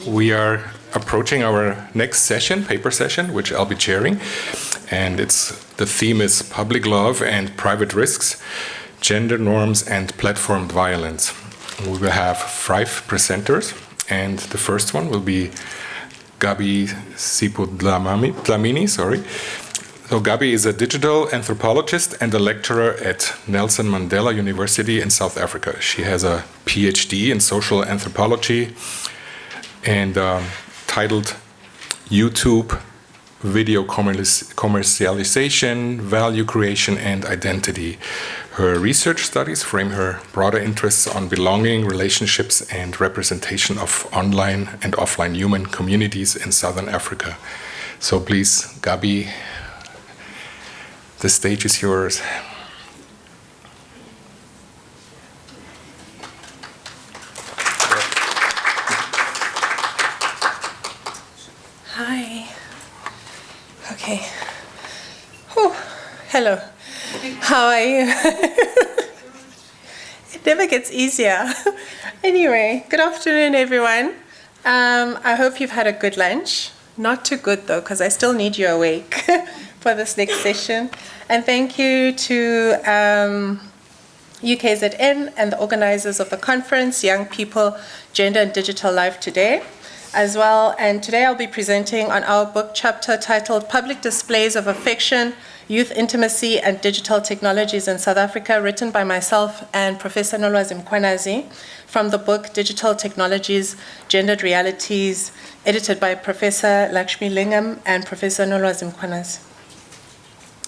We are approaching our next session, paper session, which I'll be chairing. And the theme is Public Love and Private Risks, Gender Norms and Platformed Violence. We will have 5 presenters, and the first one will be Gabi Sipudlamini. So Gabi is a digital anthropologist and a lecturer at Nelson Mandela University in South Africa. She has a PhD in social anthropology and titled YouTube Video Commercialization, Value Creation and Identity. Her research studies frame her broader interests on belonging, relationships, and representation of online and offline human communities in Southern Africa. So please, Gabi, the stage is yours. Hi. Okay. Whew. Hello. How are you? It never gets easier. Anyway, good afternoon, everyone. I hope you've had a good lunch. Not too good, though, because I still need you awake for this next session. And thank you to UKZN and the organizers of the conference, Young People, Gender and Digital Life Today, as well. And today I'll be presenting on our book chapter titled Public Displays of Affection, Youth Intimacy and Digital Technologies in South Africa, written by myself and Professor Nolwazi Mkhwanazi from the book Digital Technologies, Gendered Realities, edited by Professor Lakshmi Lingam and Professor Nolwazi Mkhwanazi.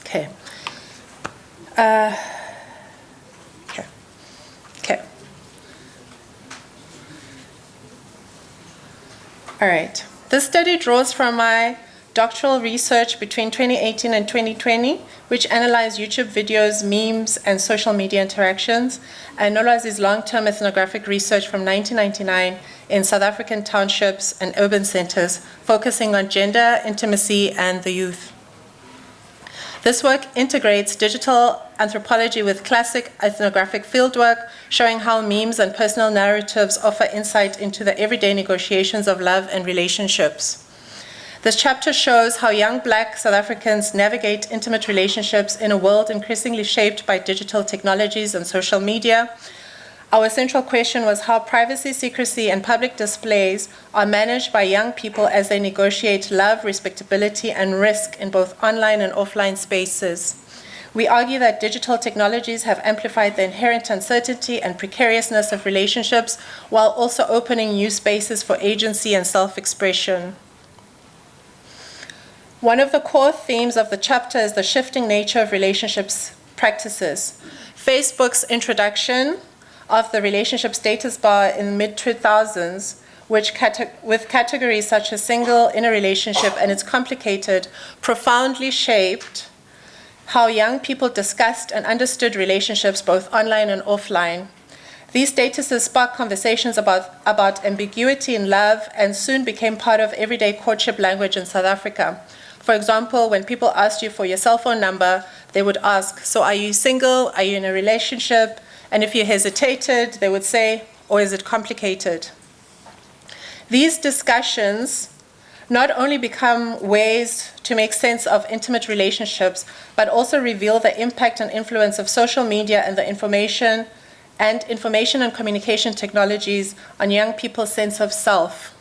Okay. All right. This study draws from my doctoral research between 2018 and 2020, which analyzed YouTube videos, memes, and social media interactions, and Nolwazi's long-term ethnographic research from 1999 in South African townships and urban centers, focusing on gender, intimacy, and the youth. This work integrates digital anthropology with classic ethnographic fieldwork, showing how memes and personal narratives offer insight into the everyday negotiations of love and relationships. This chapter shows how young Black South Africans navigate intimate relationships in a world increasingly shaped by digital technologies and social media. Our central question was how privacy, secrecy, and public displays are managed by young people as they negotiate love, respectability, and risk in both online and offline spaces. We argue that digital technologies have amplified the inherent uncertainty and precariousness of relationships while also opening new spaces for agency and self-expression. One of the core themes of the chapter is the shifting nature of relationships practices. Facebook's introduction of the relationship status bar in the mid-2000s, with categories such as single, in a relationship, and it's complicated, profoundly shaped how young people discussed and understood relationships both online and offline. These statuses sparked conversations about ambiguity in love and soon became part of everyday courtship language in South Africa. For example, when people asked you for your cell phone number, they would ask, so are you single? Are you in a relationship? And if you hesitated, they would say, or is it complicated? These discussions not only become ways to make sense of intimate relationships, but also reveal the impact and influence of social media and the information and communication technologies on young people's sense of self.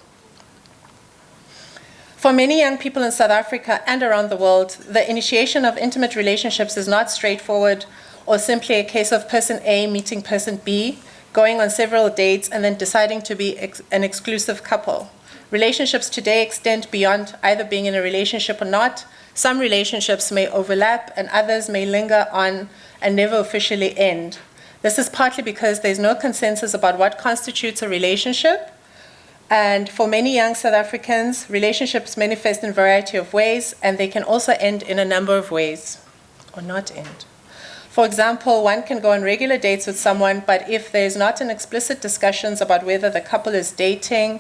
For many young people in South Africa and around the world, the initiation of intimate relationships is not straightforward or simply a case of person A meeting person B, going on several dates, and then deciding to be an exclusive couple. Relationships today extend beyond either being in a relationship or not. Some relationships may overlap, and others may linger on and never officially end. This is partly because there's no consensus about what constitutes a relationship. And for many young South Africans, relationships manifest in a variety of ways, and they can also end in a number of ways, or not end. For example, one can go on regular dates with someone, but if there's not an explicit discussions about whether the couple is dating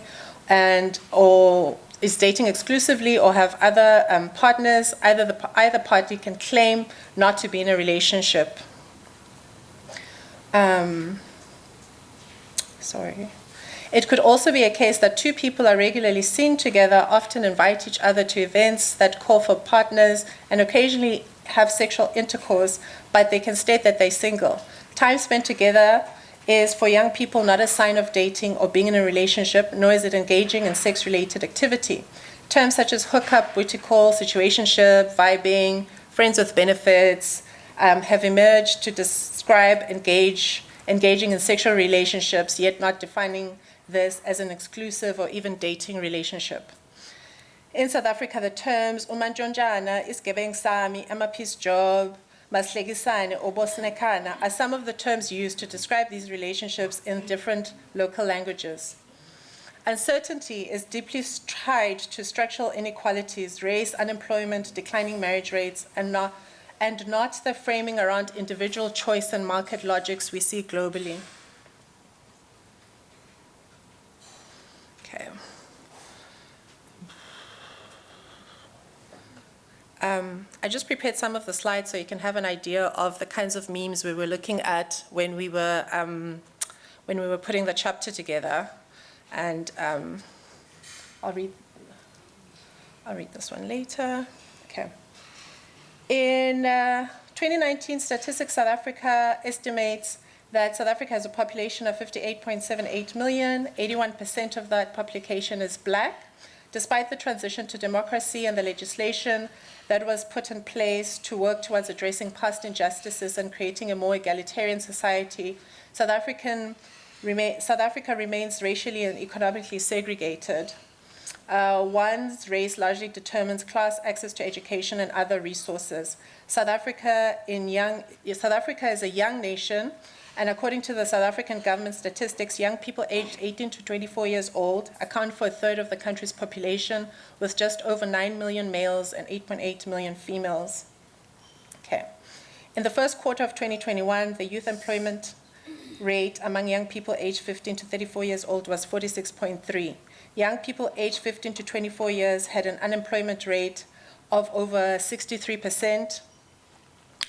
or is dating exclusively or have other partners, either party can claim not to be in a relationship. It could also be a case that two people are regularly seen together, often invite each other to events that call for partners, and occasionally have sexual intercourse, but they can state that they're single. Time spent together is for young people not a sign of dating or being in a relationship, nor is it engaging in sex-related activity. Terms such as hookup, booty call, situationship, vibing, friends with benefits have emerged to describe engaging in sexual relationships, yet not defining this as an exclusive or even dating relationship. In South Africa, the terms umanjonjana, isgebeng sami, amaphis job, maslekisane, obosnekana are some of the terms used to describe these relationships in different local languages. Uncertainty is deeply tied to structural inequalities, race, unemployment, declining marriage rates, and not the framing around individual choice and market logics we see globally. Okay. I just prepared some of the slides so you can have an idea of the kinds of memes we were looking at when we were putting the chapter together. And I'll read this one later. Okay. In 2019, Statistics South Africa estimates that South Africa has a population of 58.78 million. 81% of that population is black. Despite the transition to democracy and the legislation that was put in place to work towards addressing past injustices and creating a more egalitarian society, South Africa remains racially and economically segregated. One's race largely determines class, access to education, and other resources. South Africa is a young nation, and according to the South African government statistics, young people aged 18 to 24 years old account for a third of the country's population, with just over 9 million males and 8.8 million females. Okay. In the first quarter of 2021, the youth employment rate among young people aged 15 to 34 years old was 46.3. Young people aged 15 to 24 years had an unemployment rate of over 63%,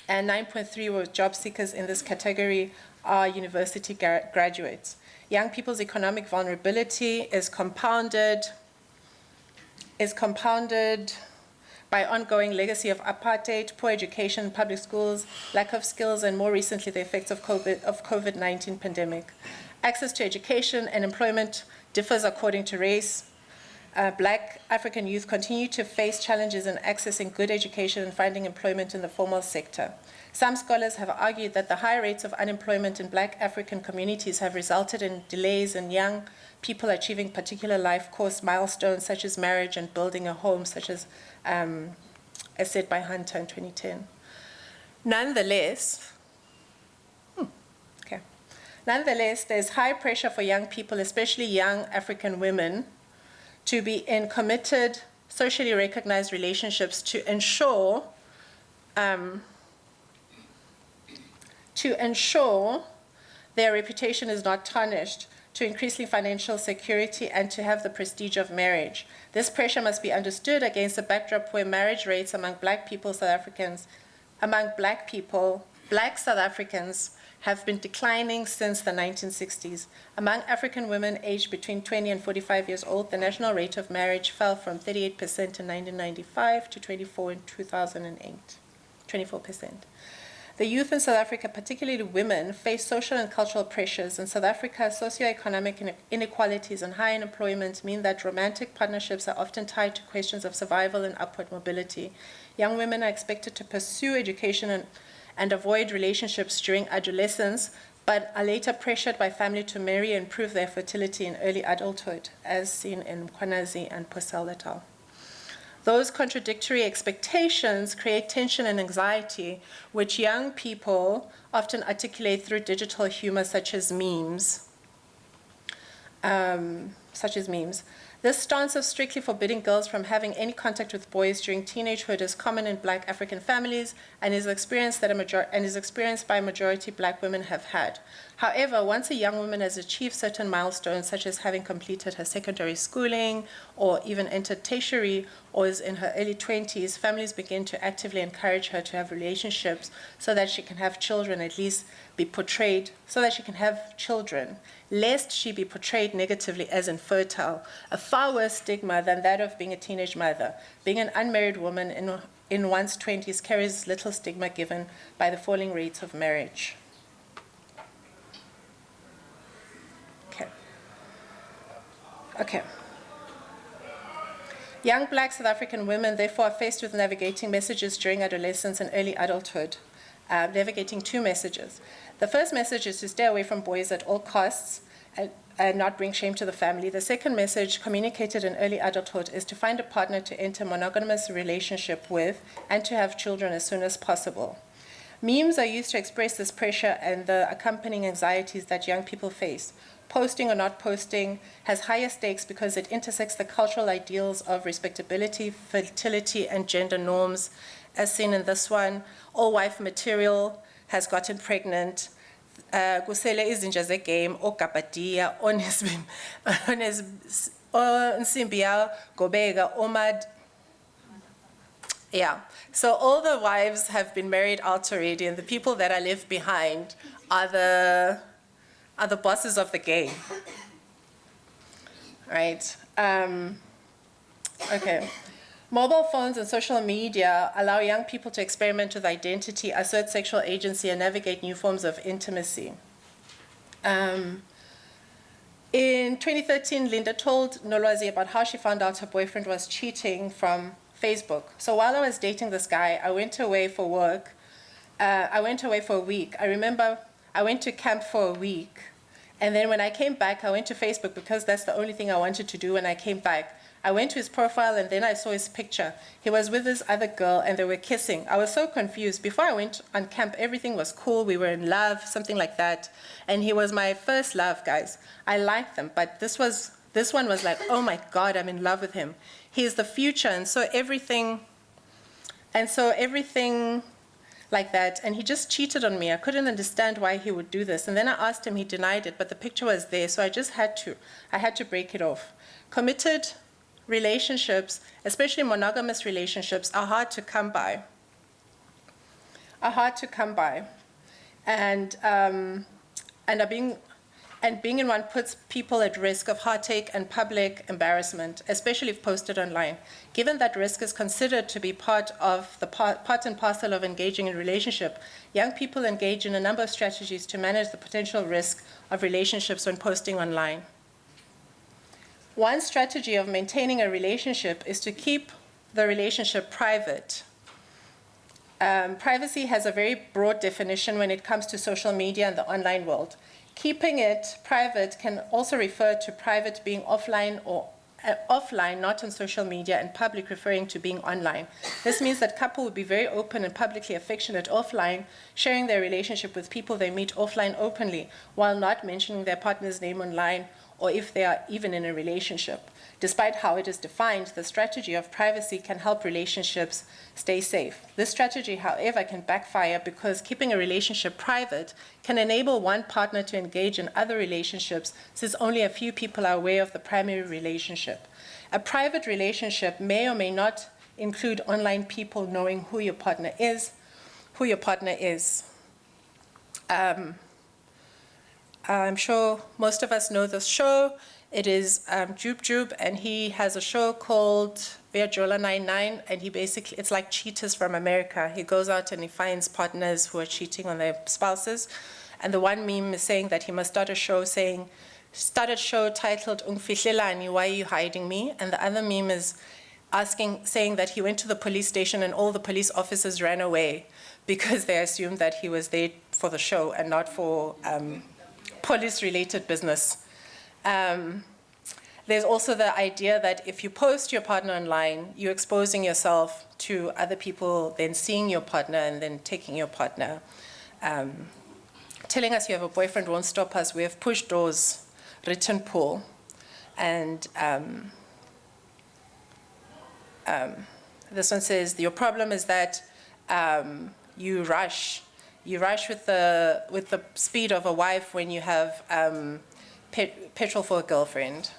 and 9.3 were job seekers in this category are university graduates. Young people's economic vulnerability is compounded by ongoing legacy of apartheid, poor education in public schools, lack of skills, and more recently the effects of COVID-19 pandemic. Access to education and employment differs according to race. Black African youth continue to face challenges in accessing good education and finding employment in the formal sector. Some scholars have argued that the high rates of unemployment in Black African communities have resulted in delays in young people achieving particular life course milestones such as marriage and building a home, such as said by Hunter in 2010. Nonetheless, there's high pressure for young people, especially young African women, to be in committed, socially recognized relationships to ensure their reputation is not tarnished, to increasing financial security, and to have the prestige of marriage. This pressure must be understood against a backdrop where marriage rates among Black South Africans have been declining since the 1960s. Among African women aged between 20 and 45 years old, the national rate of marriage fell from 38% in 1995 to 24% in 2008. 24%. The youth in South Africa, particularly women, face social and cultural pressures. In South Africa, socioeconomic inequalities and high unemployment mean that romantic partnerships are often tied to questions of survival and upward mobility. Young women are expected to pursue education and avoid relationships during adolescence, but are later pressured by family to marry and prove their fertility in early adulthood, as seen in Kwanazi and Purcell et al. Those contradictory expectations create tension and anxiety, which young people often articulate through digital humor, such as memes. This stance of strictly forbidding girls from having any contact with boys during teenagehood is common in Black African families and is experienced by a majority Black women have had. However, once a young woman has achieved certain milestones, such as having completed her secondary schooling or even entered tertiary or is in her early 20s, families begin to actively encourage her to have relationships so that she can have children, at least be portrayed, so that she can have children, lest she be portrayed negatively as infertile, a far worse stigma than that of being a teenage mother. Being an unmarried woman in one's 20s carries little stigma given by the falling rates of marriage. Okay. Young Black South African women, therefore, are faced with navigating messages during adolescence and early adulthood, navigating two messages. The first message is to stay away from boys at all costs and not bring shame to the family. The second message, communicated in early adulthood, is to find a partner to enter a monogamous relationship with and to have children as soon as possible. Memes are used to express this pressure and the accompanying anxieties that young people face. Posting or not posting has higher stakes because it intersects the cultural ideals of respectability, fertility, and gender norms, as seen in this one. All wife material has gotten pregnant. Kusele izinja zegame okapadia onsimbia gobega omad. Yeah. So all the wives have been married out already, and the people that are left behind are the bosses of the game. Right. Okay. Mobile phones and social media allow young people to experiment with identity, assert sexual agency, and navigate new forms of intimacy. In 2013, Linda told Nolwazi about how she found out her boyfriend was cheating from Facebook. So while I was dating this guy, I went away for work. I went away for a week. I remember I went to camp for a week. And then when I came back, I went to Facebook because that's the only thing I wanted to do when I came back. I went to his profile and then I saw his picture. He was with this other girl and they were kissing. I was so confused. Before I went on camp, everything was cool. We were in love, something like that. And he was my first love, guys. I liked them, but this one was like, oh my God, I'm in love with him. He is the future, and so everything like that, and he just cheated on me. I couldn't understand why he would do this. And then I asked him, he denied it, but the picture was there, so I had to break it off. Committed relationships, especially monogamous relationships, are hard to come by. And being in one puts people at risk of heartache and public embarrassment, especially if posted online. Given that risk is considered to be part and parcel of engaging in a relationship, young people engage in a number of strategies to manage the potential risk of relationships when posting online. One strategy of maintaining a relationship is to keep the relationship private. Privacy has a very broad definition when it comes to social media and the online world. Keeping it private can also refer to private being offline or offline, not on social media, and public referring to being online. This means that couple would be very open and publicly affectionate offline, sharing their relationship with people they meet offline openly, while not mentioning their partner's name online or if they are even in a relationship. Despite how it is defined, the strategy of privacy can help relationships stay safe. This strategy, however, can backfire because keeping a relationship private can enable one partner to engage in other relationships since only a few people are aware of the primary relationship. A private relationship may or may not include online people knowing who your partner is. I'm sure most of us know this show. It is Joop Joop, and he has a show called Veajola 99, and it's like cheaters from America. He goes out and he finds partners who are cheating on their spouses. And the one meme is saying that he must start a show titled Ungfihlelani, why are you hiding me? And the other meme is saying that he went to the police station and all the police officers ran away because they assumed that he was there for the show and not for police-related business. There's also the idea that if you post your partner online, you're exposing yourself to other people, then seeing your partner and then taking your partner. Telling us you have a boyfriend won't stop us. We have push doors, written pull. And this one says, your problem is that you rush. You rush with the speed of a wife when you have petrol for a girlfriend.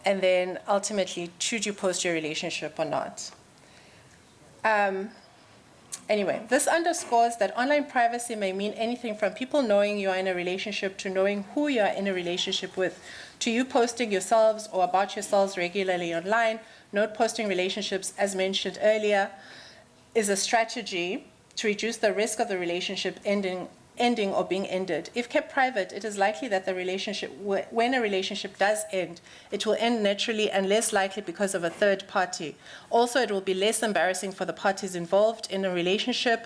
And then ultimately, should you post your relationship or not? Anyway, this underscores that online privacy may mean anything from people knowing you are in a relationship to knowing who you are in a relationship with, to you posting yourselves or about yourselves regularly online. Note posting relationships, as mentioned earlier, is a strategy to reduce the risk of the relationship ending or being ended. If kept private, it is likely that the relationship, when a relationship does end, it will end naturally and less likely because of a third party. Also, it will be less embarrassing for the parties involved in a relationship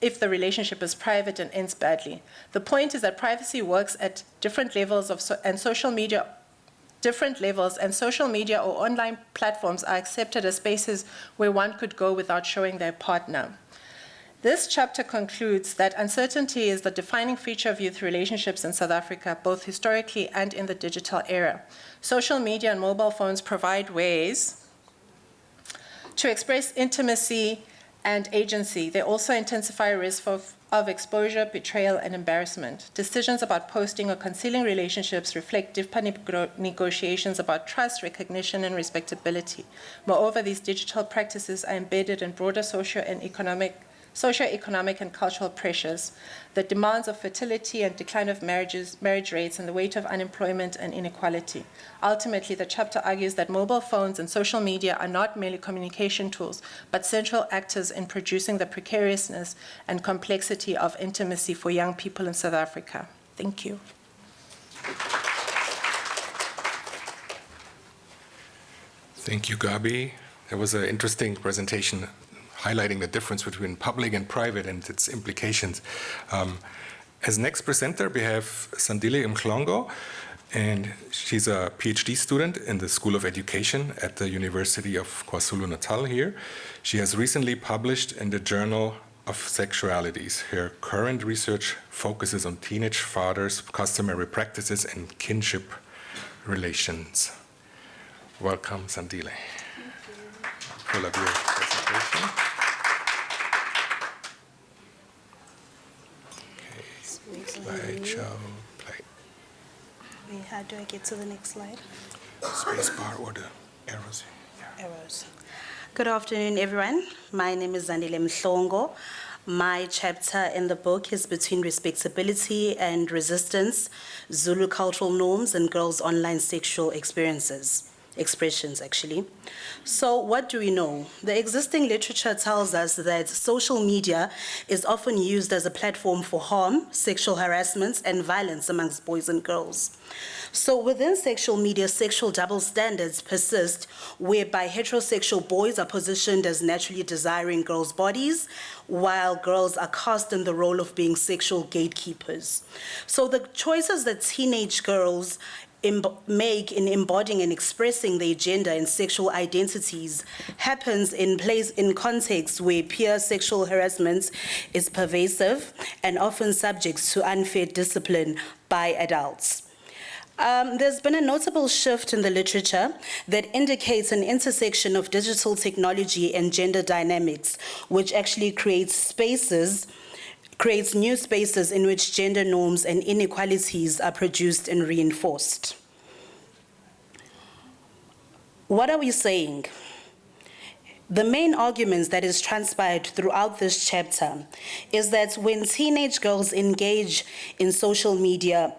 if the relationship is private and ends badly. The point is that privacy works at different levels and social media or online platforms are accepted as spaces where one could go without showing their partner. This chapter concludes that uncertainty is the defining feature of youth relationships in South Africa, both historically and in the digital era. Social media and mobile phones provide ways to express intimacy and agency. They also intensify risk of exposure, betrayal, and embarrassment. Decisions about posting or concealing relationships reflect deeper negotiations about trust, recognition, and respectability. Moreover, these digital practices are embedded in broader socioeconomic and cultural pressures, the demands of fertility and decline of marriage rates, and the weight of unemployment and inequality. Ultimately, the chapter argues that mobile phones and social media are not merely communication tools, but central actors in producing the precariousness and complexity of intimacy for young people in South Africa. Thank you. Thank you, Gabi. That was an interesting presentation highlighting the difference between public and private and its implications. As next presenter, we have Sandile Mhlongo, and she's a PhD student in the School of Education at the University of KwaZulu-Natal here. She has recently published in the Journal of Sexualities. Her current research focuses on teenage fathers, customary practices, and kinship relations. Welcome, Sandile. Pull up your presentation. Slideshow, play. Wait, how do I get to the next slide? Space bar or the arrows. Yeah. Arrows. Good afternoon, everyone. My name is Zandile Mhlongo. My chapter in the book is Between Respectability and Resistance, Zulu Cultural Norms and Girls' Online Sexual Expressions, actually. So what do we know? The existing literature tells us that social media is often used as a platform for harm, sexual harassment, and violence amongst boys and girls. So within sexual media, sexual double standards persist, whereby heterosexual boys are positioned as naturally desiring girls' bodies, while girls are cast in the role of being sexual gatekeepers. So the choices that teenage girls make in embodying and expressing their gender and sexual identities happens in contexts where peer sexual harassment is pervasive and often subject to unfair discipline by adults. There's been a notable shift in the literature that indicates an intersection of digital technology and gender dynamics, which actually creates new spaces in which gender norms and inequalities are produced and reinforced. What are we saying? The main arguments that is transpired throughout this chapter is that when teenage girls engage in social media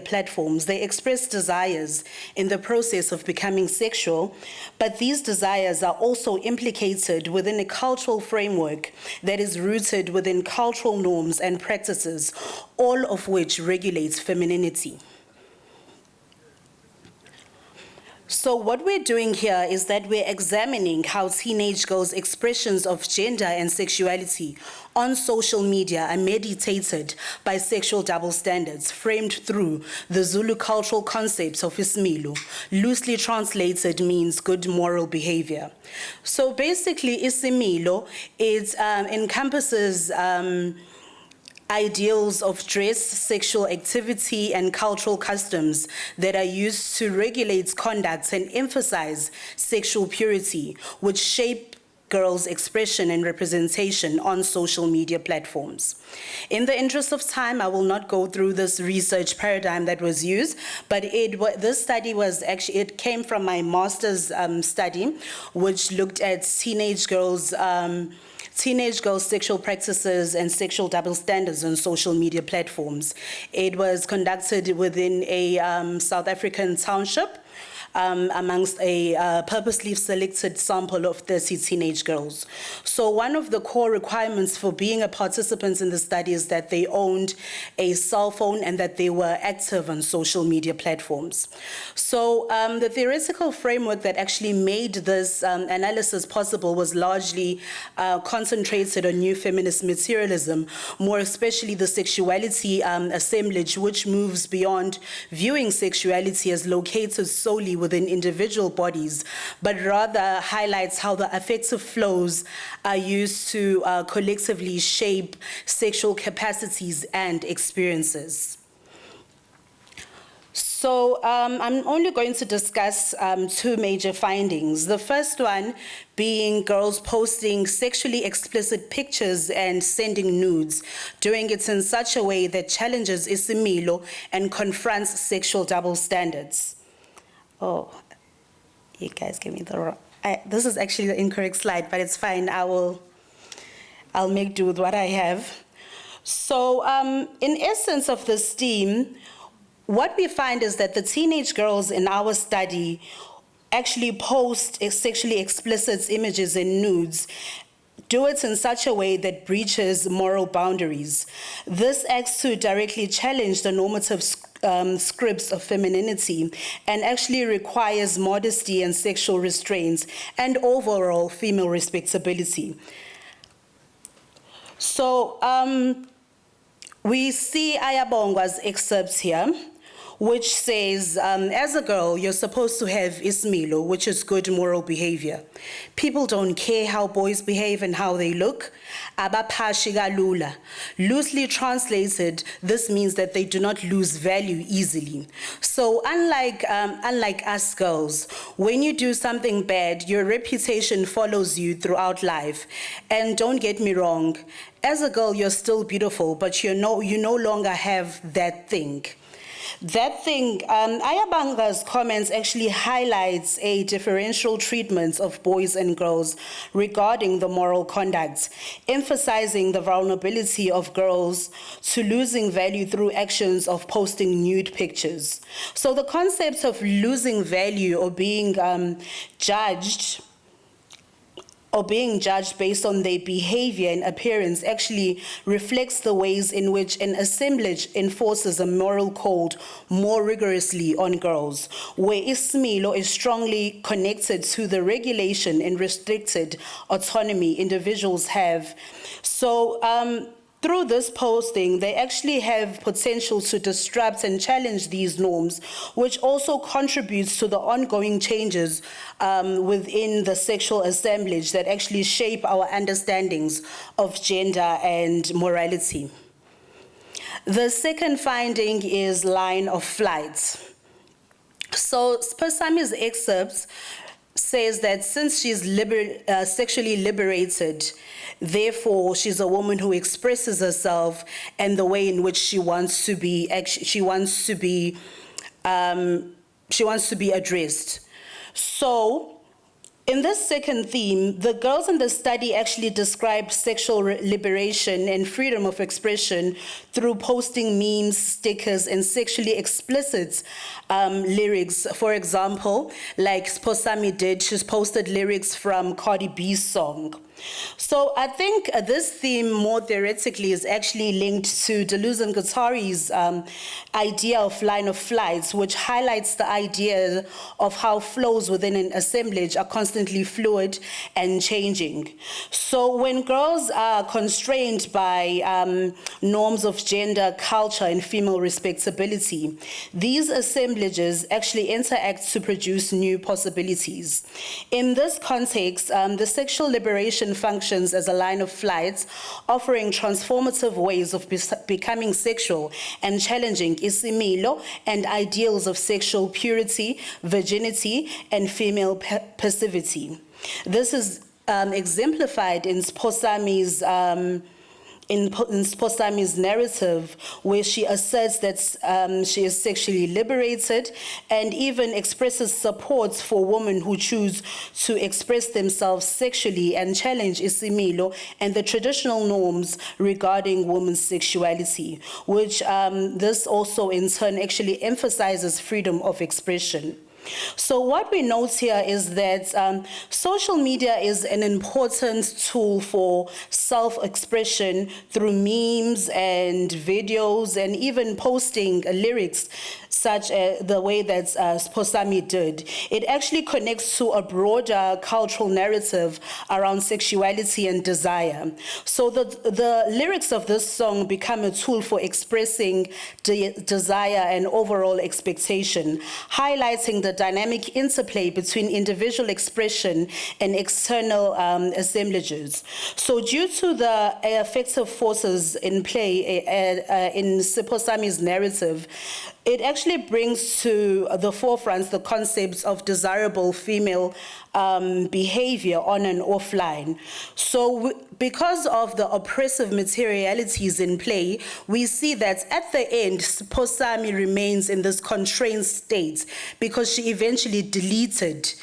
platforms, they express desires in the process of becoming sexual, but these desires are also implicated within a cultural framework that is rooted within cultural norms and practices, all of which regulates femininity. So what we're doing here is that we're examining how teenage girls' expressions of gender and sexuality on social media are mediated by sexual double standards framed through the Zulu cultural concepts of isimilo. Loosely translated means good moral behavior. So basically isimilo, it encompasses ideals of dress, sexual activity, and cultural customs that are used to regulate conduct and emphasize sexual purity, which shape girls' expression and representation on social media platforms. In the interest of time, I will not go through this research paradigm that was used, but this study it came from my master's study, which looked at teenage girls' Teenage Girls' Sexual Practices and Sexual Double Standards on Social Media Platforms. It was conducted within a South African township amongst a purposely selected sample of 30 teenage girls. So one of the core requirements for being a participant in the study is that they owned a cell phone and that they were active on social media platforms. So the theoretical framework that actually made this analysis possible was largely concentrated on new feminist materialism, more especially the sexuality assemblage, which moves beyond viewing sexuality as located solely within individual bodies, but rather highlights how the affective flows are used to collectively shape sexual capacities and experiences. So I'm only going to discuss two major findings. The first one being girls posting sexually explicit pictures and sending nudes, doing it in such a way that challenges isimilo and confronts sexual double standards. Oh, you guys gave me the wrong. This is actually the incorrect slide, but it's fine. I'll make do with what I have. So, in essence of this theme, what we find is that the teenage girls in our study actually post sexually explicit images and nudes, do it in such a way that breaches moral boundaries. This acts to directly challenge the normative scripts of femininity and actually requires modesty and sexual restraints and overall female respectability. So we see Ayabongwa's excerpt here, which says, as a girl, you're supposed to have ismilo, which is good moral behavior. People don't care how boys behave and how they look. Abaphashi kalula. Loosely translated, this means that they do not lose value easily. So unlike us girls, when you do something bad, your reputation follows you throughout life. And don't get me wrong, as a girl, you're still beautiful, but you no longer have that thing. That thing, Ayabanga's comments actually highlights a differential treatment of boys and girls regarding the moral conduct, emphasizing the vulnerability of girls to losing value through actions of posting nude pictures. So the concept of losing value or being judged based on their behavior and appearance actually reflects the ways in which an assemblage enforces a moral code more rigorously on girls, where ismilo is strongly connected to the regulation and restricted autonomy individuals have. So, through this posting, they actually have potential to disrupt and challenge these norms, which also contributes to the ongoing changes within the sexual assemblage that actually shape our understandings of gender and morality. The second finding is line of flight. So, Sposami's excerpts says that since she's sexually liberated, therefore she's a woman who expresses herself and the way in which she wants to be addressed. So, in this second theme, the girls in the study actually describe sexual liberation and freedom of expression through posting memes, stickers, and sexually explicit lyrics. For example, like Sposami did, she's posted lyrics from Cardi B's song. So I think this theme more theoretically is actually linked to Deleuze and Guattari's idea of line of flights, which highlights the idea of how flows within an assemblage are constantly fluid and changing. So when girls are constrained by norms of gender, culture, and female respectability, these assemblages actually interact to produce new possibilities. In this context, the sexual liberation functions as a line of flight, offering transformative ways of becoming sexual and challenging isimilo and ideals of sexual purity, virginity, and female passivity. This is exemplified in Sposami's in Sphosami's narrative, where she asserts that she is sexually liberated and even expresses support for women who choose to express themselves sexually and challenge isimilo and the traditional norms regarding women's sexuality, which this also in turn actually emphasizes freedom of expression. So what we note here is that social media is an important tool for self-expression through memes and videos and even posting lyrics such as the way that Sphosami did. It actually connects to a broader cultural narrative around sexuality and desire. So the lyrics of this song become a tool for expressing desire and overall expectation, highlighting the dynamic interplay between individual expression and external assemblages. So due to the affective forces in play in Sphosami's narrative, it actually brings to the forefront the concepts of desirable female behavior on and offline. So because of the oppressive materialities in play, we see that at the end, Sphosami remains in this constrained state because she eventually deleted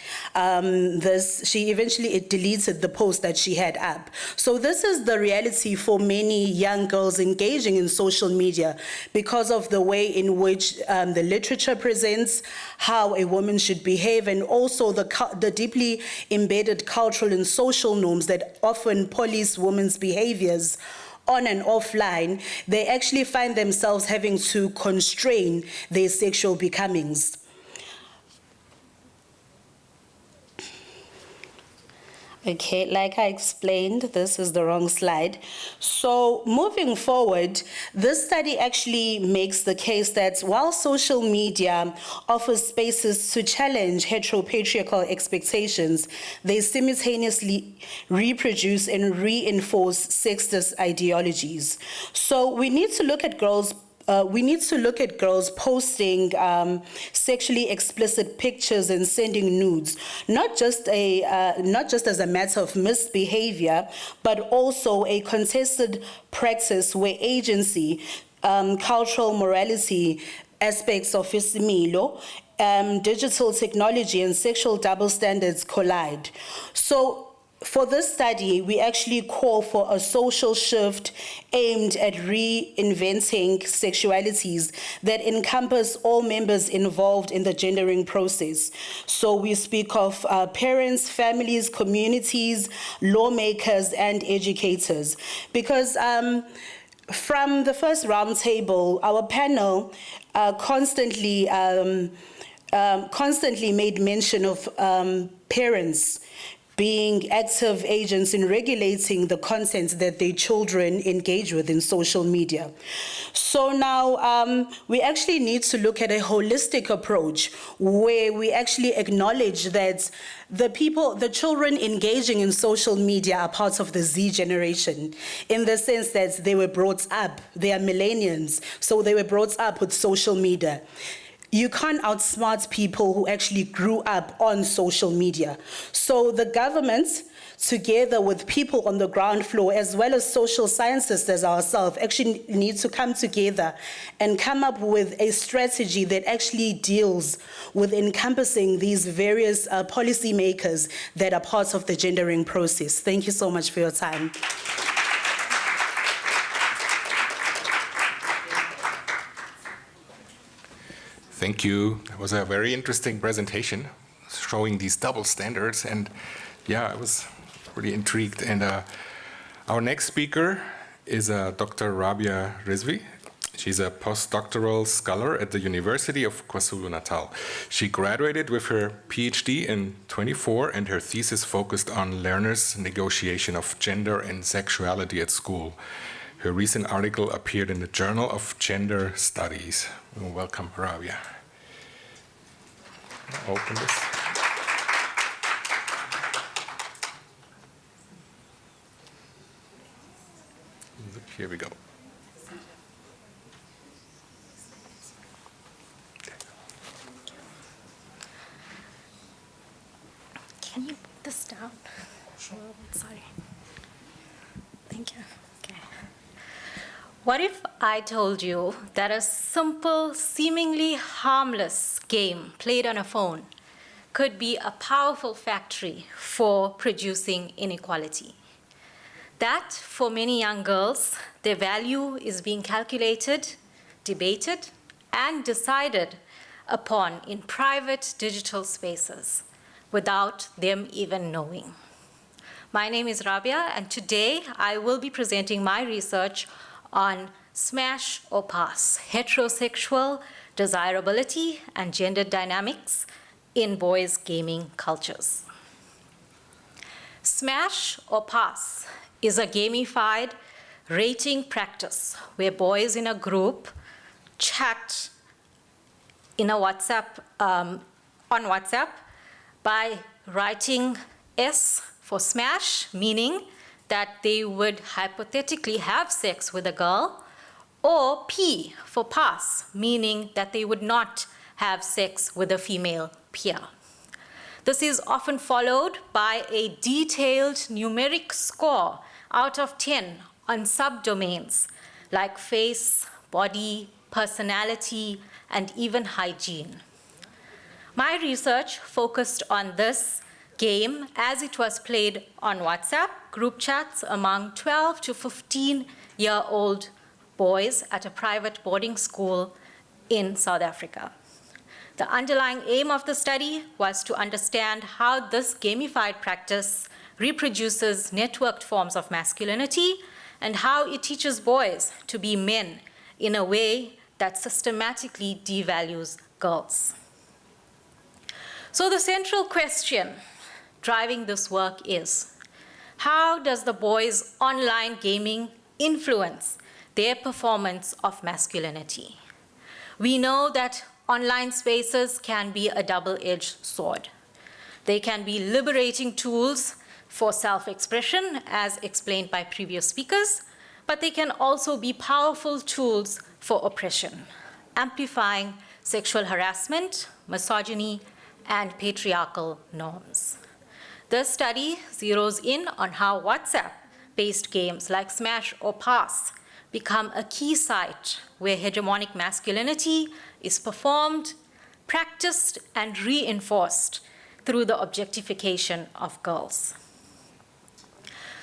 deleted the post that she had up. So this is the reality for many young girls engaging in social media because of the way in which the literature presents how a woman should behave, and also the deeply embedded cultural and social norms that often police women's behaviors on and offline. They actually find themselves having to constrain their sexual becomings. Okay, like I explained, this is the wrong slide. So moving forward, this study actually makes the case that while social media offers spaces to challenge heteropatriarchal expectations, they simultaneously reproduce and reinforce sexist ideologies. So we need to look at girls posting sexually explicit pictures and sending nudes, not just as a matter of misbehavior, but also a contested practice where agency, cultural morality, aspects of isimilo, digital technology, and sexual double standards collide. So for this study, we actually call for a social shift aimed at reinventing sexualities that encompass all members involved in the gendering process. So we speak of parents, families, communities, lawmakers, and educators. Because from the first roundtable, our panel constantly made mention of parents being active agents in regulating the content that their children engage with in social media. So now we actually need to look at a holistic approach where we actually acknowledge that the children engaging in social media are part of the Z generation, in the sense that they were brought up, they are millennials, so they were brought up with social media. You can't outsmart people who actually grew up on social media. So the government, together with people on the ground floor, as well as social scientists as ourselves, actually need to come together and come up with a strategy that actually deals with encompassing these various policymakers that are part of the gendering process. Thank you so much for your time. Thank you. That was a very interesting presentation showing these double standards, and yeah, I was really intrigued. And our next speaker is Dr. Rabia Rizvi. She's a postdoctoral scholar at the University of KwaZulu-Natal. She graduated with her PhD in 24, and her thesis focused on learners' negotiation of gender and sexuality at school. Her recent article appeared in the Journal of Gender Studies. Welcome, Rabia. Open this. Here we go. Can you put this down? Sure. Sorry. Thank you. Okay. What if I told you that a simple, seemingly harmless game played on a phone could be a powerful factory for producing inequality? That, for many young girls, their value is being calculated, debated, and decided upon in private digital spaces without them even knowing. My name is Rabia, and today I will be presenting my research on smash or pass, heterosexual desirability and gender dynamics in boys' gaming cultures. Smash or pass is a gamified rating practice where boys in a group chat in a WhatsApp, on WhatsApp by writing S for smash, meaning that they would hypothetically have sex with a girl, or P for pass, meaning that they would not have sex with a female peer. This is often followed by a detailed numeric score out of 10 on subdomains like face, body, personality, and even hygiene. My research focused on this game as it was played on WhatsApp group chats among 12 to 15-year-old boys at a private boarding school in South Africa. The underlying aim of the study was to understand how this gamified practice reproduces networked forms of masculinity and how it teaches boys to be men in a way that systematically devalues girls. So the central question driving this work is, how does the boys' online gaming influence their performance of masculinity? We know that online spaces can be a double-edged sword. They can be liberating tools for self-expression, as explained by previous speakers, but they can also be powerful tools for oppression, amplifying sexual harassment, misogyny, and patriarchal norms. This study zeroes in on how WhatsApp-based games like Smash or Pass become a key site where hegemonic masculinity is performed, practiced, and reinforced through the objectification of girls.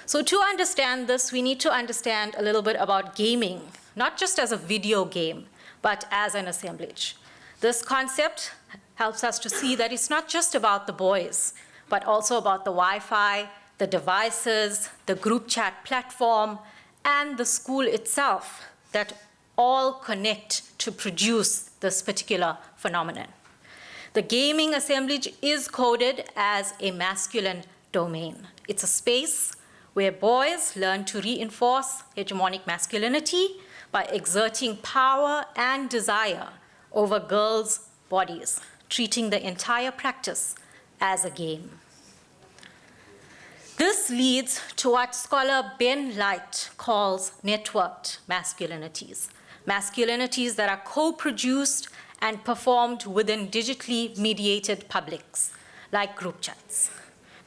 So to understand this, we need to understand a little bit about gaming, not just as a video game, but as an assemblage. This concept helps us to see that it's not just about the boys, but also about the Wi-Fi, the devices, the group chat platform, and the school itself that all connect to produce this particular phenomenon. The gaming assemblage is coded as a masculine domain. It's a space where boys learn to reinforce hegemonic masculinity by exerting power and desire over girls' bodies, treating the entire practice as a game. This leads to what scholar Ben Light calls networked masculinities, masculinities that are co-produced and performed within digitally mediated publics, like group chats.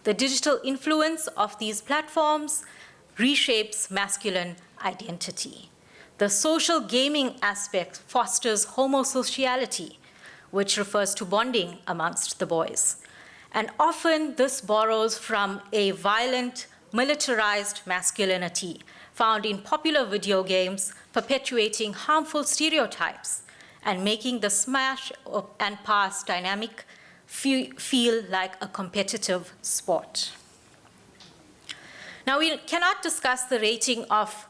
The digital influence of these platforms reshapes masculine identity. The social gaming aspect fosters homosociality, which refers to bonding amongst the boys. And often this borrows from a violent, militarized masculinity found in popular video games, perpetuating harmful stereotypes and making the smash and pass dynamic feel like a competitive sport. Now, we cannot discuss the rating of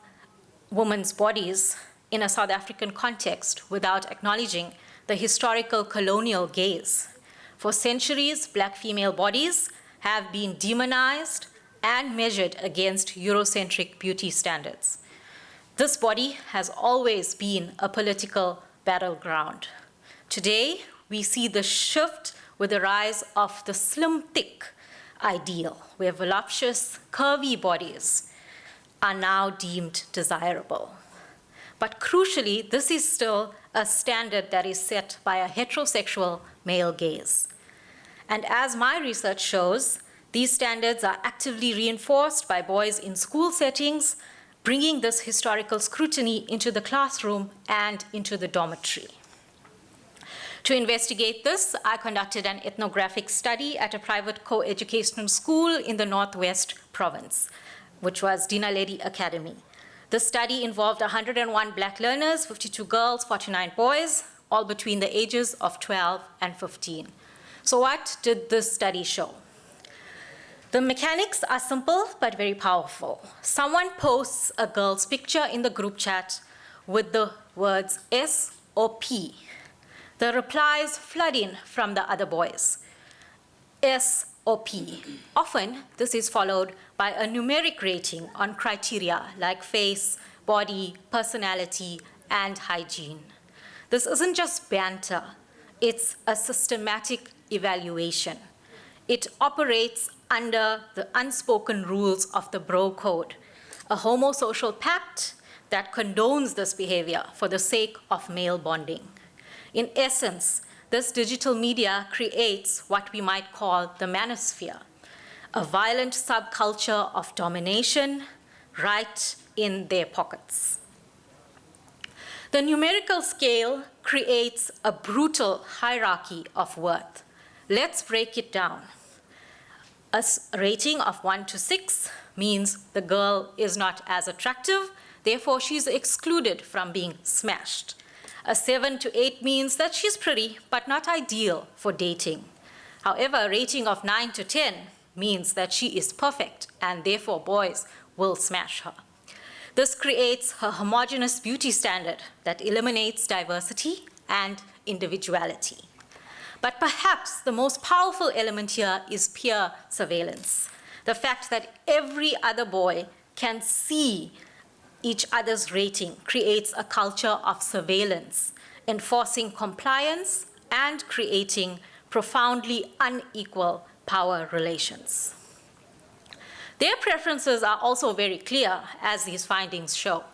women's bodies in a South African context without acknowledging the historical colonial gaze. For centuries, Black female bodies have been demonized and measured against Eurocentric beauty standards. This body has always been a political battleground. Today, we see the shift with the rise of the slim, thick ideal, where voluptuous, curvy bodies are now deemed desirable. But crucially, this is still a standard that is set by a heterosexual male gaze. And as my research shows, these standards are actively reinforced by boys in school settings bringing this historical scrutiny into the classroom and into the dormitory. To investigate this, I conducted an ethnographic study at a private co-educational school in the Northwest Province, which was Dinaledi Academy. The study involved 101 black learners, 52 girls, 49 boys, all between the ages of 12 and 15. So what did this study show? The mechanics are simple but very powerful. Someone posts a girl's picture in the group chat with the words S or P. The replies flood in from the other boys, S or P. Often, this is followed by a numeric rating on criteria like face, body, personality, and hygiene. This isn't just banter, it's a systematic evaluation. It operates under the unspoken rules of the Bro Code, a homosocial pact that condones this behavior for the sake of male bonding. In essence, this digital media creates what we might call the manosphere, a violent subculture of domination right in their pockets. The numerical scale creates a brutal hierarchy of worth. Let's break it down. A rating of 1 to 6 means the girl is not as attractive, therefore she's excluded from being smashed. A 7 to 8 means that she's pretty, but not ideal for dating. However, a rating of 9 to 10 means that she is perfect, and therefore boys will smash her. This creates a homogeneous beauty standard that eliminates diversity and individuality. But perhaps the most powerful element here is peer surveillance. The fact that every other boy can see each other's rating creates a culture of surveillance, enforcing compliance and creating profoundly unequal power relations. Their preferences are also very clear, as these findings show.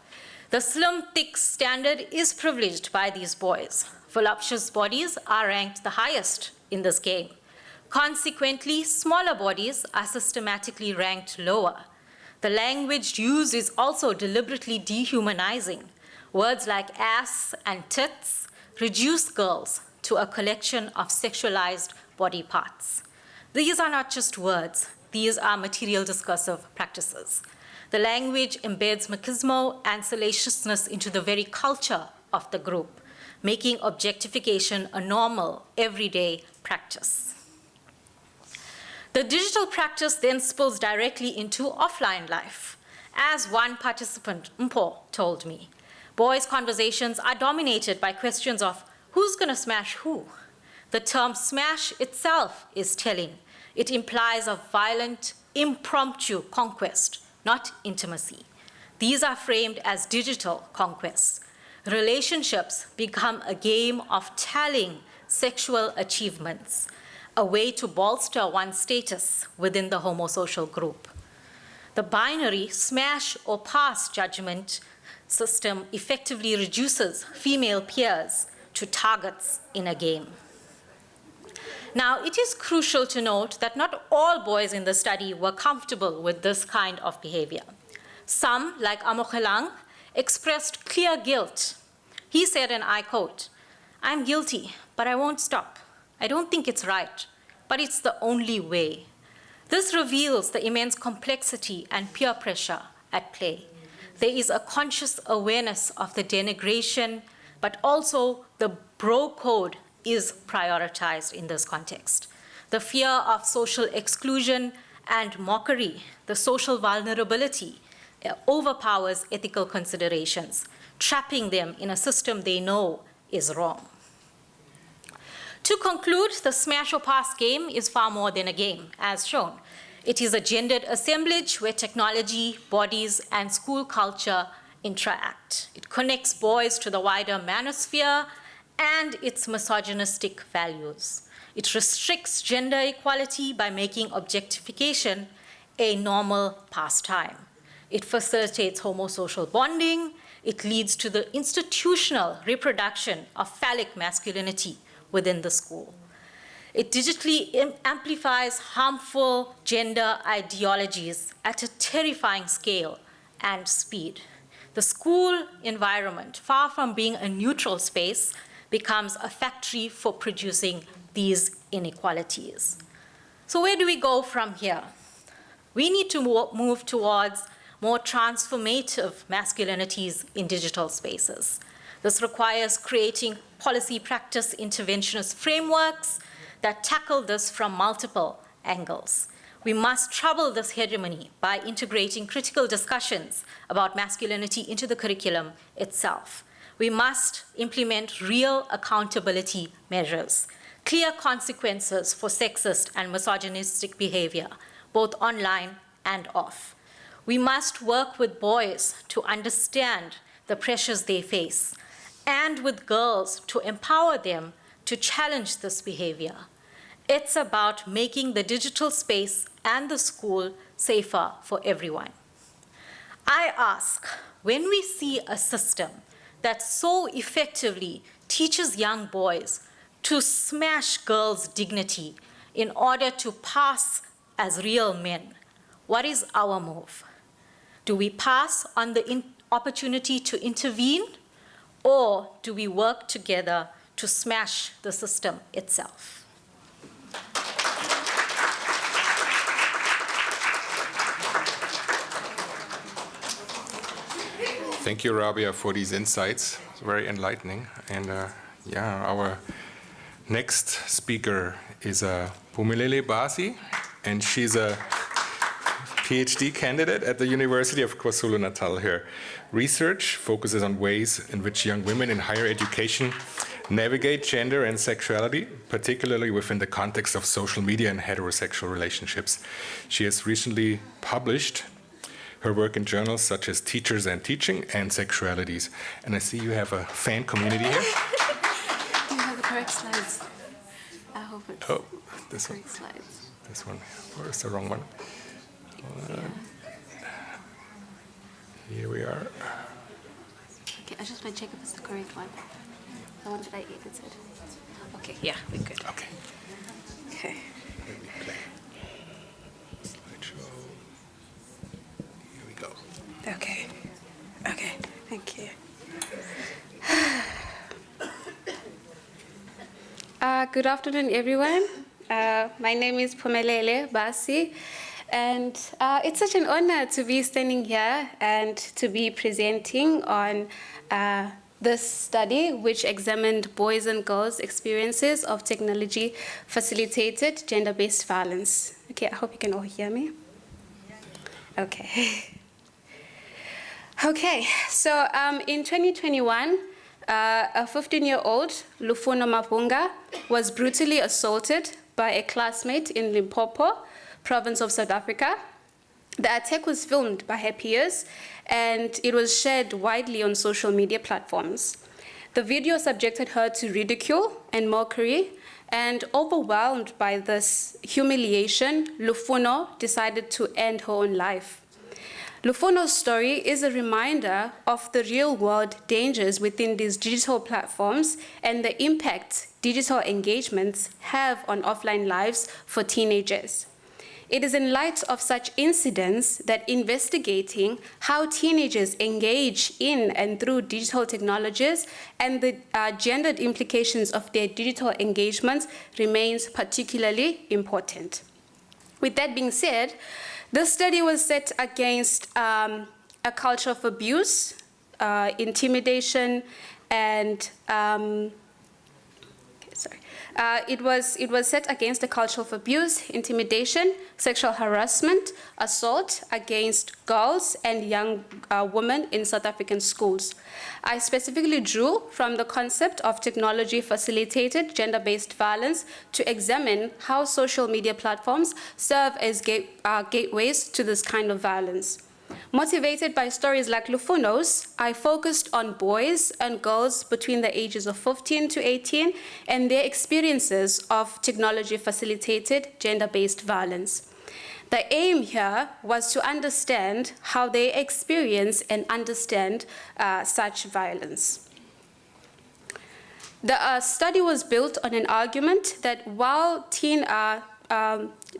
The slim, thick standard is privileged by these boys. Voluptuous bodies are ranked the highest in this game. Consequently, smaller bodies are systematically ranked lower. The language used is also deliberately dehumanizing. Words like ass and tits reduce girls to a collection of sexualized body parts. These are not just words, these are material discursive practices. The language embeds machismo and salaciousness into the very culture of the group, making objectification a normal, everyday practice. The digital practice then spills directly into offline life. As one participant, Mpo, told me, boys' conversations are dominated by questions of who's gonna smash who. The term smash itself is telling. It implies a violent, impromptu conquest, not intimacy. These are framed as digital conquests. Relationships become a game of tallying sexual achievements, a way to bolster one's status within the homosocial group. The binary smash or pass judgment system effectively reduces female peers to targets in a game. Now, it is crucial to note that not all boys in the study were comfortable with this kind of behavior. Some, like Amogelang, expressed clear guilt. He said, and I quote, "I'm guilty, but I won't stop. I don't think it's right, but it's the only way." This reveals the immense complexity and peer pressure at play. There is a conscious awareness of the denigration, but also the bro code is prioritized in this context. The fear of social exclusion and mockery, the social vulnerability, overpowers ethical considerations, trapping them in a system they know is wrong. To conclude, the smash or pass game is far more than a game, as shown. It is a gendered assemblage where technology, bodies, and school culture interact. It connects boys to the wider manosphere and its misogynistic values. It restricts gender equality by making objectification a normal pastime. It facilitates homosocial bonding. It leads to the institutional reproduction of phallic masculinity within the school. It digitally amplifies harmful gender ideologies at a terrifying scale and speed. The school environment, far from being a neutral space, becomes a factory for producing these inequalities. So where do we go from here? We need to move towards more transformative masculinities in digital spaces. This requires creating policy practice interventionist frameworks that tackle this from multiple angles. We must trouble this hegemony by integrating critical discussions about masculinity into the curriculum itself. We must implement real accountability measures, clear consequences for sexist and misogynistic behavior, both online and off. We must work with boys to understand the pressures they face, and with girls to empower them to challenge this behavior. It's about making the digital space and the school safer for everyone. I ask, when we see a system that so effectively teaches young boys to smash girls' dignity in order to pass as real men, what is our move? Do we pass on the opportunity to intervene, or do we work together to smash the system itself? Thank you, Rabia, for these insights. It's very enlightening. And our next speaker is Phumelele Basi, and she's a PhD candidate at the University of KwaZulu-Natal. Her research focuses on ways in which young women in higher education navigate gender and sexuality, particularly within the context of social media and heterosexual relationships. She has recently published her work in journals such as Teachers and Teaching and Sexualities. And I see you have a fan community here. Do you have the correct slides? I hope it's this one. correct slides. This one. Or is the wrong one? Here we are. Okay, I just want to check if it's the correct one. The one that I edited. Okay, yeah, we're good. Okay. Okay. Let me play. Slideshow. Here we go. Okay. Okay, thank you. Good afternoon, everyone. My name is Phumelele Basi, and it's such an honor to be standing here and to be presenting on this study, which examined boys and girls' experiences of technology-facilitated gender-based violence. Okay, I hope you can all hear me. Okay. Okay, so in 2021, a 15-year-old, Lufuno Mavunga, was brutally assaulted by a classmate in Limpopo, province of South Africa. The attack was filmed by her peers, and it was shared widely on social media platforms. The video subjected her to ridicule and mockery, and overwhelmed by this humiliation, Lufuno decided to end her own life. Lufuno's story is a reminder of the real-world dangers within these digital platforms and the impact digital engagements have on offline lives for teenagers. It is in light of such incidents that investigating how teenagers engage in and through digital technologies and the gendered implications of their digital engagements remains particularly important. With that being said, this study was set against a culture of abuse, intimidation, and it was set against a culture of abuse, intimidation, sexual harassment, assault against girls and young women in South African schools. I specifically drew from the concept of technology-facilitated gender-based violence to examine how social media platforms serve as gateways to this kind of violence. Motivated by stories like Lufuno's, I focused on boys and girls between the ages of 15 to 18 and their experiences of technology-facilitated gender-based violence. The aim here was to understand how they experience and understand such violence. The study was built on an argument that while teen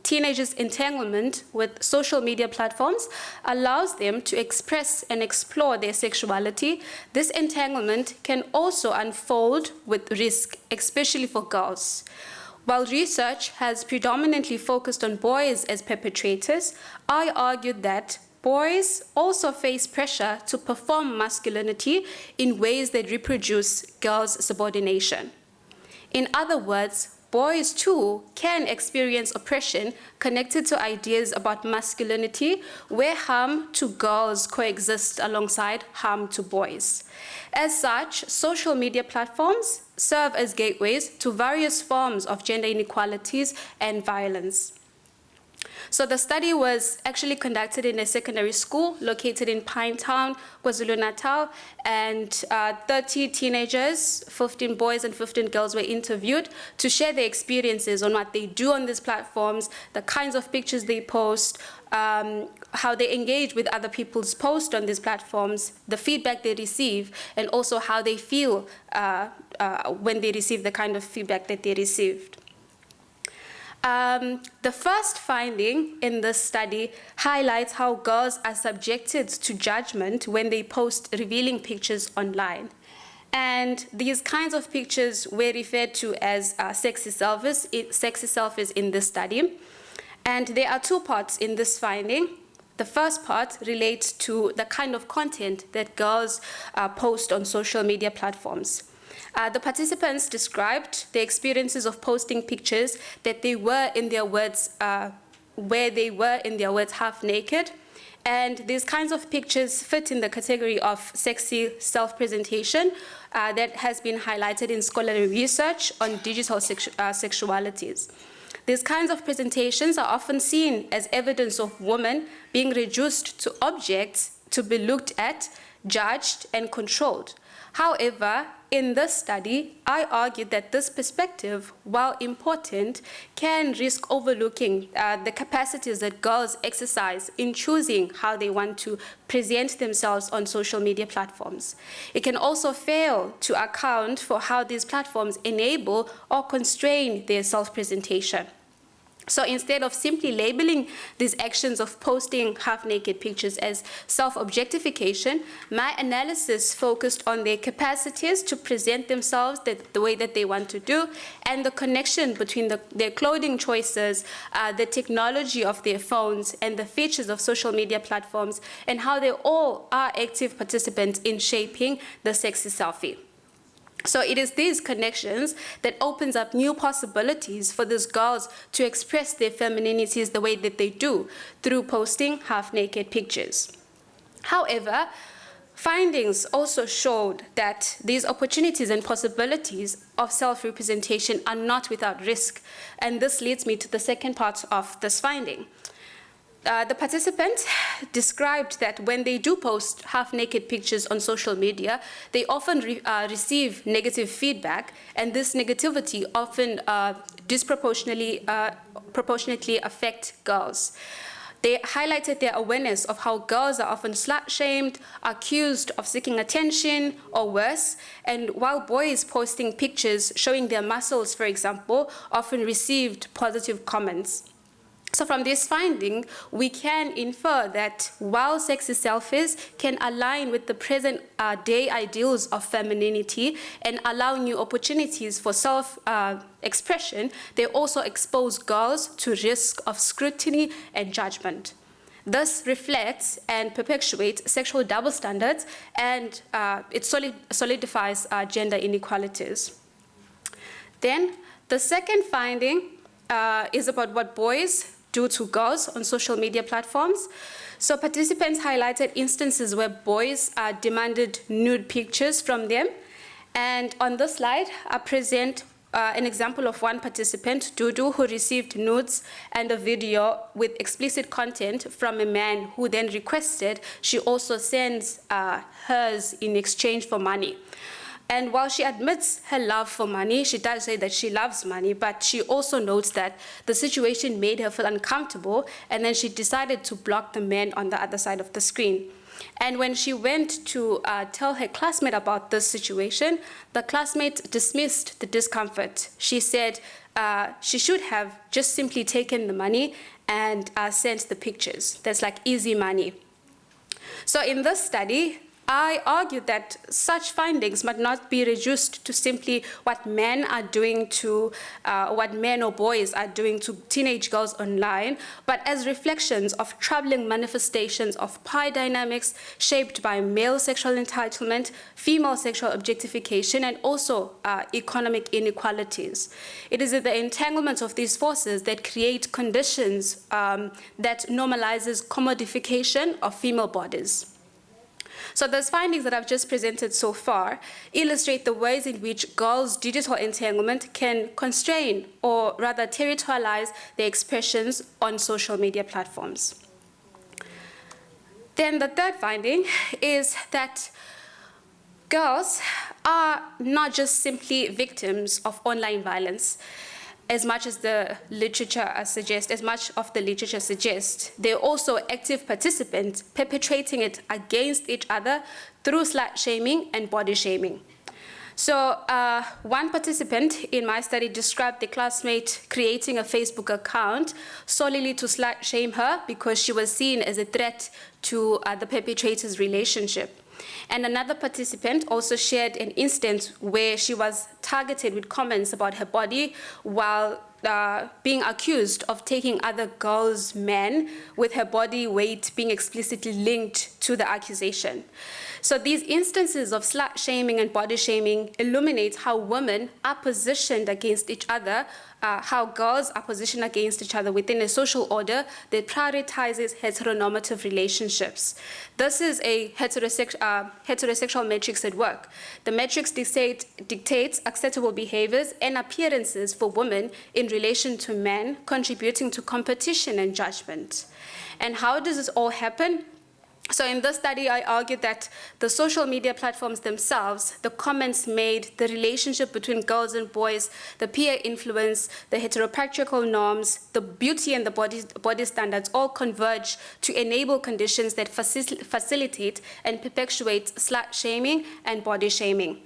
teenagers' entanglement with social media platforms allows them to express and explore their sexuality, this entanglement can also unfold with risk, especially for girls. While research has predominantly focused on boys as perpetrators, I argued that boys also face pressure to perform masculinity in ways that reproduce girls' subordination. In other words, boys too can experience oppression connected to ideas about masculinity where harm to girls coexists alongside harm to boys. As such, social media platforms serve as gateways to various forms of gender inequalities and violence. So the study was actually conducted in a secondary school located in Pinetown, KwaZulu-Natal, and 30 teenagers, 15 boys and 15 girls were interviewed to share their experiences on what they do on these platforms, the kinds of pictures they post, how they engage with other people's posts on these platforms, the feedback they receive, and also how they feel when they receive the kind of feedback that they received. The first finding in this study highlights how girls are subjected to judgment when they post revealing pictures online. And these kinds of pictures were referred to as sexy selfies in this study. And there are two parts in this finding. The first part relates to the kind of content that girls post on social media platforms. The participants described their experiences of posting pictures that they were, in their words, where they were, in their words, half naked. And these kinds of pictures fit in the category of sexy self-presentation that has been highlighted in scholarly research on digital sexualities. These kinds of presentations are often seen as evidence of women being reduced to objects to be looked at, judged, and controlled. However, in this study, I argued that this perspective, while important, can risk overlooking the capacities that girls exercise in choosing how they want to present themselves on social media platforms. It can also fail to account for how these platforms enable or constrain their self-presentation. So instead of simply labeling these actions of posting half-naked pictures as self-objectification, my analysis focused on their capacities to present themselves the way that they want to do, and the connection between their clothing choices, the technology of their phones, and the features of social media platforms, and how they all are active participants in shaping the sexy selfie. So it is these connections that opens up new possibilities for these girls to express their femininities the way that they do through posting half-naked pictures. However, findings also showed that these opportunities and possibilities of self-representation are not without risk, and this leads me to the second part of this finding. The participants described that when they do post half-naked pictures on social media, they often receive negative feedback, and this negativity often disproportionately affect girls. They highlighted their awareness of how girls are often slut-shamed, accused of seeking attention, or worse, and while boys posting pictures showing their muscles, for example, often received positive comments. So from this finding, we can infer that while sexy selfies can align with the present day ideals of femininity and allow new opportunities for self-expression, they also expose girls to risk of scrutiny and judgment. This reflects and perpetuates sexual double standards, and it solidifies gender inequalities. Then, the second finding is about what boys do to girls on social media platforms. So participants highlighted instances where boys demanded nude pictures from them. And on this slide, I present an example of one participant, Dudu, who received nudes and a video with explicit content from a man who then requested she also sends hers in exchange for money. And while she admits her love for money, she does say that she loves money, but she also notes that the situation made her feel uncomfortable, and then she decided to block the man on the other side of the screen. And when she went to tell her classmate about this situation, the classmate dismissed the discomfort. She said she should have just simply taken the money and sent the pictures. That's like easy money. So in this study, I argued that such findings might not be reduced to simply what men are doing to, what men or boys are doing to teenage girls online, but as reflections of troubling manifestations of power dynamics shaped by male sexual entitlement, female sexual objectification, and also economic inequalities. It is the entanglement of these forces that create conditions that normalizes commodification of female bodies. So those findings that I've just presented so far illustrate the ways in which girls' digital entanglement can constrain or rather territorialize their expressions on social media platforms. Then the third finding is that girls are not just simply victims of online violence. As much as the literature suggests, they're also active participants perpetrating it against each other through slut shaming and body shaming. So one participant in my study described the classmate creating a Facebook account solely to slut shame her because she was seen as a threat to the perpetrator's relationship. And another participant also shared an instance where she was targeted with comments about her body while being accused of taking other girls' men, with her body weight being explicitly linked to the accusation. So these instances of slut shaming and body shaming illuminate how women are positioned against each other, how girls are positioned against each other within a social order that prioritizes heteronormative relationships. This is a heterosexual matrix at work. The matrix dictates acceptable behaviors and appearances for women in relation to men, contributing to competition and judgment. And how does this all happen? So in this study, I argued that the social media platforms themselves, the comments made, the relationship between girls and boys, the peer influence, the heteropatriarchal norms, the beauty and the body standards all converge to enable conditions that facilitate and perpetuate slut shaming and body shaming.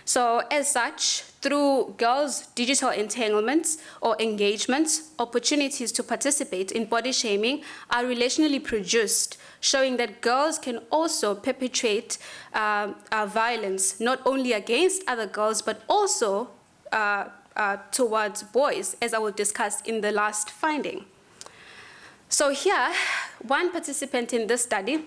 So as such, through girls' digital entanglements or engagements, opportunities to participate in body shaming are relationally produced, showing that girls can also perpetrate violence not only against other girls, but also towards boys, as I will discuss in the last finding. So here, one participant in this study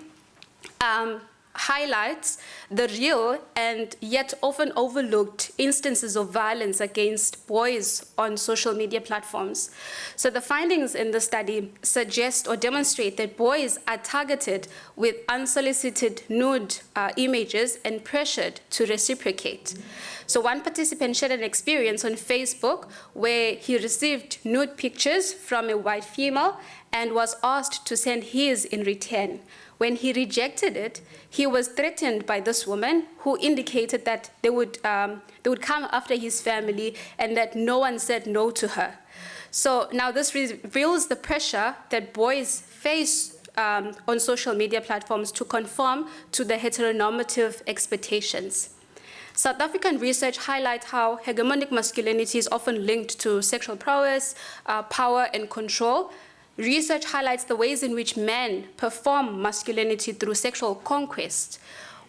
highlights the real and yet often overlooked instances of violence against boys on social media platforms. So the findings in the study suggest or demonstrate that boys are targeted with unsolicited nude images and pressured to reciprocate. So one participant shared an experience on Facebook where he received nude pictures from a white female and was asked to send his in return. When he rejected it, he was threatened by this woman who indicated that they would come after his family and that no one said no to her. So now this reveals the pressure that boys face on social media platforms to conform to the heteronormative expectations. South African research highlights how hegemonic masculinity is often linked to sexual prowess, power, and control. Research highlights the ways in which men perform masculinity through sexual conquest.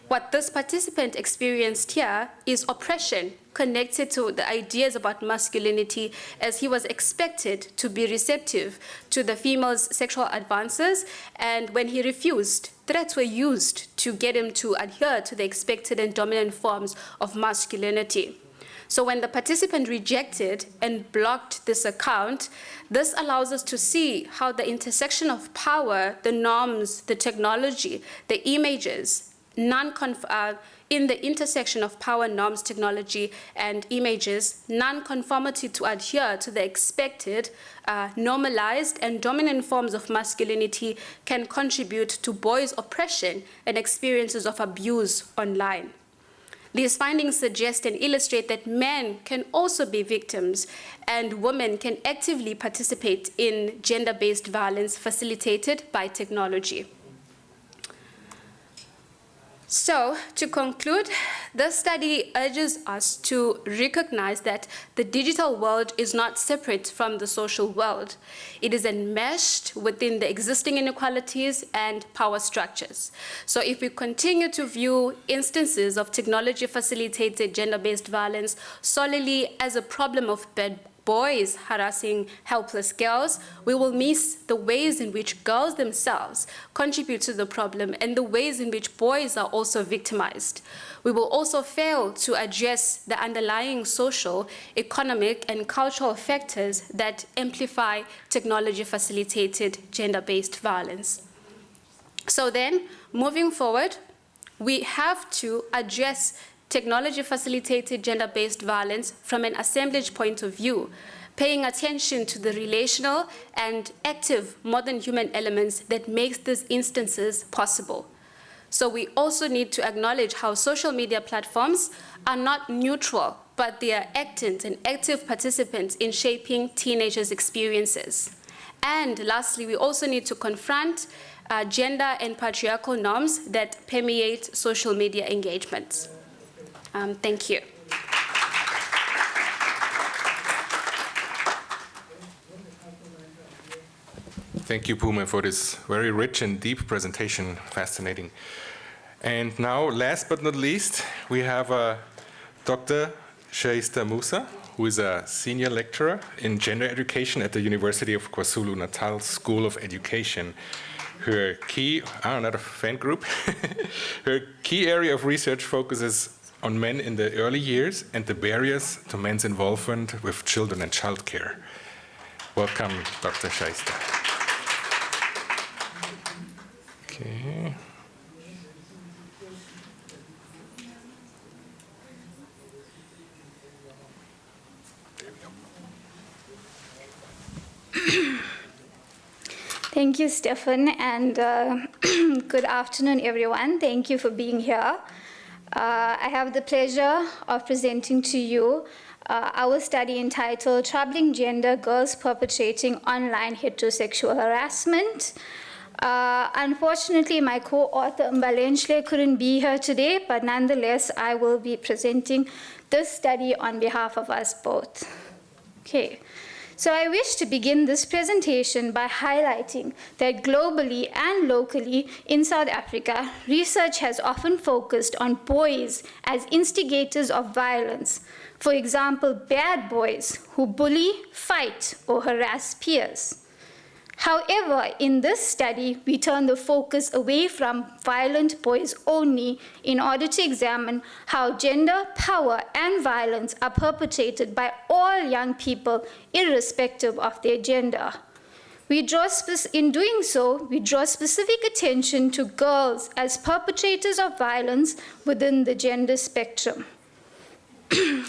What this participant experienced here is oppression connected to the ideas about masculinity, as he was expected to be receptive to the female's sexual advances, and when he refused, threats were used to get him to adhere to the expected and dominant forms of masculinity. So when the participant rejected and blocked this account, this allows us to see how the intersection of power, the norms, the technology, the images, in the intersection of power, norms, technology, and images, non-conformity to adhere to the expected, normalized, and dominant forms of masculinity can contribute to boys' oppression and experiences of abuse online. These findings suggest and illustrate that men can also be victims and women can actively participate in gender-based violence facilitated by technology. So, to conclude, this study urges us to recognize that the digital world is not separate from the social world. It is enmeshed within the existing inequalities and power structures. So if we continue to view instances of technology-facilitated gender-based violence solely as a problem of bad boys harassing helpless girls, we will miss the ways in which girls themselves contribute to the problem and the ways in which boys are also victimized. We will also fail to address the underlying social, economic, and cultural factors that amplify technology-facilitated gender-based violence. So then, moving forward, we have to address technology-facilitated gender-based violence from an assemblage point of view, paying attention to the relational and active modern human elements that makes these instances possible. So we also need to acknowledge how social media platforms are not neutral, but they are actants and active participants in shaping teenagers' experiences. And lastly, we also need to confront gender and patriarchal norms that permeate social media engagements. Thank you. Thank you, Puma, for this very rich and deep presentation. Fascinating. And now, last but not least, we have Dr. Shaista Musa, who is a senior lecturer in gender education at the University of KwaZulu-Natal School of Education. Her key, another fan group, her key area of research focuses on men in the early years and the barriers to men's involvement with children and childcare. Welcome, Dr. Shaista. Okay. Thank you, Stefan, and good afternoon, everyone. Thank you for being here. I have the pleasure of presenting to you our study entitled Troubling Gender Girls Perpetrating Online Heterosexual Harassment. Unfortunately, my co-author Mbalenhle couldn't be here today, but nonetheless, I will be presenting this study on behalf of us both. Okay. So I wish to begin this presentation by highlighting that globally and locally in South Africa, research has often focused on boys as instigators of violence. For example, bad boys who bully, fight, or harass peers. However, in this study, we turn the focus away from violent boys only in order to examine how gender, power, and violence are perpetrated by all young people, irrespective of their gender. In doing so, we draw specific attention to girls as perpetrators of violence within the gender spectrum.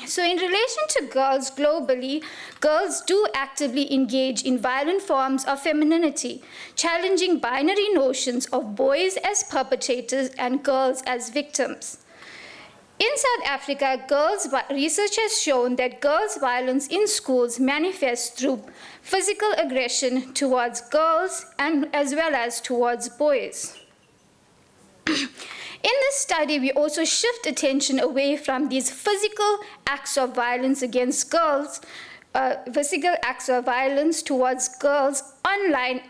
So in relation to girls globally, girls do actively engage in violent forms of femininity, challenging binary notions of boys as perpetrators and girls as victims. In South Africa, research has shown that girls' violence in schools manifests through physical aggression towards girls and as well as towards boys. In this study, we also shift attention away from these physical acts of violence against girls, physical acts of violence towards girls, online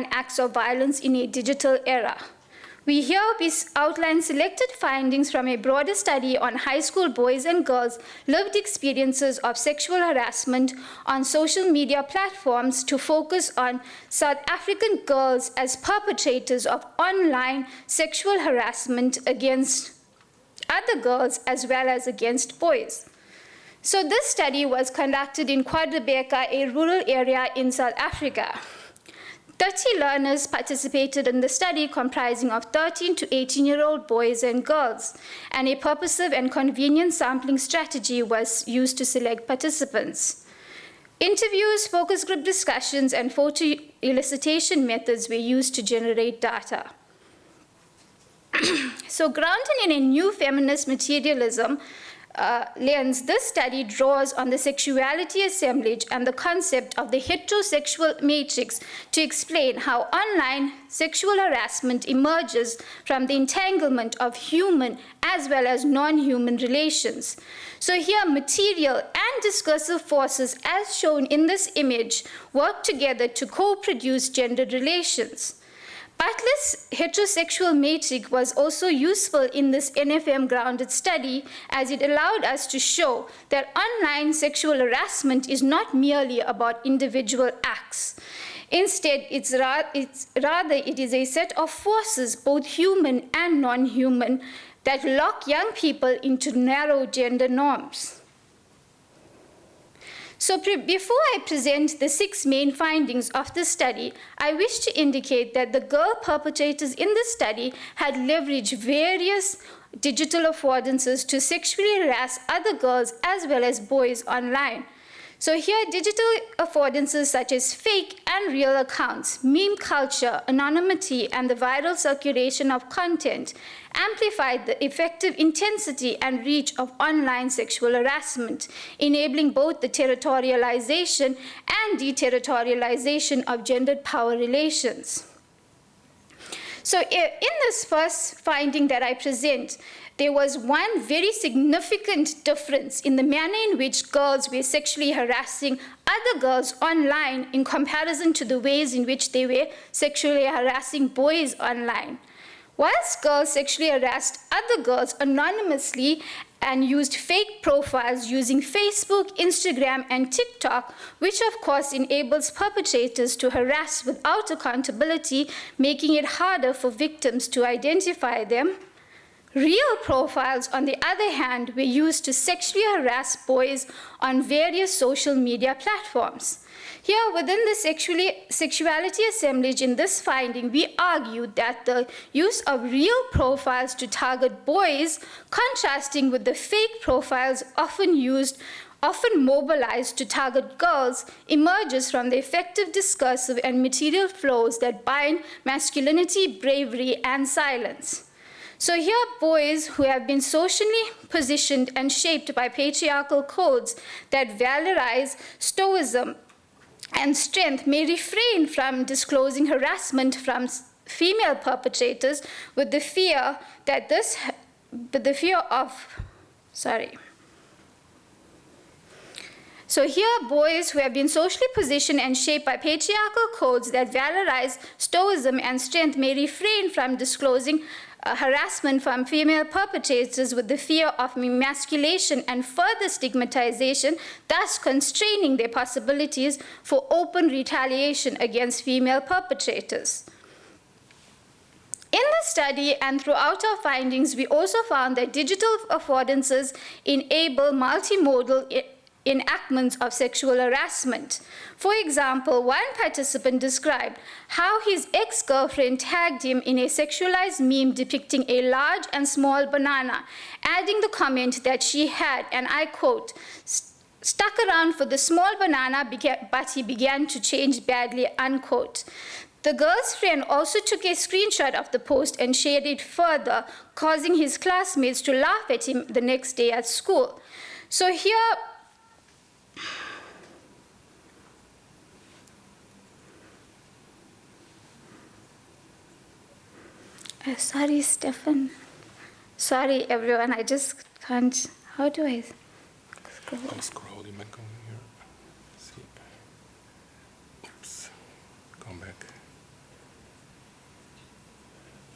acts of violence in a digital era. We outline selected findings from a broader study on high school boys and girls' lived experiences of sexual harassment on social media platforms to focus on South African girls as perpetrators of online sexual harassment against other girls as well as against boys. So this study was conducted in KwaZulu-Natal, a rural area in South Africa. 30 learners participated in the study comprising of 13 to 18-year-old boys and girls, and a purposive and convenient sampling strategy was used to select participants. Interviews, focus group discussions, and photo elicitation methods were used to generate data. So grounded in a new feminist materialism, lens, this study draws on the sexuality assemblage and the concept of the heterosexual matrix to explain how online sexual harassment emerges from the entanglement of human as well as non-human relations. So here, material and discursive forces, as shown in this image, work together to co-produce gendered relations. Butler's heterosexual matrix was also useful in this NFM-grounded study, as it allowed us to show that online sexual harassment is not merely about individual acts. Instead, it is a set of forces, both human and non-human, that lock young people into narrow gender norms. So before I present the 6 main findings of this study, I wish to indicate that the girl perpetrators in this study had leveraged various digital affordances to sexually harass other girls as well as boys online. So here, digital affordances such as fake and real accounts, meme culture, anonymity, and the viral circulation of content amplified the effective intensity and reach of online sexual harassment, enabling both the territorialization and deterritorialization of gendered power relations. So in this first finding that I present, there was one very significant difference in the manner in which girls were sexually harassing other girls online in comparison to the ways in which they were sexually harassing boys online. Whilst girls sexually harassed other girls anonymously and used fake profiles using Facebook, Instagram, and TikTok, which of course enables perpetrators to harass without accountability, making it harder for victims to identify them. Real profiles, on the other hand, were used to sexually harass boys on various social media platforms. Here, within the sexuality assemblage in this finding, we argued that the use of real profiles to target boys, contrasting with the fake profiles often mobilized to target girls, emerges from the effective discursive and material flows that bind masculinity, bravery, and silence. So here, boys who have been socially positioned and shaped by patriarchal codes that valorize stoicism and strength may refrain from disclosing harassment from female perpetrators with the fear that So here, boys who have been socially positioned and shaped by patriarchal codes that valorize stoicism and strength may refrain from disclosing harassment from female perpetrators with the fear of emasculation and further stigmatization, thus constraining their possibilities for open retaliation against female perpetrators. In the study and throughout our findings, we also found that digital affordances enable multimodal enactments of sexual harassment. For example, one participant described how his ex-girlfriend tagged him in a sexualized meme depicting a large and small banana, adding the comment that she had, and I quote, stuck around for the small banana, but he began to change badly, unquote. The girl's friend also took a screenshot of the post and shared it further, causing his classmates to laugh at him the next day at school. So here, sorry, Stefan. Sorry, everyone. I just can't. How do I scroll? I'll scroll. You might go here. See. Oops. Come back.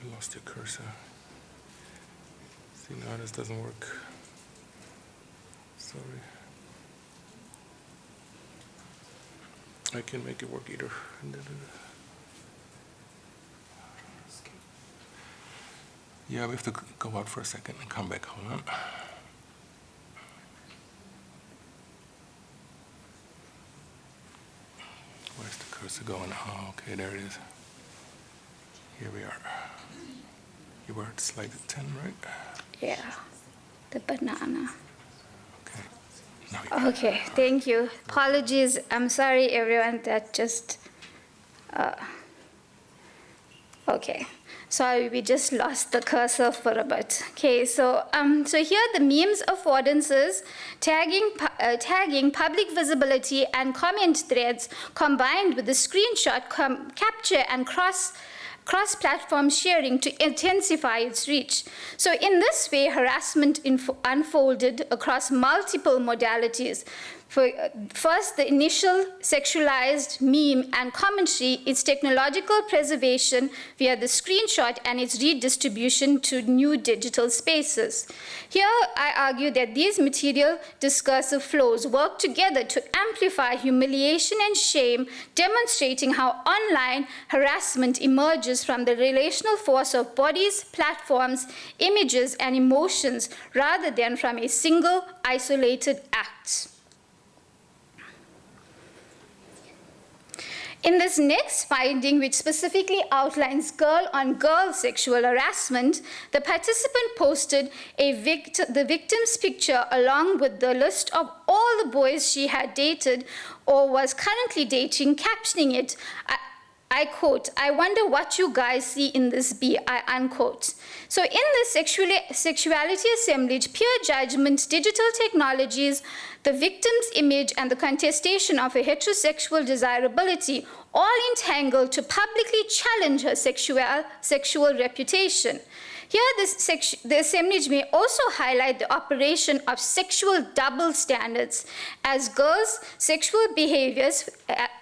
I lost your cursor. See, now this doesn't work. Sorry. I can't make it work either. Yeah, we have to go out for a second and come back. Hold on. Where's the cursor going? Oh, okay, there it is. Here we are. You were at slide 10, right? Yeah, the banana. Okay. Now you Okay, thank you. Apologies. I'm sorry, everyone. That just. Okay. Sorry, we just lost the cursor for a bit. Okay, so here the memes affordances, tagging, public visibility, and comment threads combined with the screenshot capture and cross-platform sharing to intensify its reach. So in this way, harassment unfolded across multiple modalities. First, the initial sexualized meme and commentary, its technological preservation via the screenshot and its redistribution to new digital spaces. Here, I argue that these material discursive flows work together to amplify humiliation and shame, demonstrating how online harassment emerges from the relational force of bodies, platforms, images, and emotions, rather than from a single isolated act. In this next finding, which specifically outlines girl-on-girl sexual harassment, the participant posted the victim's picture along with the list of all the boys she had dated or was currently dating, captioning it, I quote, "I wonder what you guys see in this B," I unquote. So in this sexuality assemblage, peer judgment, digital technologies, the victim's image, and the contestation of her heterosexual desirability all entangled to publicly challenge her sexual reputation. Here, the assemblage may also highlight the operation of sexual double standards, as girls' sexual behaviors,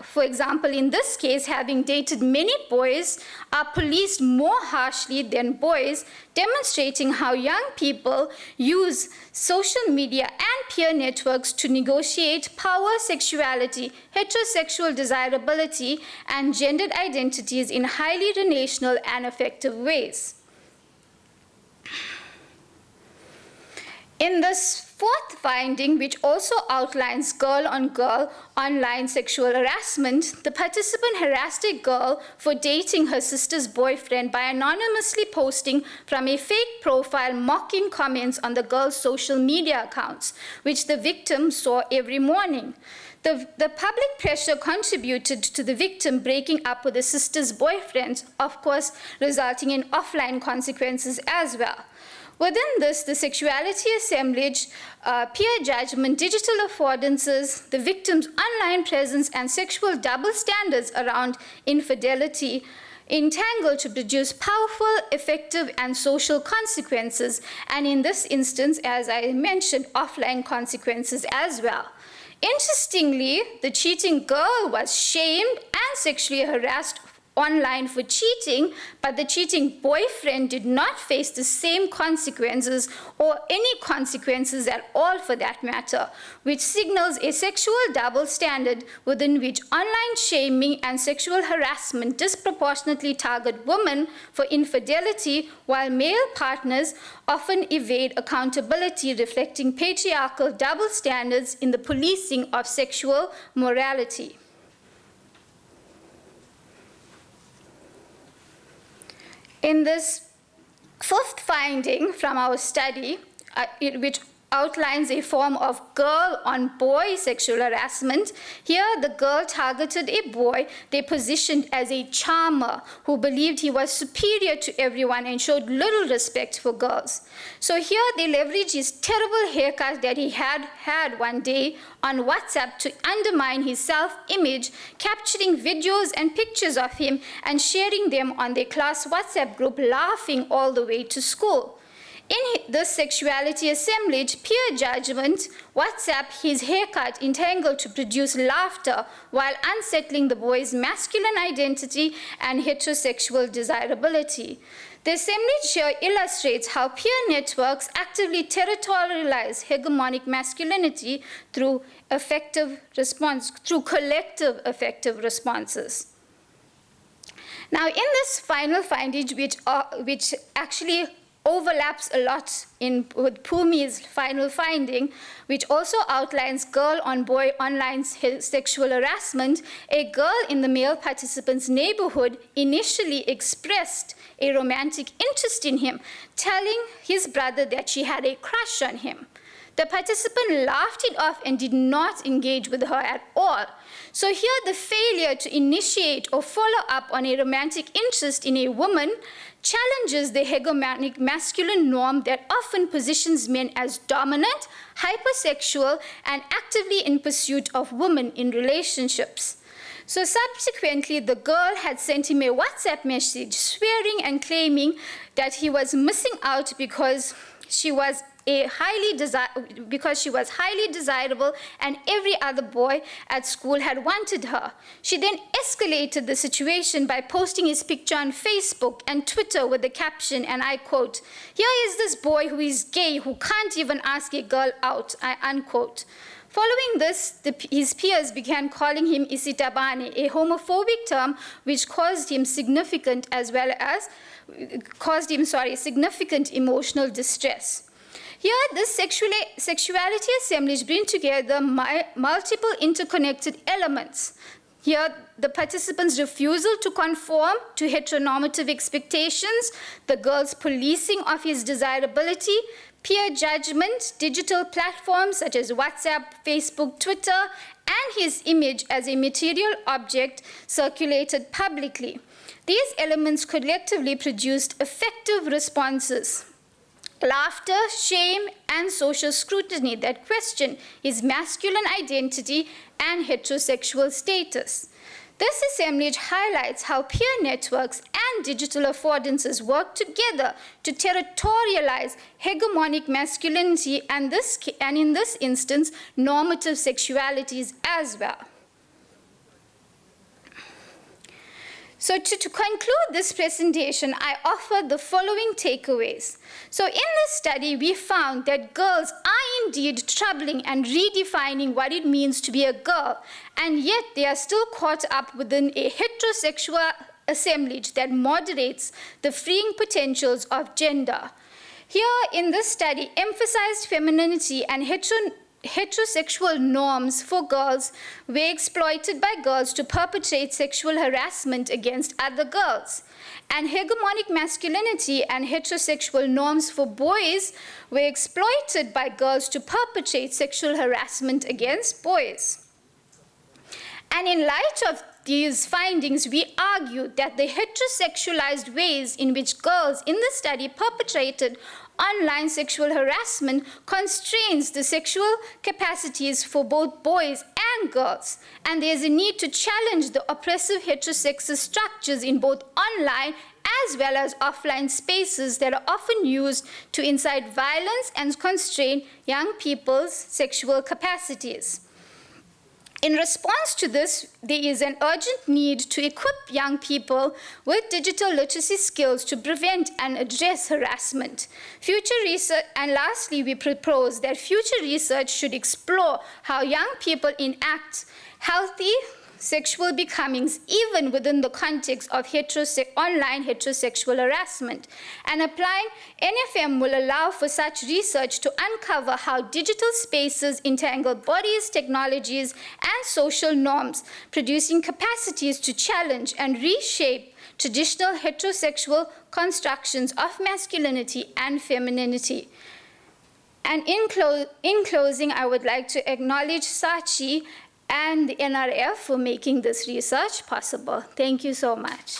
for example, in this case, having dated many boys, are policed more harshly than boys, demonstrating how young people use social media and peer networks to negotiate power, sexuality, heterosexual desirability, and gendered identities in highly relational and effective ways. In this fourth finding, which also outlines girl-on-girl online sexual harassment, the participant harassed a girl for dating her sister's boyfriend by anonymously posting from a fake profile mocking comments on the girl's social media accounts, which the victim saw every morning. The public pressure contributed to the victim breaking up with the sister's boyfriend, of course, resulting in offline consequences as well. Within this, the sexuality assemblage, peer judgment, digital affordances, the victim's online presence, and sexual double standards around infidelity entangled to produce powerful, effective, and social consequences, and in this instance, as I mentioned, offline consequences as well. Interestingly, the cheating girl was shamed and sexually harassed online for cheating, but the cheating boyfriend did not face the same consequences or any consequences at all for that matter, which signals a sexual double standard within which online shaming and sexual harassment disproportionately target women for infidelity, while male partners often evade accountability, reflecting patriarchal double standards in the policing of sexual morality. In this fifth finding from our study, which outlines a form of girl-on-boy sexual harassment, here the girl targeted a boy they positioned as a charmer who believed he was superior to everyone and showed little respect for girls. So here they leveraged his terrible haircut that he had one day on WhatsApp to undermine his self-image, capturing videos and pictures of him and sharing them on their class WhatsApp group, laughing all the way to school. In this sexuality assemblage, peer judgment, WhatsApp, his haircut entangled to produce laughter while unsettling the boy's masculine identity and heterosexual desirability. The assemblage here illustrates how peer networks actively territorialize hegemonic masculinity through collective effective responses. Now, in this final finding, which actually overlaps a lot with Pumi's final finding, which also outlines girl-on-boy online sexual harassment, a girl in the male participant's neighborhood initially expressed a romantic interest in him, telling his brother that she had a crush on him. The participant laughed it off and did not engage with her at all. So here the failure to initiate or follow up on a romantic interest in a woman challenges the hegemonic masculine norm that often positions men as dominant, hypersexual, and actively in pursuit of women in relationships. So subsequently, the girl had sent him a WhatsApp message swearing and claiming that he was missing out because she was highly desirable and every other boy at school had wanted her. She then escalated the situation by posting his picture on Facebook and Twitter with the caption, and I quote, "Here is this boy who is gay, who can't even ask a girl out," I unquote. Following this, his peers began calling him isitabane, a homophobic term which caused him significant emotional distress. Here, this sexuality assemblage brings together multiple interconnected elements. Here, the participants' refusal to conform to heteronormative expectations, the girl's policing of his desirability, peer judgment, digital platforms such as WhatsApp, Facebook, Twitter, and his image as a material object circulated publicly. These elements collectively produced effective responses: laughter, shame, and social scrutiny that question his masculine identity and heterosexual status. This assemblage highlights how peer networks and digital affordances work together to territorialize hegemonic masculinity and in this instance, normative sexualities as well. So to conclude this presentation, I offer the following takeaways. So in this study, we found that girls are indeed troubling and redefining what it means to be a girl, and yet they are still caught up within a heterosexual assemblage that moderates the freeing potentials of gender. Here in this study, emphasized femininity and heterosexual norms for girls were exploited by girls to perpetrate sexual harassment against other girls. And hegemonic masculinity and heterosexual norms for boys were exploited by girls to perpetrate sexual harassment against boys. And in light of these findings, we argued that the heterosexualized ways in which girls in the study perpetrated online sexual harassment constrains the sexual capacities for both boys and girls. And there's a need to challenge the oppressive heterosexist structures in both online as well as offline spaces that are often used to incite violence and constrain young people's sexual capacities. In response to this, there is an urgent need to equip young people with digital literacy skills to prevent and address harassment. Future research, and lastly, we propose that future research should explore how young people enact healthy sexual becomings even within the context of online heterosexual harassment. And applying NFM will allow for such research to uncover how digital spaces entangle bodies, technologies, and social norms, producing capacities to challenge and reshape traditional heterosexual constructions of masculinity and femininity. And in closing, I would like to acknowledge Sachi and the NRF for making this research possible. Thank you so much.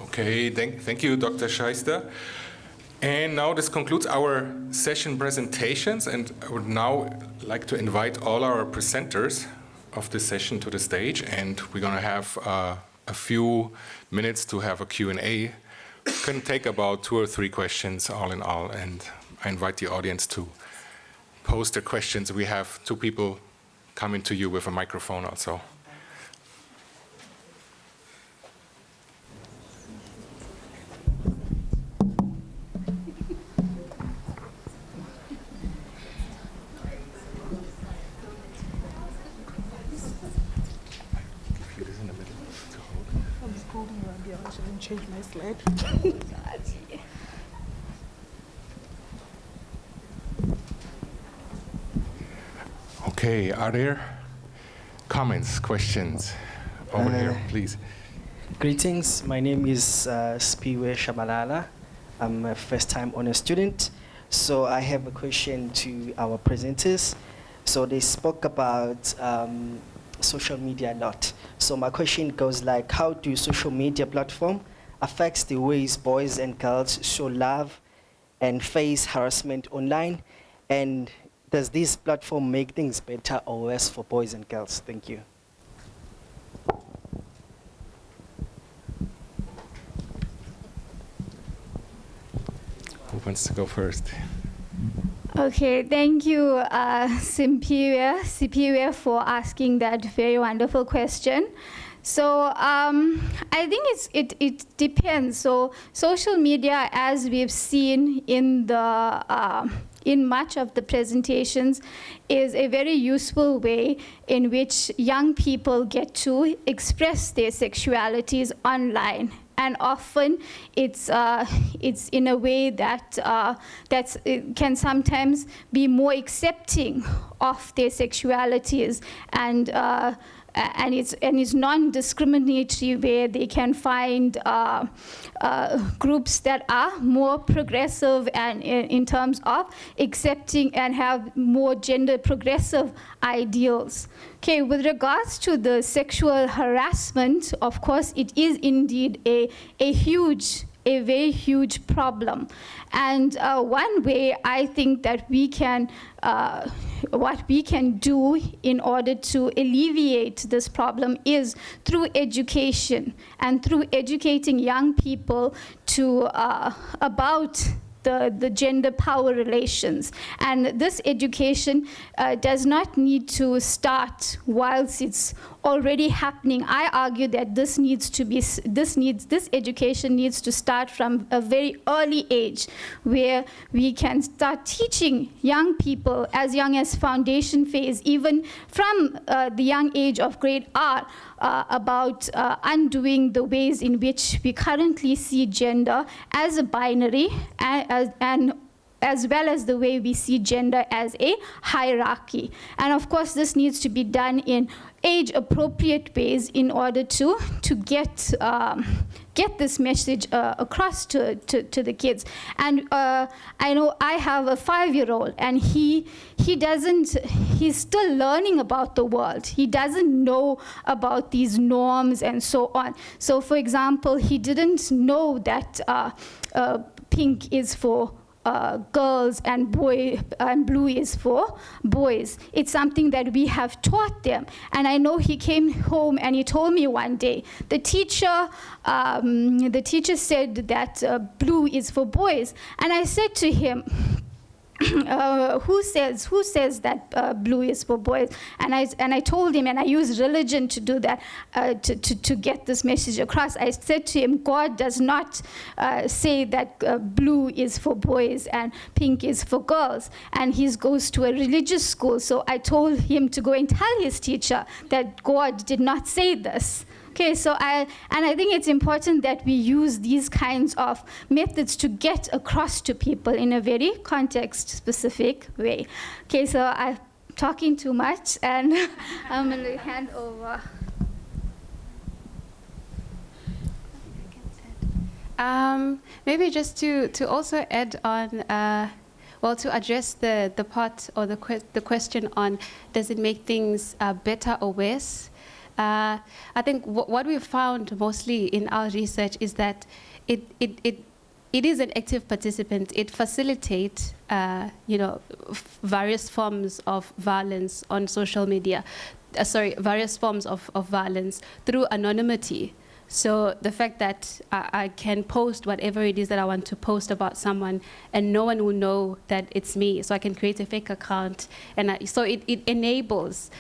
Okay, thank you, Dr. Scheister. And now this concludes our session presentations, and I would now like to invite all our presenters of this session to the stage, and we're going to have a few minutes to have a Q&A. Can take about 2 or 3 questions all in all, and I invite the audience to pose their questions. We have 2 people coming to you with a microphone also. I shouldn't change my slide. Okay, are there comments, questions? Over here, please. Greetings, my name is Spiwe Shabalala. I'm a first-time honor student. So I have a question to our presenters. So they spoke about social media a lot. So my question goes like, how do social media platform affects the ways boys and girls show love and face harassment online? And does this platform make things better or worse for boys and girls? Thank you. Who wants to go first? Okay, thank you, Sipiwe, for asking that very wonderful question. So I think it depends. So social media, as we've seen in the in much of the presentations, is a very useful way in which young people get to express their sexualities online. And often it's in a way that it can sometimes be more accepting of their sexualities, and it's non-discriminatory, where they can find groups that are more progressive and in terms of accepting and have more gender progressive ideals. Okay, with regards to the sexual harassment, of course, it is indeed a very huge problem. And one way I think that we can, what we can do in order to alleviate this problem is through education, and through educating young people to about the gender power relations. And this education does not need to start whilst it's already happening. I argue that this education needs to start from a very early age, where we can start teaching young people as young as foundation phase, even from the young age of grade R, about undoing the ways in which we currently see gender as a binary, and as well as the way we see gender as a hierarchy. And of course, this needs to be done in age-appropriate ways in order to get this message across to the kids. And I know I have a 5-year-old, and he's still learning about the world. He doesn't know about these norms and so on. So for example, he didn't know that pink is for girls and blue is for boys. It's something that we have taught them. And I know he came home and he told me one day, the teacher said that blue is for boys. And I said to him, who says that blue is for boys? And I told him, and I used religion to do that, to get this message across. I said to him, God does not say that blue is for boys and pink is for girls. And he goes to a religious school, so I told him to go and tell his teacher that God did not say this. Okay, so I think it's important that we use these kinds of methods to get across to people in a very context-specific way. Okay, so I'm talking too much, and I'm going to hand over. Maybe just to also add on, well, to address the part or the question on, does it make things better or worse? I think what we've found mostly in our research is that it is an active participant. It facilitates, various forms of violence on social media. Various forms of violence through anonymity. So the fact that I can post whatever it is that I want to post about someone, and no one will know that it's me. So I can create a fake account, and so it enables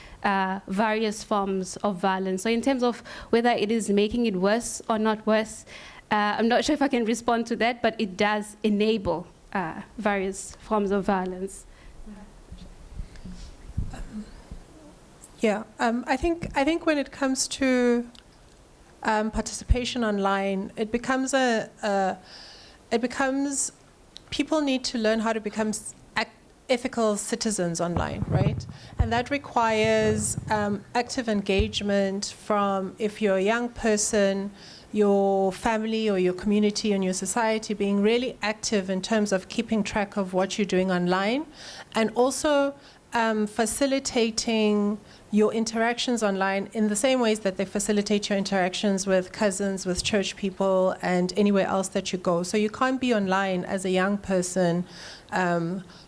various forms of violence. So in terms of whether it is making it worse or not worse, I'm not sure if I can respond to that, but it does enable various forms of violence. I think when it comes to participation online, it becomes people need to learn how to become ethical citizens online, right? And that requires active engagement from, if you're a young person, your family or your community and your society being really active in terms of keeping track of what you're doing online, and also facilitating your interactions online in the same ways that they facilitate your interactions with cousins, with church people, and anywhere else that you go. So you can't be online as a young person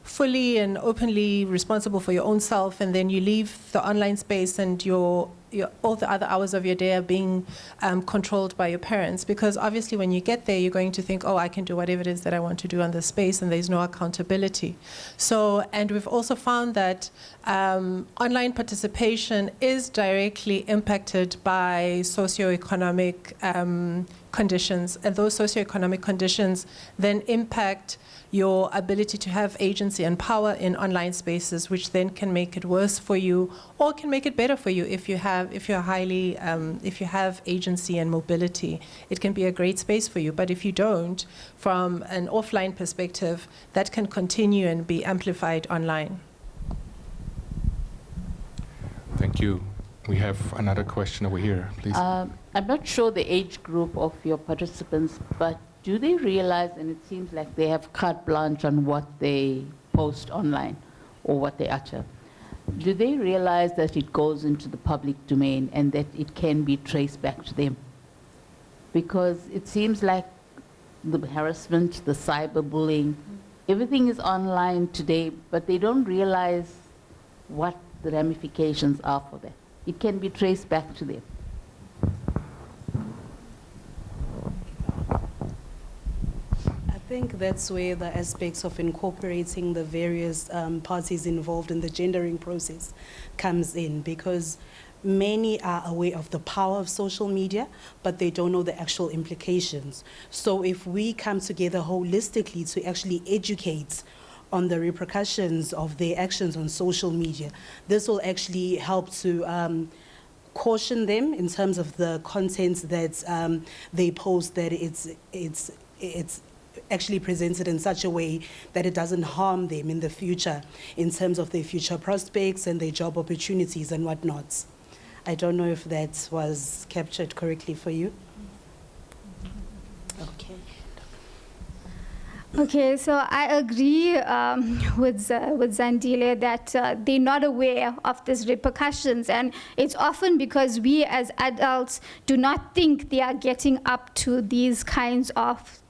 fully and openly responsible for your own self, and then you leave the online space and all the other hours of your day are being controlled by your parents. Because obviously when you get there, you're going to think, oh, I can do whatever it is that I want to do on this space, and there's no accountability. So, and we've also found that online participation is directly impacted by socioeconomic conditions, and those socioeconomic conditions then impact your ability to have agency and power in online spaces, which then can make it worse for you or can make it better for you if you have agency and mobility. It can be a great space for you, but if you don't, from an offline perspective, that can continue and be amplified online. Thank you. We have another question over here, please. I'm not sure the age group of your participants, but do they realize, and it seems like they have carte blanche on what they post online or what they utter, do they realize that it goes into the public domain and that it can be traced back to them? Because it seems like the harassment, the cyberbullying, everything is online today, but they don't realize what the ramifications are for them. It can be traced back to them. I think that's where the aspects of incorporating the various parties involved in the gendering process comes in, because many are aware of the power of social media, but they don't know the actual implications. So if we come together holistically to actually educate on the repercussions of their actions on social media, this will actually help to caution them in terms of the content that they post, that it's actually presented in such a way that it doesn't harm them in the future in terms of their future prospects and their job opportunities and whatnot. I don't know if that was captured correctly for you. Okay. Okay, so I agree with Zandile that they're not aware of these repercussions, and it's often because we as adults do not think they are getting up to these kinds of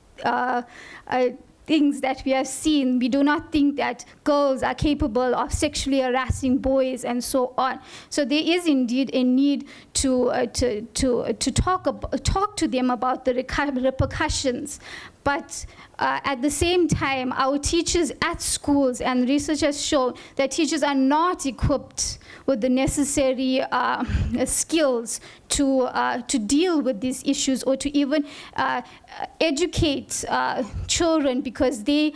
things that we have seen. We do not think that girls are capable of sexually harassing boys and so on. So there is indeed a need to talk to them about the repercussions. But at the same time, our teachers at schools, and research has shown that teachers are not equipped with the necessary skills to deal with these issues, or to even educate children, because they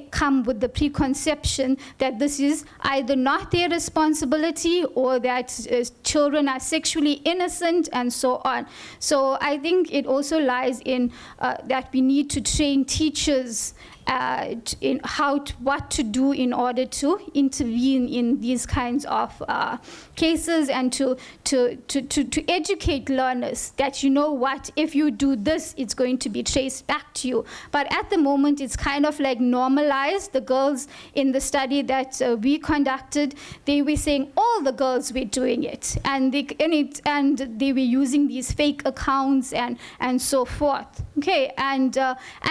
come with the preconception that this is either not their responsibility, or that children are sexually innocent and so on. So I think it also lies in that we need to train teachers in what to do in order to intervene in these kinds of cases, and to educate learners that, you know what, if you do this, it's going to be traced back to you. But at the moment, it's kind of like normalized. The girls in the study that we conducted, they were saying all the girls were doing it, and they were using these fake accounts and so forth. Okay, and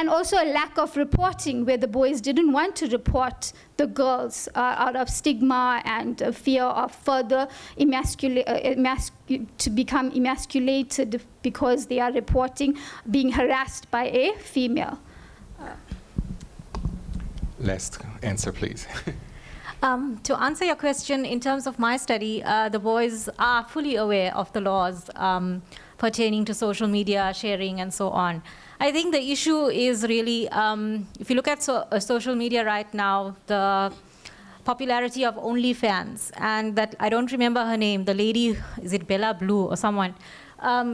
also a lack of reporting, where the boys didn't want to report the girls out of stigma and fear of further to become emasculated because they are reporting being harassed by a female. Last answer, please. To answer your question, in terms of my study, the boys are fully aware of the laws pertaining to social media sharing and so on. I think the issue is really, if you look at social media right now, the popularity of OnlyFans, and that, I don't remember her name, the lady, is it Bella Blue or someone,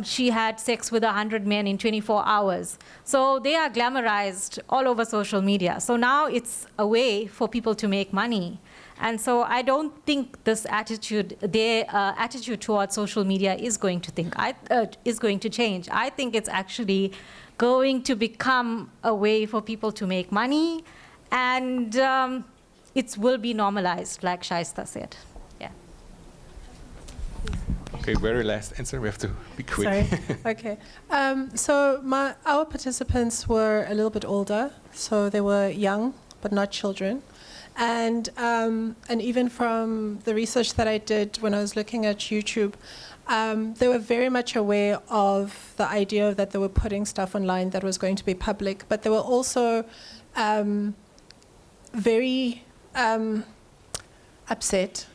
she had sex with 100 men in 24 hours. So they are glamorized all over social media. So now it's a way for people to make money. And so I don't think this attitude, their attitude towards social media is going to change. I think it's actually going to become a way for people to make money, and it will be normalized, like Shaista said. Yeah. Okay, very last answer. We have to be quick. Sorry. Okay. So our participants were a little bit older, so they were young, but not children. And even from the research that I did when I was looking at YouTube, they were very much aware of the idea that they were putting stuff online that was going to be public, but they were also very upset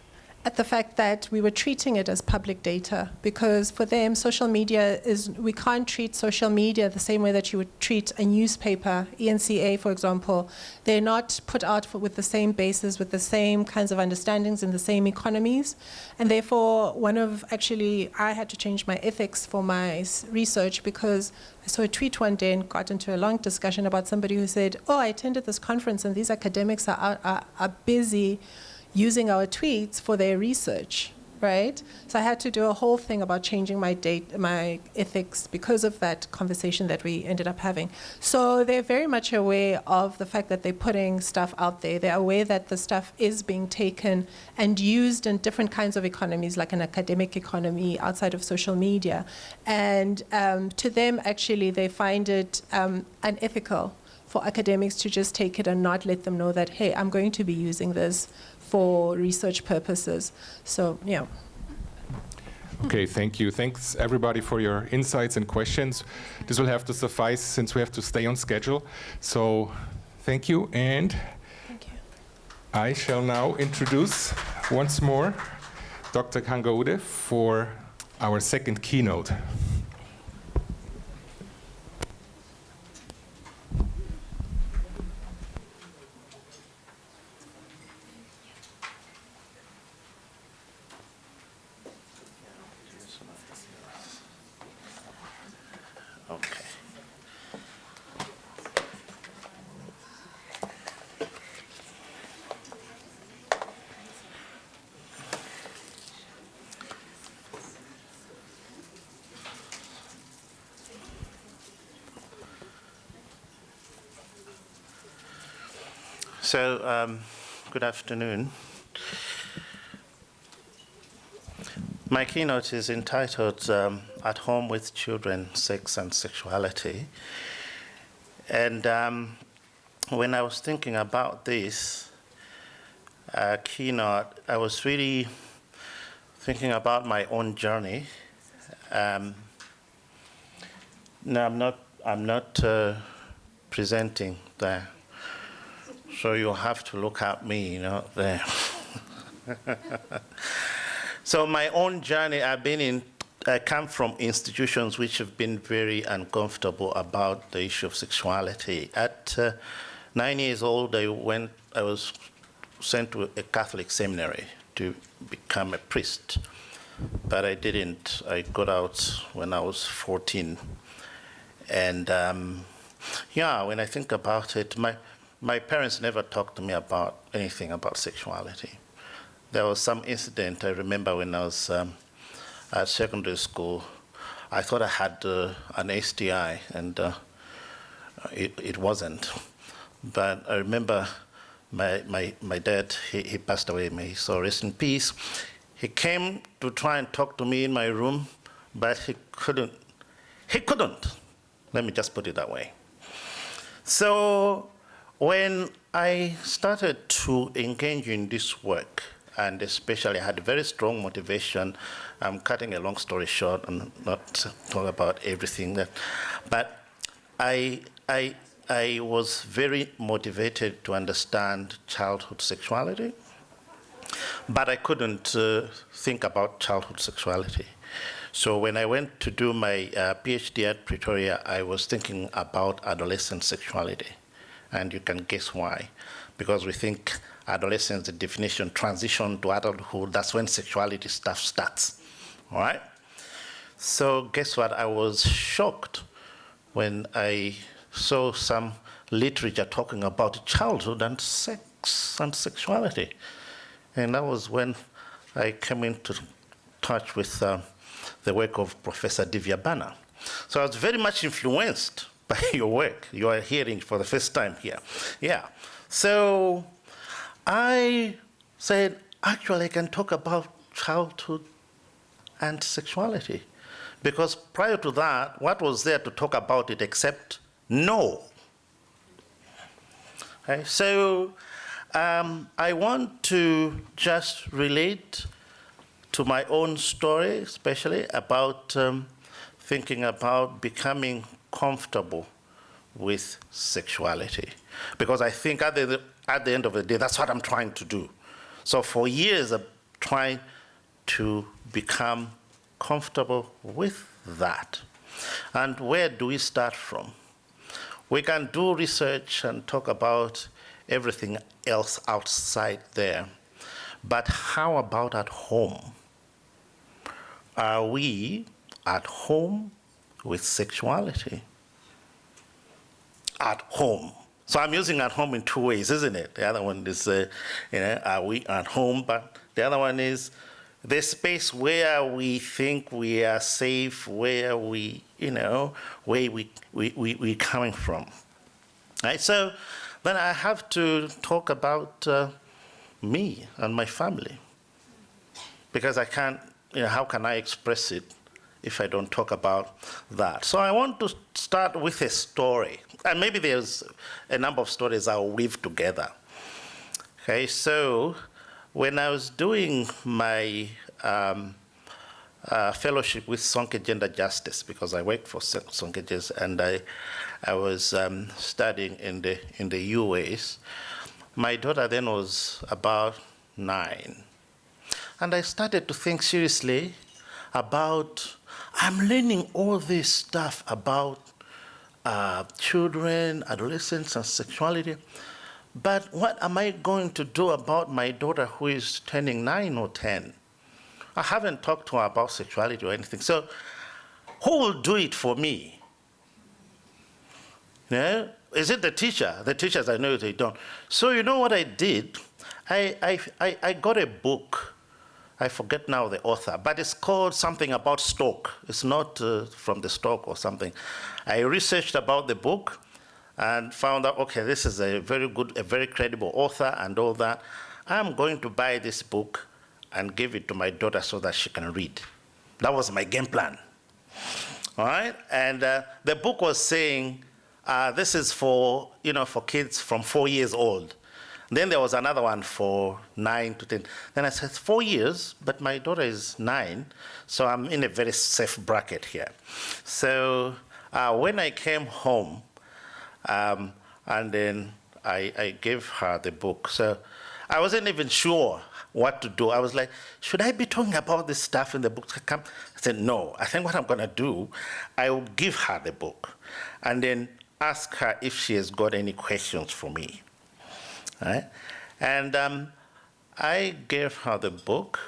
at the fact that we were treating it as public data, because for them, social media we can't treat social media the same way that you would treat a newspaper, ENCA, for example. They're not put out with the same basis, with the same kinds of understandings in the same economies. And therefore, I had to change my ethics for my research, because I saw a tweet one day and got into a long discussion about somebody who said, oh, I attended this conference and these academics are busy using our tweets for their research, right? So I had to do a whole thing about changing my ethics because of that conversation that we ended up having. So they're very much aware of the fact that they're putting stuff out there. They're aware that the stuff is being taken and used in different kinds of economies, like an academic economy outside of social media. And to them, actually, they find it unethical for academics to just take it and not let them know that, hey, I'm going to be using this for research purposes. So, yeah. Okay, thank you. Thanks, everybody, for your insights and questions. This will have to suffice since we have to stay on schedule. So, thank you. And Thank you. I shall now introduce once more Dr. Kangaude for our second keynote. So, good afternoon. My keynote is entitled At Home with Children, Sex and Sexuality. And when I was thinking about this keynote, I was really thinking about my own journey. No, I'm not presenting there. So you'll have to look at me, there. So my own journey, I come from institutions which have been very uncomfortable about the issue of sexuality. At 9 years old, I was sent to a Catholic seminary to become a priest, but I didn't. I got out when I was 14. And when I think about it, my parents never talked to me about anything about sexuality. There was some incident I remember when I was at secondary school. I thought I had an STI, and it wasn't. But I remember my dad, he passed away, may he so rest in peace. He came to try and talk to me in my room, but he couldn't. Let me just put it that way. So when I started to engage in this work, and especially I had a very strong motivation, I'm cutting a long story short and not talk about everything, but I was very motivated to understand childhood sexuality, but I couldn't think about childhood sexuality. So when I went to do my PhD at Pretoria, I was thinking about adolescent sexuality. And you can guess why. Because we think adolescence, the definition, transition to adulthood, that's when sexuality stuff starts, all right? So guess what? I was shocked when I saw some literature talking about childhood and sex and sexuality. And that was when I came into touch with the work of Professor Divya Bana. So I was very much influenced by your work. You are hearing for the first time here. Yeah. So I said, actually, I can talk about childhood and sexuality. Because prior to that, what was there to talk about it except no? Okay, so I want to just relate to my own story, especially about thinking about becoming comfortable with sexuality. Because I think at the end of the day, that's what I'm trying to do. So for years, I'm trying to become comfortable with that. And where do we start from? We can do research and talk about everything else outside there. But how about at home? Are we at home with sexuality? At home. So I'm using at home in two ways, isn't it? The other one is, are we at home? But the other one is the space where we think we are safe, where we, where we're coming from. Right? So then I have to talk about me and my family. Because I can't, how can I express it if I don't talk about that? So I want to start with a story. And maybe there's a number of stories I'll weave together. Okay, so when I was doing my fellowship with Sonke Gender Justice, because I worked for Sonke Justice, and I was studying in the US, my daughter then was about 9. And I started to think seriously about, I'm learning all this stuff about children, adolescents, and sexuality, but what am I going to do about my daughter who is turning 9 or 10? I haven't talked to her about sexuality or anything. So who will do it for me? Is it the teacher? The teachers, I know they don't. So you know what I did? I got a book. I forget now the author, but it's called something about stalk. It's not from the stalk or something. I researched about the book and found out, okay, this is a very good, a very credible author and all that. I'm going to buy this book and give it to my daughter so that she can read. That was my game plan. All right? And the book was saying, this is for, for kids from 4 years old. Then there was another one for 9 to 10. Then I said, 4 years, but my daughter is 9, so I'm in a very safe bracket here. So when I came home, and then I gave her the book. So I wasn't even sure what to do. I was like, should I be talking about this stuff in the book? I said, no. I think what I'm going to do, I will give her the book and then ask her if she has got any questions for me. Right? And I gave her the book,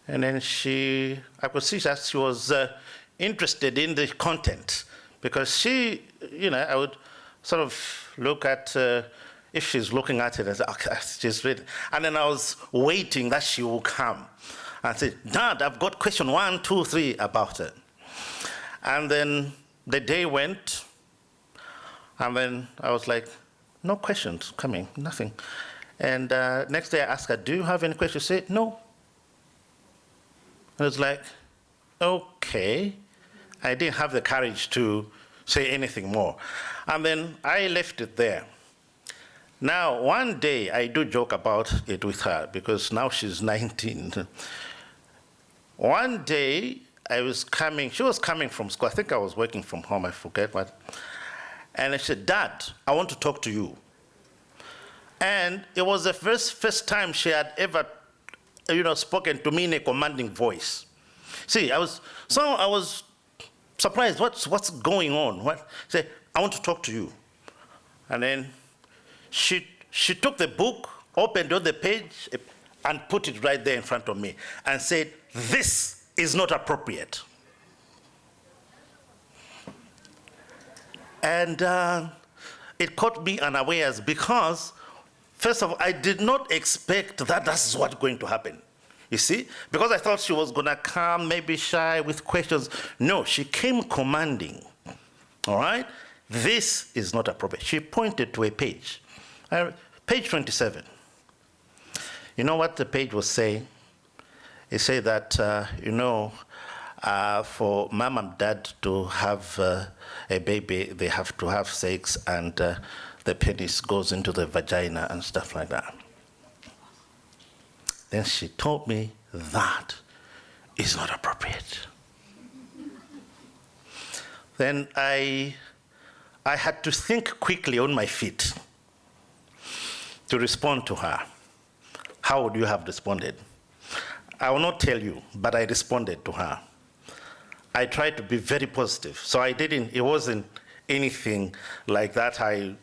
and then I could see that she was interested in the content, because she, I would sort of look at, if she's looking at it, and say, okay, she's reading. And then I was waiting that she will come and say, Dad, I've got question 1, 2, 3 about it. And then the day went, and then I was like, no questions coming, nothing. And next day I asked her, do you have any questions? She said, no. I was like, okay. I didn't have the courage to say anything more. And then I left it there. Now, one day I do joke about it with her because now she's 19. One day she was coming from school. I think I was working from home, I forget what. And I said, Dad, I want to talk to you. And it was the first time she had ever, spoken to me in a commanding voice. See, I was surprised. What's going on? She said, I want to talk to you. And then she took the book, opened on the page, and put it right there in front of me, and said, this is not appropriate. And it caught me unawares because, first of all, I did not expect that that's what's going to happen. You see? Because I thought she was going to come, maybe shy with questions. No, she came commanding. All right? This is not appropriate. She pointed to a page. Page 27. You know what the page was saying? It said that, for mom and dad to have a baby, they have to have sex, and the penis goes into the vagina and stuff like that. Then she told me that is not appropriate. Then I had to think quickly on my feet to respond to her. How would you have responded? I will not tell you, but I responded to her. I tried to be very positive. So it wasn't anything like that I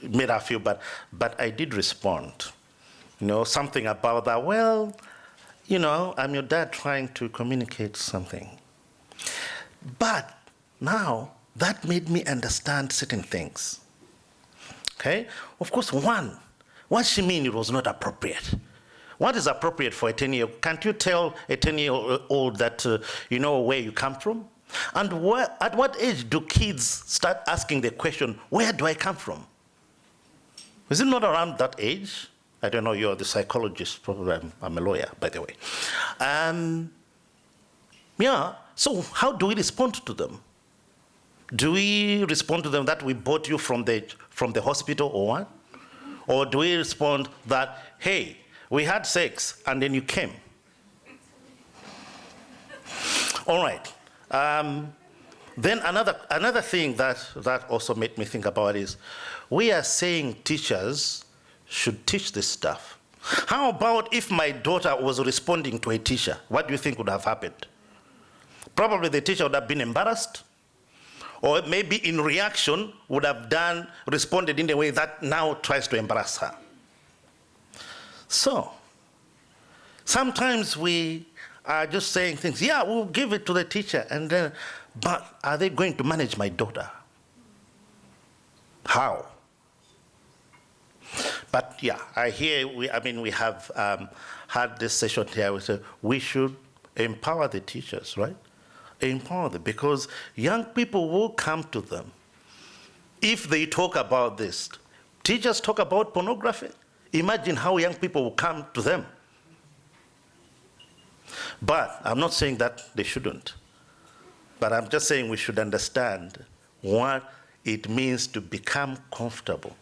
made her feel bad, but I did respond. Something about that, well, I'm your dad trying to communicate something. But now, that made me understand certain things. Okay? Of course, what she mean it was not appropriate? What is appropriate for a 10-year-old? Can't you tell a 10-year-old that you know where you come from? And at what age do kids start asking the question, where do I come from? Is it not around that age? I don't know, you're the psychologist, probably I'm a lawyer, by the way. So how do we respond to them? Do we respond to them that we bought you from the hospital or what? Or do we respond that, hey, we had sex and then you came? All right. Then another thing that also made me think about is, we are saying teachers should teach this stuff. How about if my daughter was responding to a teacher? What do you think would have happened? Probably the teacher would have been embarrassed, or maybe in reaction would have responded in a way that now tries to embarrass her. So, sometimes we are just saying things, yeah, we'll give it to the teacher, and then, but are they going to manage my daughter? How? But yeah, I hear, we have had this session here, we should empower the teachers, right? Empower them, because young people will come to them if they talk about this. Teachers talk about pornography. Imagine how young people will come to them. But I'm not saying that they shouldn't. But I'm just saying we should understand what it means to become comfortable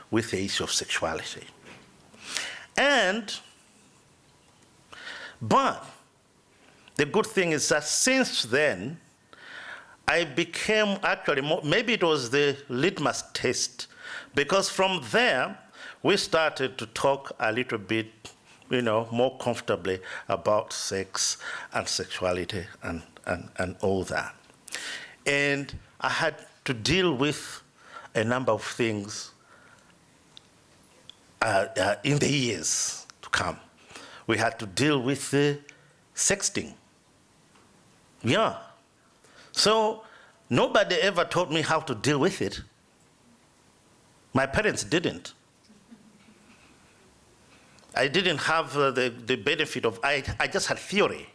with the issue of sexuality. But the good thing is that since then, I became actually maybe it was the litmus test, because from there, we started to talk a little bit, more comfortably about sex and sexuality and all that. And I had to deal with a number of things in the years to come. We had to deal with sexting. Yeah. So nobody ever taught me how to deal with it. My parents didn't. I didn't have the benefit of, I just had theory.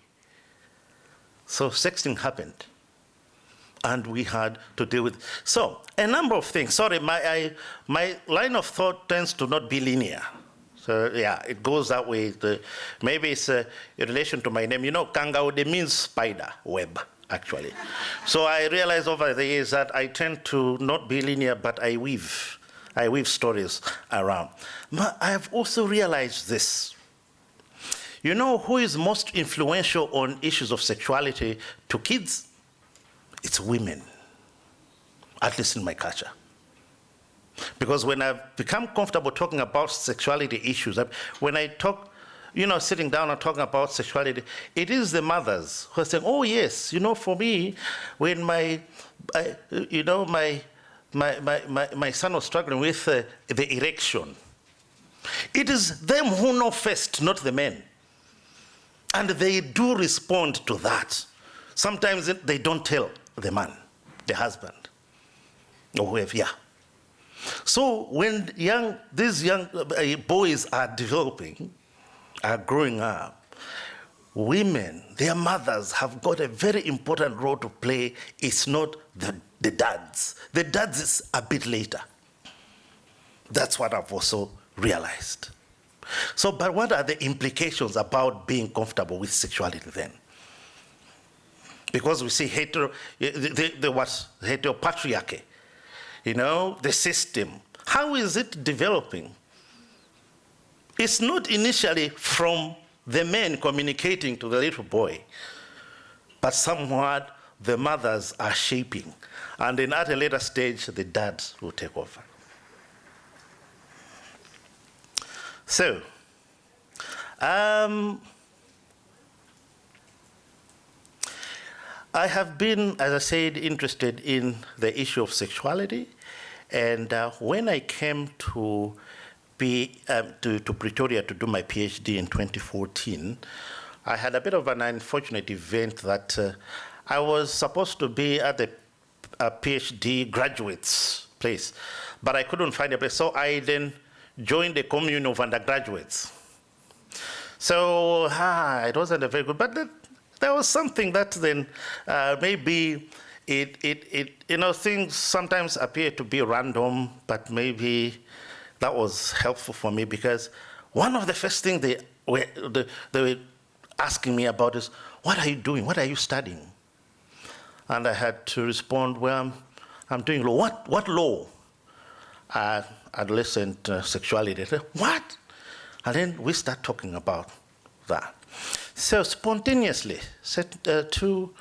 So sexting happened. And we had to deal with, so a number of things. Sorry, my line of thought tends to not be linear. So yeah, it goes that way. Maybe it's in relation to my name. Kangaude means spider web, actually. So I realized over the years that I tend to not be linear, but I weave stories around. But I have also realized this. You know who is most influential on issues of sexuality to kids? It's women, at least in my culture. Because when I've become comfortable talking about sexuality issues, when I talk, sitting down and talking about sexuality, it is the mothers who are saying, oh yes, for me, when my son was struggling with the erection, it is them who know first, not the men. And they do respond to that. Sometimes they don't tell the man, the husband. or whoever, yeah. So when these young boys are developing, are growing up, women, their mothers have got a very important role to play. It's not the dads. The dads is a bit later. That's what I've also realized. So, but what are the implications about being comfortable with sexuality then? Because we see heteropatriarchy, you know, the system. How is it developing? It's not initially from the men communicating to the little boy, but somewhat the mothers are shaping. And then at a later stage, the dads will take over. So, I have been, as I said, interested in the issue of sexuality. And when I came to Pretoria to do my PhD in 2014, I had a bit of an unfortunate event that I was supposed to be at the PhD graduates place, but I couldn't find a place. So I then joined a commune of undergraduates. So it wasn't a very good, but there was something that then maybe you know, things sometimes appear to be random, but maybe that was helpful for me, because one of the first things they were asking me about is, what are you doing? What are you studying? And I had to respond, well, I'm doing law. What law? Adolescent sexuality. What? And then we start talking about that. So spontaneously, two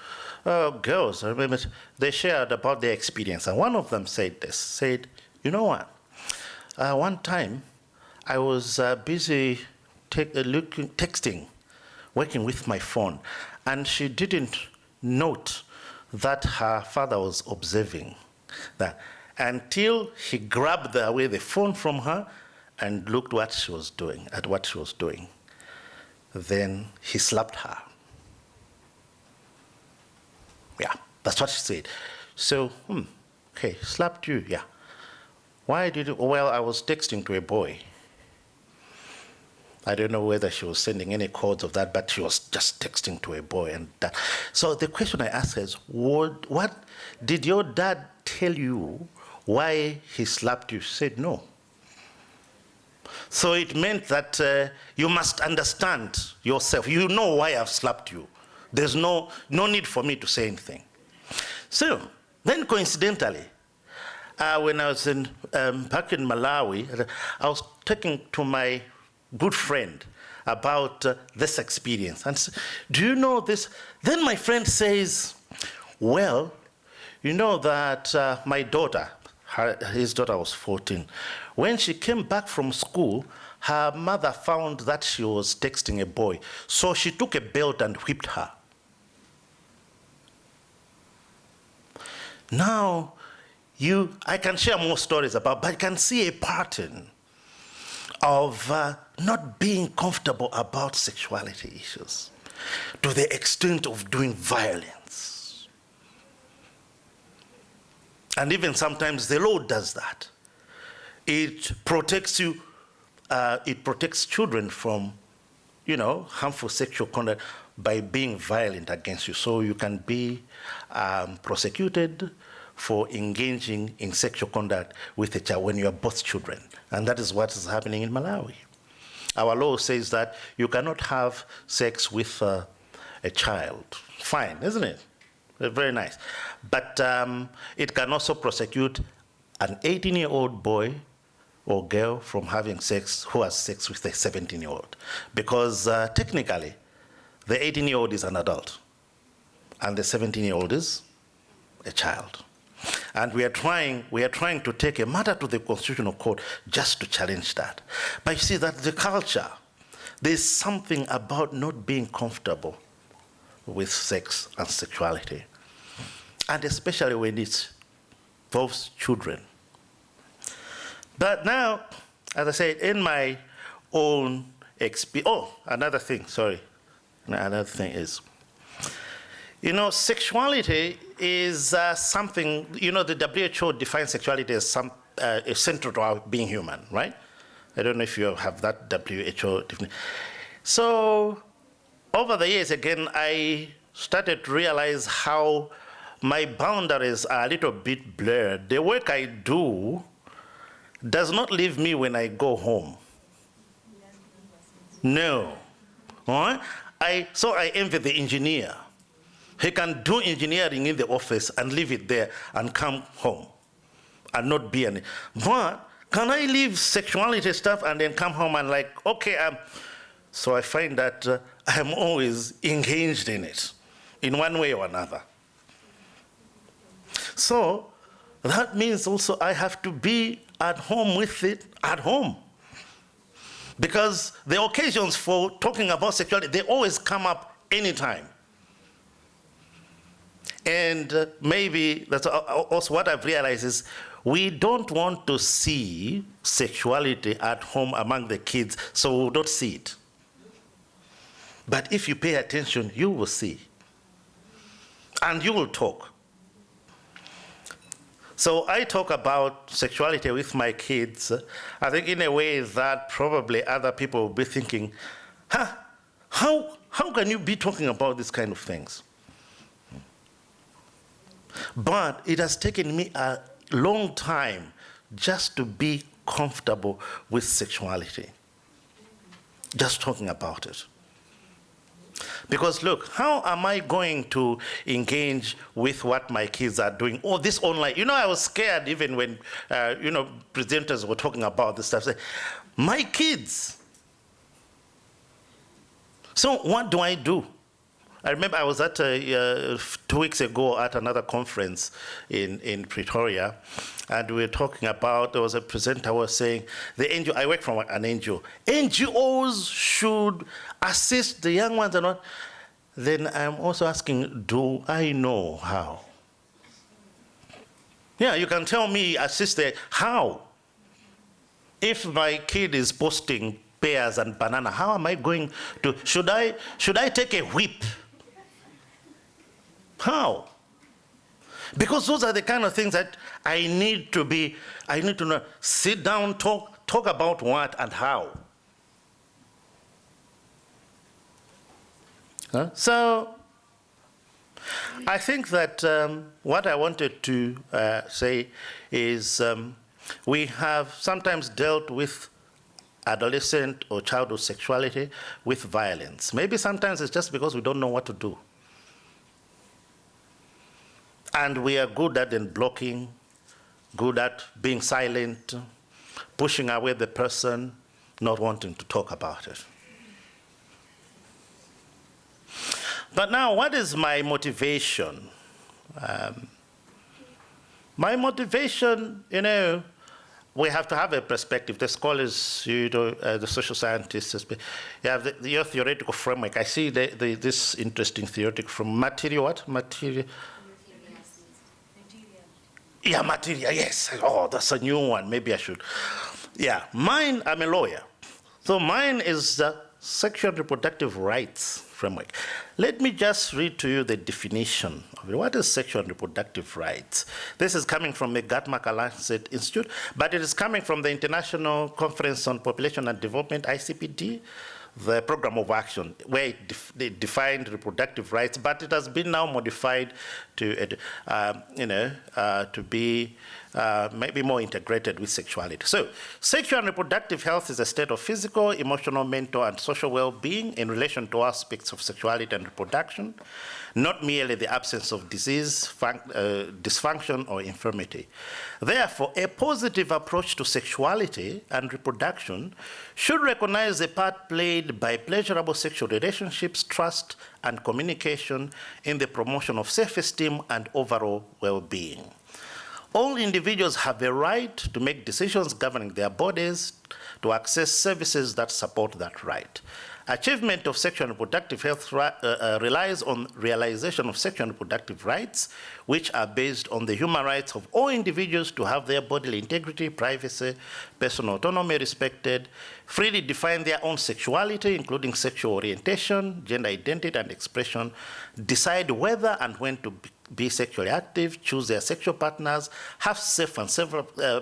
girls, I remember, they shared about their experience. And one of them said this, you know what? One time, I was busy texting, working with my phone, and she didn't note that her father was observing that until he grabbed away the phone from her and looked at what she was doing. Then he slapped her. Yeah, that's what she said. So, okay, slapped you, yeah. Why did you? Well, I was texting to a boy. I don't know whether she was sending any codes of that, but she was just texting to a boy. And that. So the question I asked her is, what did your dad tell you why he slapped you? She said, no. So it meant that you must understand yourself. You know why I've slapped you. There's no need for me to say anything. So then coincidentally, when I was back in Malawi, I was talking to my good friend about this experience. And do you know this? Then my friend says, well, you know that my daughter, his daughter was 14. When she came back from school, her mother found that she was texting a boy. So she took a belt and whipped her. Now, I can share more stories about, but I can see a pattern of not being comfortable about sexuality issues to the extent of doing violence. And even sometimes the law does that. It protects you, it protects children from, harmful sexual conduct by being violent against you. So you can be prosecuted for engaging in sexual conduct with a child when you are both children. And that is what is happening in Malawi. Our law says that you cannot have sex with a child. Fine, isn't it? Very nice. But it can also prosecute an 18-year-old boy or girl from having sex who has sex with a 17-year-old. Because technically, the 18-year-old is an adult, and the 17-year-old is a child. And we are trying to take a matter to the Constitutional Court just to challenge that. But you see that the culture, there's something about not being comfortable with sex and sexuality, and especially when it involves children. But now, as I said, in my own experience, another thing is, You know, sexuality is something, you know, the WHO defines sexuality as central to our being human, right? I don't know if you have that WHO definition. So over the years, again, I started to realize how my boundaries are a little bit blurred. The work I do does not leave me when I go home. No. All right? So I envy the engineer. He can do engineering in the office and leave it there and come home and not be any. But can I leave sexuality stuff and then come home and like, okay, so I find that I'm always engaged in it in one way or another. So that means also I have to be at home with it at home. Because the occasions for talking about sexuality, they always come up anytime. And maybe that's also what I've realized is we don't want to see sexuality at home among the kids, so we don't see it. But if you pay attention, you will see. And you will talk. So I talk about sexuality with my kids, I think in a way that probably other people will be thinking, how can you be talking about these kind of things? But it has taken me a long time just to be comfortable with sexuality, just talking about it. Because look, how am I going to engage with what my kids are doing? Oh, this online. You know, I was scared even when, presenters were talking about this stuff. Say, my kids. So what do I do? I remember I was at 2 weeks ago at another conference in Pretoria, and we were talking about, there was a presenter who was saying, I work from an NGO. NGOs should assist the young ones and all. Then I'm also asking, do I know how? Yeah, you can tell me assist how? If my kid is posting pears and banana, how am I going to, should I take a whip? How? Because those are the kind of things that I need to know, sit down, talk about what and how. So I think that what I wanted to say is we have sometimes dealt with adolescent or childhood sexuality with violence. Maybe sometimes it's just because we don't know what to do. And we are good at then blocking, good at being silent, pushing away the person, not wanting to talk about it. But now, what is my motivation? My motivation, we have to have a perspective. The scholars, the social scientists, you have your theoretical framework. I see this interesting theoretical from material, what? Material. Yeah, material, yes. Oh, that's a new one. Maybe I should. Yeah, mine, I'm a lawyer. So mine is the sexual and reproductive rights framework. Let me just read to you the definition of it. What is sexual and reproductive rights? This is coming from the Guttmacher-Lancet Institute, but it is coming from the International Conference on Population and Development, ICPD, the program of action, where they defined reproductive rights, but it has been now modified to, to be maybe more integrated with sexuality. So, sexual and reproductive health is a state of physical, emotional, mental, and social well-being in relation to aspects of sexuality and reproduction, not merely the absence of disease, dysfunction, or infirmity. Therefore, a positive approach to sexuality and reproduction should recognize the part played by pleasurable sexual relationships, trust, and communication in the promotion of self-esteem and overall well-being. All individuals have a right to make decisions governing their bodies, to access services that support that right. Achievement of sexual and reproductive health relies on realization of sexual and reproductive rights, which are based on the human rights of all individuals to have their bodily integrity, privacy, personal autonomy respected, freely define their own sexuality, including sexual orientation, gender identity, and expression, decide whether and when to be sexually active, choose their sexual partners, have safe and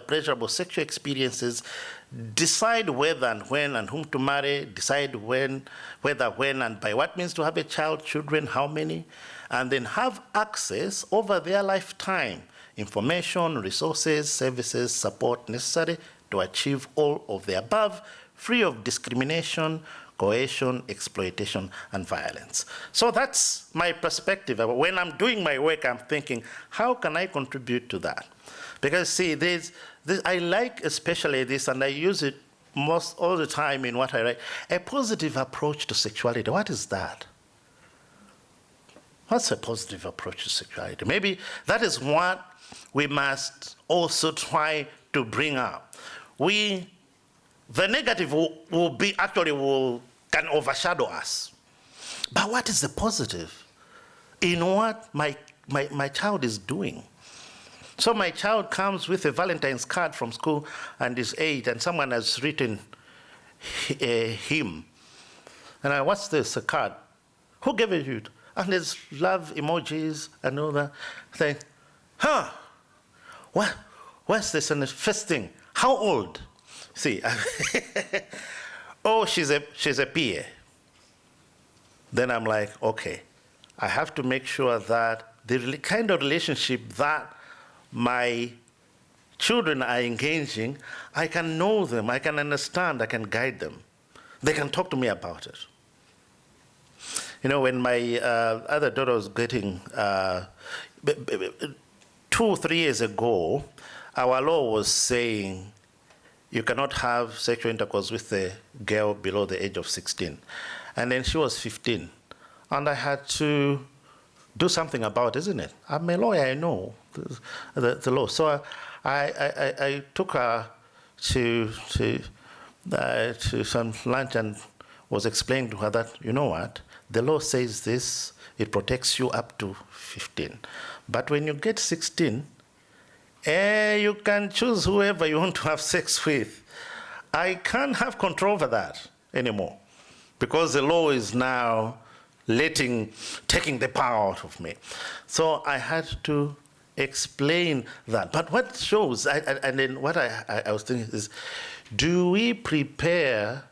pleasurable sexual experiences, decide whether and when and whom to marry, decide whether, when, and by what means to have a child, children, how many, and then have access over their lifetime, information, resources, services, support necessary to achieve all of the above, free of discrimination, coercion, exploitation, and violence. So that's my perspective. When I'm doing my work, I'm thinking, how can I contribute to that? Because see, I like especially this, and I use it most all the time in what I write, a positive approach to sexuality. What is that? What's a positive approach to sexuality? Maybe that is what we must also try to bring up. The negative can overshadow us. But what is the positive in what my child is doing? So my child comes with a Valentine's card from school and is 8, and someone has written him. And what's this, a card? Who gave it you? And there's love emojis and all that. Saying, what's this? And the first thing, how old? See, oh, she's a peer. Then I'm like, okay, I have to make sure that the kind of relationship that my children are engaging, I can know them, I can understand, I can guide them. They can talk to me about it. You know, when my other daughter was getting, 2 or 3 years ago, our law was saying you cannot have sexual intercourse with a girl below the age of 16. And then she was 15. And I had to do something about it, isn't it? I'm a lawyer, I know the law. So I took her to some lunch and was explaining to her that, you know what, the law says this, it protects you up to 15. But when you get 16, you can choose whoever you want to have sex with. I can't have control over that anymore because the law is now taking the power out of me. So I had to explain that. But what shows, and then what I was thinking is, do we prepare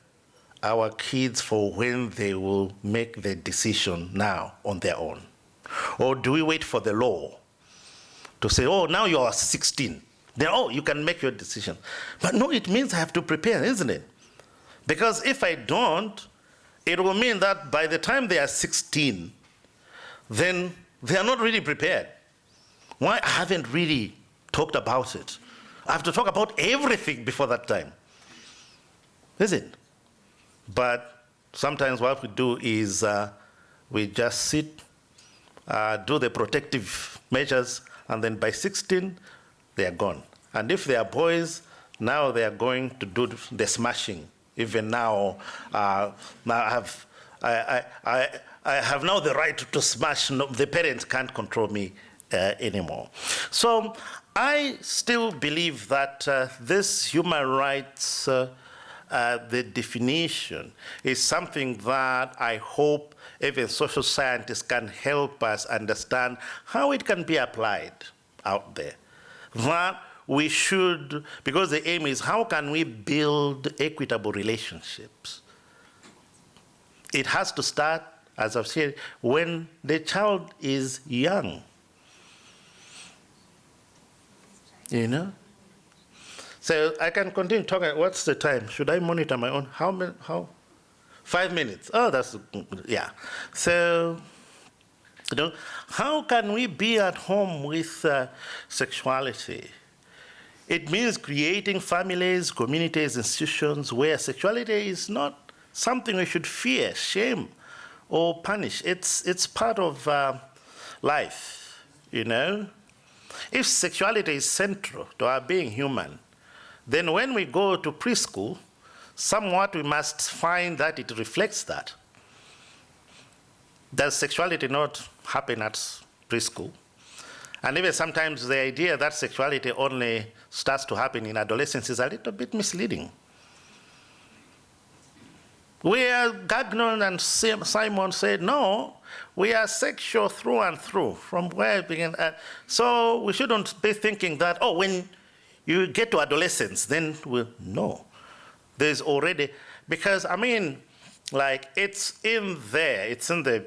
our kids for when they will make the decision now on their own? Or do we wait for the law to say, oh, now you are 16. Then, oh, you can make your decision. But no, it means I have to prepare, isn't it? Because if I don't, it will mean that by the time they are 16, then they are not really prepared. Why? I haven't really talked about it. I have to talk about everything before that time. Is it? But sometimes what we do is we just sit, do the protective measures, and then by 16, they are gone. And if they are boys, now they are going to do the smashing. Even now, I have now the right to smash. No, the parents can't control me anymore. So I still believe that this human rights, the definition, is something that I hope even social scientists can help us understand how it can be applied out there. That we should, because the aim is how can we build equitable relationships? It has to start, as I've said, when the child is young. You know? So I can continue talking. What's the time? Should I monitor my own? How? 5 minutes. Oh, that's, yeah. So, you know, how can we be at home with sexuality? It means creating families, communities, institutions where sexuality is not something we should fear, shame, or punish. It's part of life, you know? If sexuality is central to our being human, then when we go to preschool, somewhat we must find that it reflects that. Does sexuality not happen at preschool? And even sometimes the idea that sexuality only starts to happen in adolescence is a little bit misleading. Where Gagnon and Simon said, no, we are sexual through and through, from where it began. So we shouldn't be thinking that, oh, when you get to adolescence, then we'll, no. There's already, because I mean, like it's in there, it's in the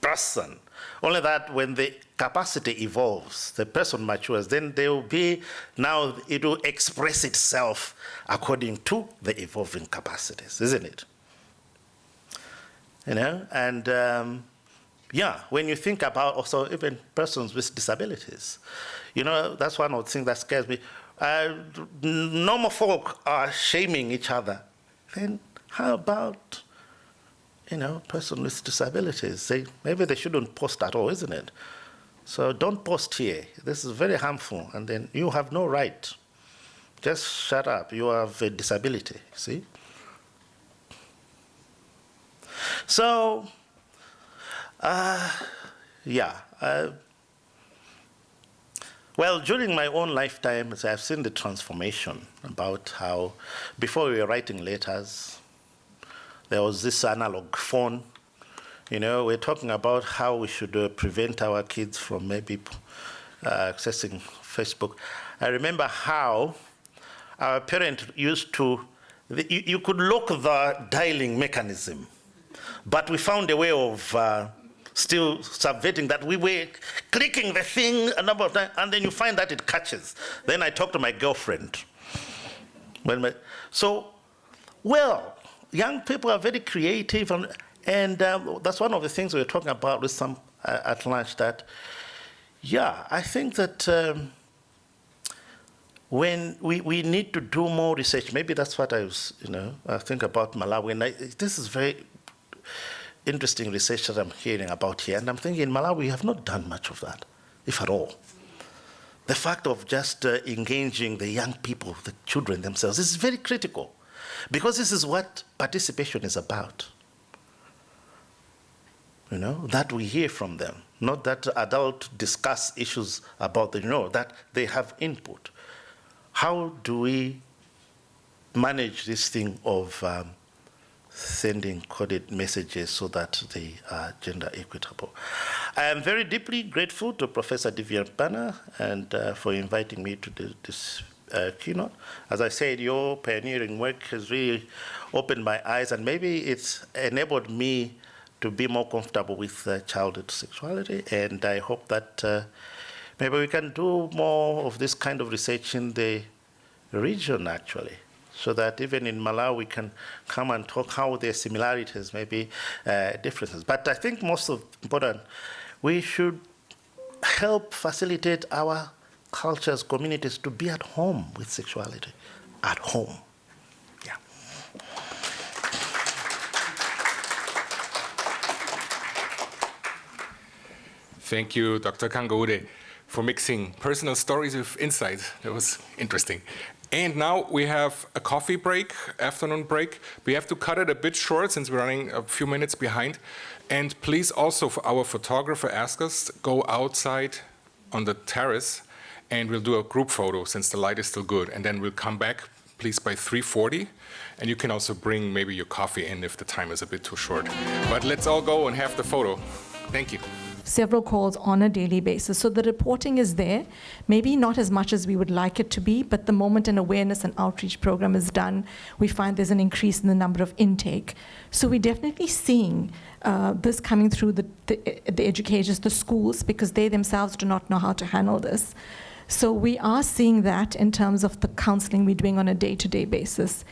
person. Only that when the capacity evolves, the person matures, then there will be, now it will express itself according to the evolving capacities, isn't it? You know, and yeah, when you think about also even persons with disabilities, you know, that's one of the things that scares me. Normal folk are shaming each other. Then how about, you know, person with disabilities? Maybe they shouldn't post at all, isn't it? So don't post here. This is very harmful. And then you have no right. Just shut up. You have a disability, see? So, yeah. Well, during my own lifetime, I've seen the transformation about how, before we were writing letters, there was this analog phone. You know, we're talking about how we should prevent our kids from maybe accessing Facebook. I remember how our parent used to, you could lock the dialing mechanism, but we found a way of still subverting that. We were clicking the thing a number of times, and then you find that it catches. Then I talked to my girlfriend. Well, young people are very creative, and that's one of the things we were talking about with some at lunch, that, yeah, I think that when we need to do more research, maybe that's what I was, you know, I think about Malawi, and this is very interesting research that I'm hearing about here, and I'm thinking in Malawi we have not done much of that, if at all. The fact of just engaging the young people, the children themselves, is very critical, because this is what participation is about. You know, that we hear from them, not that adults discuss issues about them, no, that they have input. How do we manage this thing of sending coded messages so that they are gender equitable? I am very deeply grateful to Professor Divian Banner and for inviting me to this keynote. As I said, your pioneering work has really opened my eyes, and maybe it's enabled me to be more comfortable with childhood sexuality, and I hope that maybe we can do more of this kind of research in the region, actually, so that even in Malawi we can come and talk how there are similarities, maybe differences. But I think most important, we should help facilitate our cultures, communities to be at home with sexuality, at home. Yeah. Thank you, Dr. Kangaude, for mixing personal stories with insight. That was interesting. And now we have a coffee break, afternoon break. We have to cut it a bit short since we're running a few minutes behind. And please also, for our photographer asked us, go outside on the terrace and we'll do a group photo since the light is still good. And then we'll come back, please, by 3:40. And you can also bring maybe your coffee in if the time is a bit too short. But let's all go and have the photo. Thank you. Several calls on a daily basis. So the reporting is there, maybe not as much as we would like it to be, but the moment an awareness and outreach program is done, we find there's an increase in the number of intake. So we're definitely seeing this coming through the educators, the schools, because they themselves do not know how to handle this. So we are seeing that in terms of the counseling we're doing on a day-to-day basis.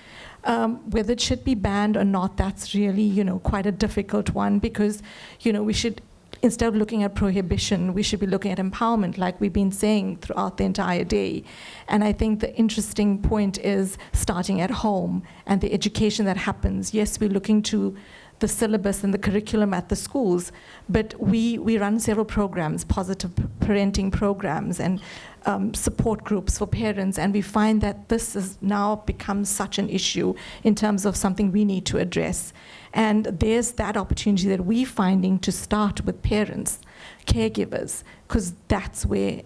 Whether it should be banned or not, that's really, quite a difficult one, because, we should, instead of looking at prohibition, we should be looking at empowerment, like we've been saying throughout the entire day. And I think the interesting point is starting at home and the education that happens. Yes, we're looking to the syllabus and the curriculum at the schools, but we run several programs, positive parenting programs, and support groups for parents, and we find that this has now become such an issue in terms of something we need to address. And there's that opportunity that we're finding to start with parents, caregivers, because that's where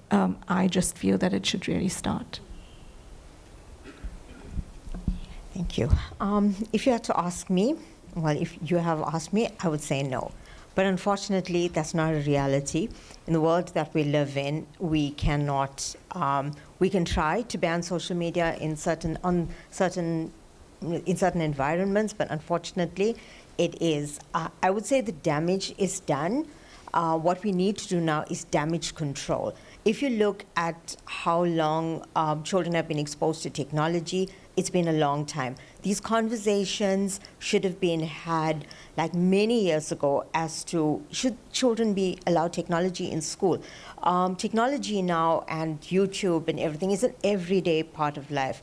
I just feel that it should really start. Thank you. If you had to ask me, well, if you have asked me, I would say no. But unfortunately, that's not a reality. In the world that we live in, we cannot, we can try to ban social media in certain environments, but unfortunately, it is. I would say the damage is done. What we need to do now is damage control. If you look at how long children have been exposed to technology, it's been a long time. These conversations should have been had like many years ago as to should children be allowed technology in school. Technology now and YouTube and everything is an everyday part of life.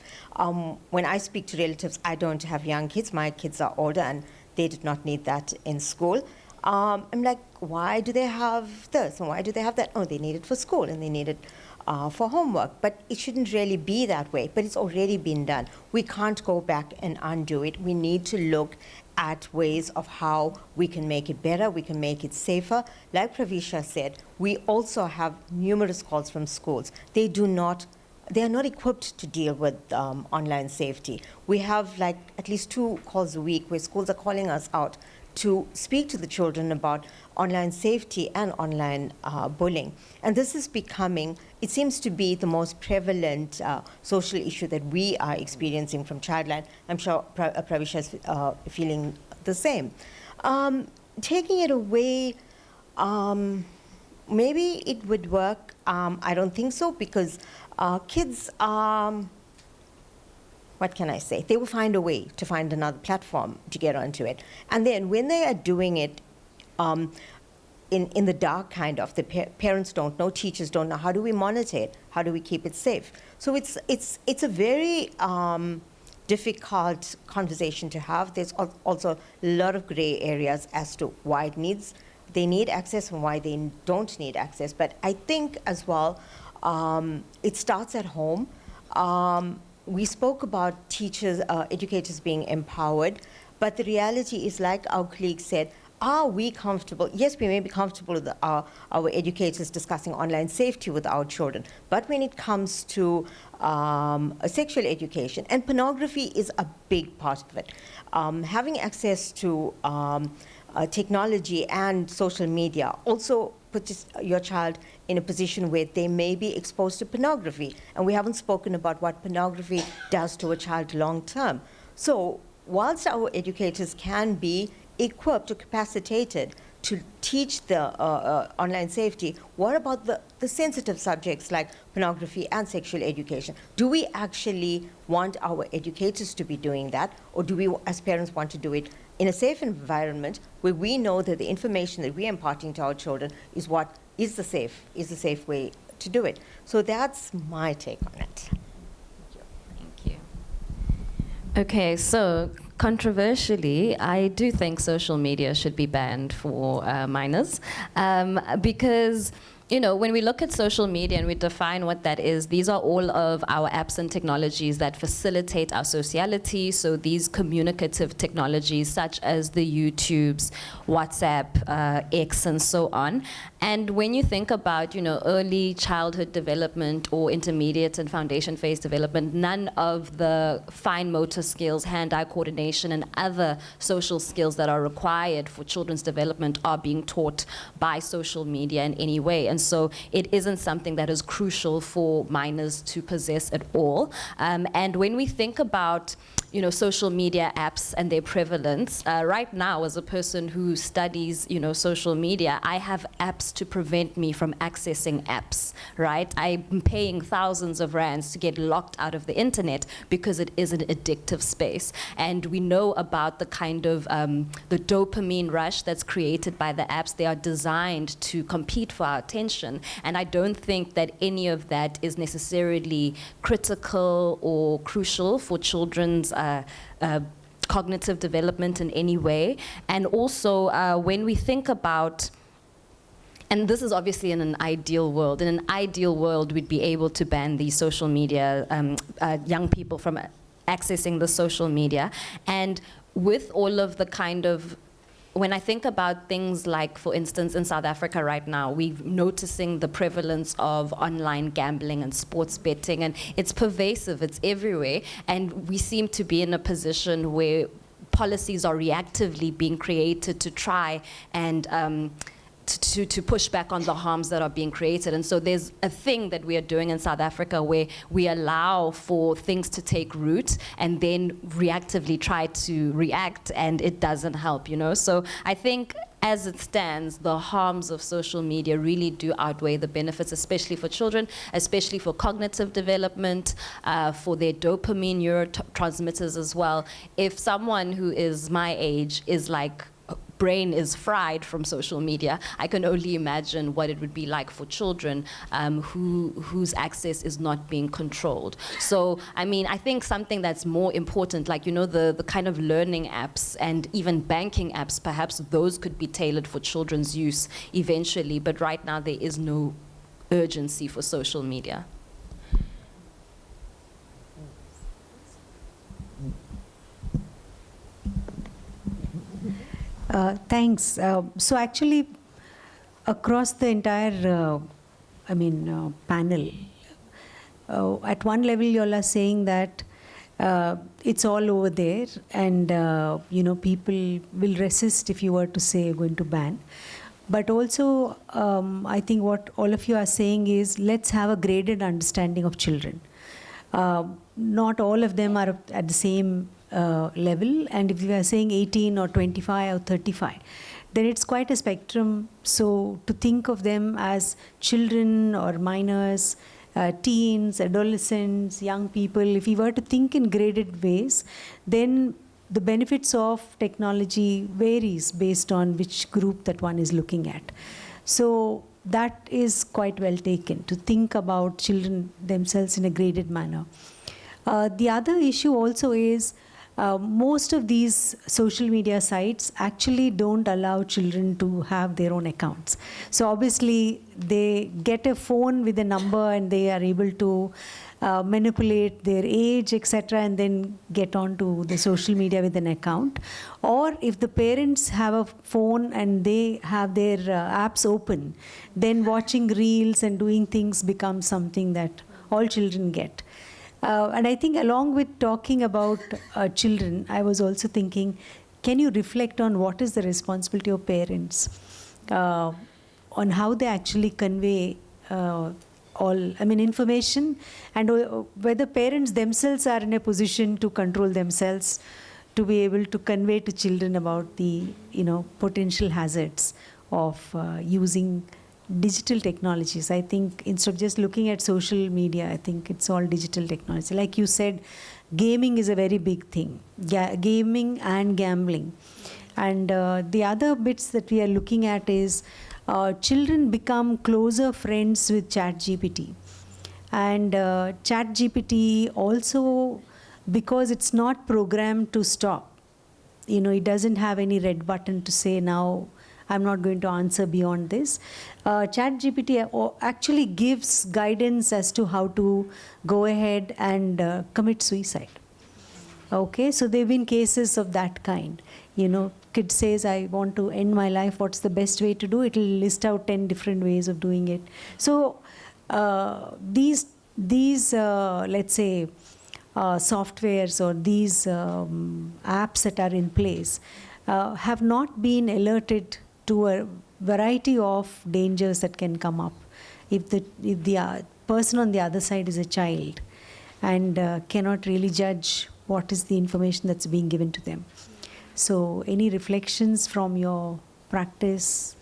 When I speak to relatives, I don't have young kids. My kids are older and they did not need that in school. I'm like, why do they have this and why do they have that? Oh, they need it for school and they need it for homework. But it shouldn't really be that way, but it's already been done. We can't go back and undo it. We need to look at ways of how we can make it better, we can make it safer. Like Pravisha said, we also have numerous calls from schools. They are not equipped to deal with online safety. We have like at least 2 calls a week where schools are calling us out to speak to the children about online safety and online bullying. And this is becoming, it seems to be the most prevalent social issue that we are experiencing from Childline. I'm sure Pravisha is feeling the same. Taking it away, maybe it would work. I don't think so, because kids what can I say? They will find a way to find another platform to get onto it. And then when they are doing it in the dark, kind of, the parents don't know, teachers don't know, how do we monitor it? How do we keep it safe? So it's a very difficult conversation to have. There's also a lot of gray areas as to why they need access and why they don't need access. But I think as well, it starts at home. We spoke about teachers, educators being empowered, but the reality is, like our colleague said, are we comfortable? Yes, we may be comfortable with our educators discussing online safety with our children, but when it comes to sexual education, and pornography is a big part of it, having access to technology and social media also puts your child in a position where they may be exposed to pornography. And we haven't spoken about what pornography does to a child long term. So whilst our educators can be equipped or capacitated to teach the online safety, what about the sensitive subjects like pornography and sexual education? Do we actually want our educators to be doing that, or do we as parents want to do it in a safe environment where we know that the information that we are imparting to our children is what is the safe way to do it? So that's my take on it. Thank you. Okay, so controversially, I do think social media should be banned for minors because, you know, when we look at social media and we define what that is, these are all of our apps and technologies that facilitate our sociality. So these communicative technologies such as the YouTubes, WhatsApp, X, and so on. And when you think about, you know, early childhood development or intermediate and foundation phase development, none of the fine motor skills, hand-eye coordination, and other social skills that are required for children's development are being taught by social media in any way. And so it isn't something that is crucial for minors to possess at all. And when we think about, you know, social media apps and their prevalence, right now, as a person who studies, you know, social media, I have apps to prevent me from accessing apps, right? I'm paying thousands of rands to get locked out of the internet because it is an addictive space. And we know about the kind of the dopamine rush that's created by the apps. They are designed to compete for our attention. And I don't think that any of that is necessarily critical or crucial for children's cognitive development in any way. And also, when we think about and this is obviously in an ideal world. In an ideal world, we'd be able to ban these social media, young people from accessing the social media. And with all of the kind of, when I think about things like, for instance, in South Africa right now, we're noticing the prevalence of online gambling and sports betting, and it's pervasive, it's everywhere, and we seem to be in a position where policies are reactively being created to try and to push back on the harms that are being created. And so there's a thing that we are doing in South Africa where we allow for things to take root and then reactively try to react, and it doesn't help, you know? So I think as it stands, the harms of social media really do outweigh the benefits, especially for children, especially for cognitive development, for their dopamine neurotransmitters as well. If someone who is my age is like, brain is fried from social media, I can only imagine what it would be like for children whose access is not being controlled. So, I mean, I think something that's more important, like, you know, the kind of learning apps and even banking apps, perhaps those could be tailored for children's use eventually, but right now there is no urgency for social media. Thanks. So actually, across the entire, panel, at one level you all are saying that it's all over there, and people will resist if you were to say you're going to ban. But also, I think what all of you are saying is, let's have a graded understanding of children. Not all of them are at the same level, and if you are saying 18 or 25 or 35, then it's quite a spectrum. So to think of them as children or minors, teens, adolescents, young people, if we were to think in graded ways, then the benefits of technology varies based on which group that one is looking at. So that is quite well taken, to think about children themselves in a graded manner. The other issue also is, most of these social media sites actually don't allow children to have their own accounts. So obviously they get a phone with a number and they are able to manipulate their age, etc., and then get onto the social media with an account. Or if the parents have a phone and they have their apps open, then watching reels and doing things becomes something that all children get. And I think along with talking about children, I was also thinking, can you reflect on what is the responsibility of parents on how they actually convey information, and whether parents themselves are in a position to control themselves, to be able to convey to children about the potential hazards of using digital technologies. I think instead of just looking at social media, I think it's all digital technology. Like you said, gaming is a very big thing. Gaming and gambling. And the other bits that we are looking at is children become closer friends with ChatGPT. And ChatGPT also, because it's not programmed to stop, it doesn't have any red button to say now I'm not going to answer beyond this. ChatGPT actually gives guidance as to how to go ahead and commit suicide. Okay, so there have been cases of that kind. Kid says, I want to end my life, what's the best way to do? It will list out 10 different ways of doing it. So these let's say, softwares or these apps that are in place have not been alerted to a variety of dangers that can come up if the person on the other side is a child and cannot really judge what is the information that's being given to them. So any reflections from your practice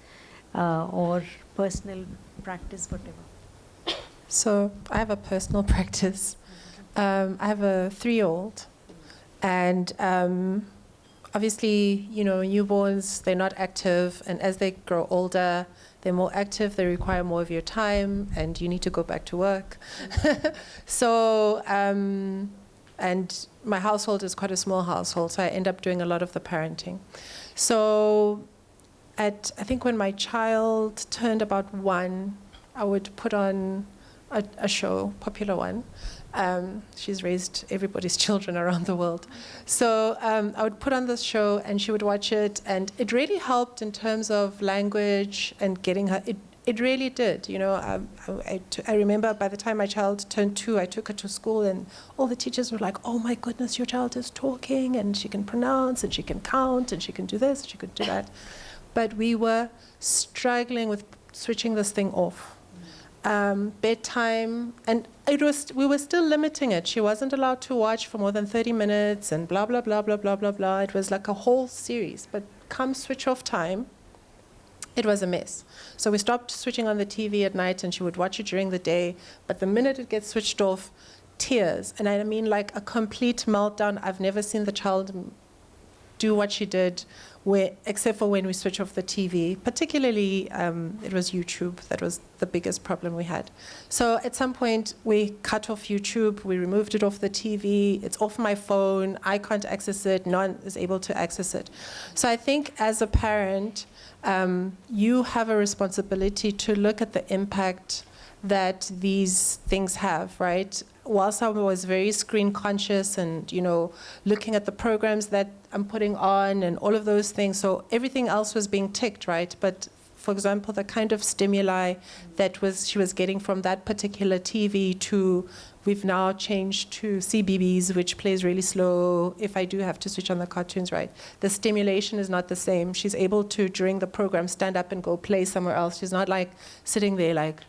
or personal practice, whatever? So I have a personal practice. I have a 3-year-old, and obviously, newborns, they're not active, and as they grow older, they're more active, they require more of your time, and you need to go back to work. So, and my household is quite a small household, so I end up doing a lot of the parenting. So I think when my child turned about 1, I would put on a show, popular one. She's raised everybody's children around the world. So I would put on this show and she would watch it, and it really helped in terms of language and getting her, it really did. You know, I remember by the time my child turned 2, I took her to school and all the teachers were like, oh my goodness, your child is talking and she can pronounce and she can count and she can do this, she could do that. But we were struggling with switching this thing off. Bedtime, and we were still limiting it. She wasn't allowed to watch for more than 30 minutes and blah, blah, blah, blah, blah, blah, blah. It was like a whole series. But come switch off time, it was a mess. So we stopped switching on the TV at night and she would watch it during the day. But the minute it gets switched off, tears. And I mean like a complete meltdown. I've never seen the child do what she did, except for when we switch off the TV. Particularly, it was YouTube that was the biggest problem we had. So at some point, we cut off YouTube, we removed it off the TV, it's off my phone, I can't access it, no one is able to access it. So I think as a parent, you have a responsibility to look at the impact that these things have, right? Whilst I was very screen conscious and, you know, looking at the programs that I'm putting on and all of those things, so everything else was being ticked, right? But for example, the kind of stimuli that she was getting from that particular TV to, we've now changed to CBeebies, which plays really slow if I do have to switch on the cartoons, right? The stimulation is not the same. She's able to, during the program, stand up and go play somewhere else. She's not like sitting there like,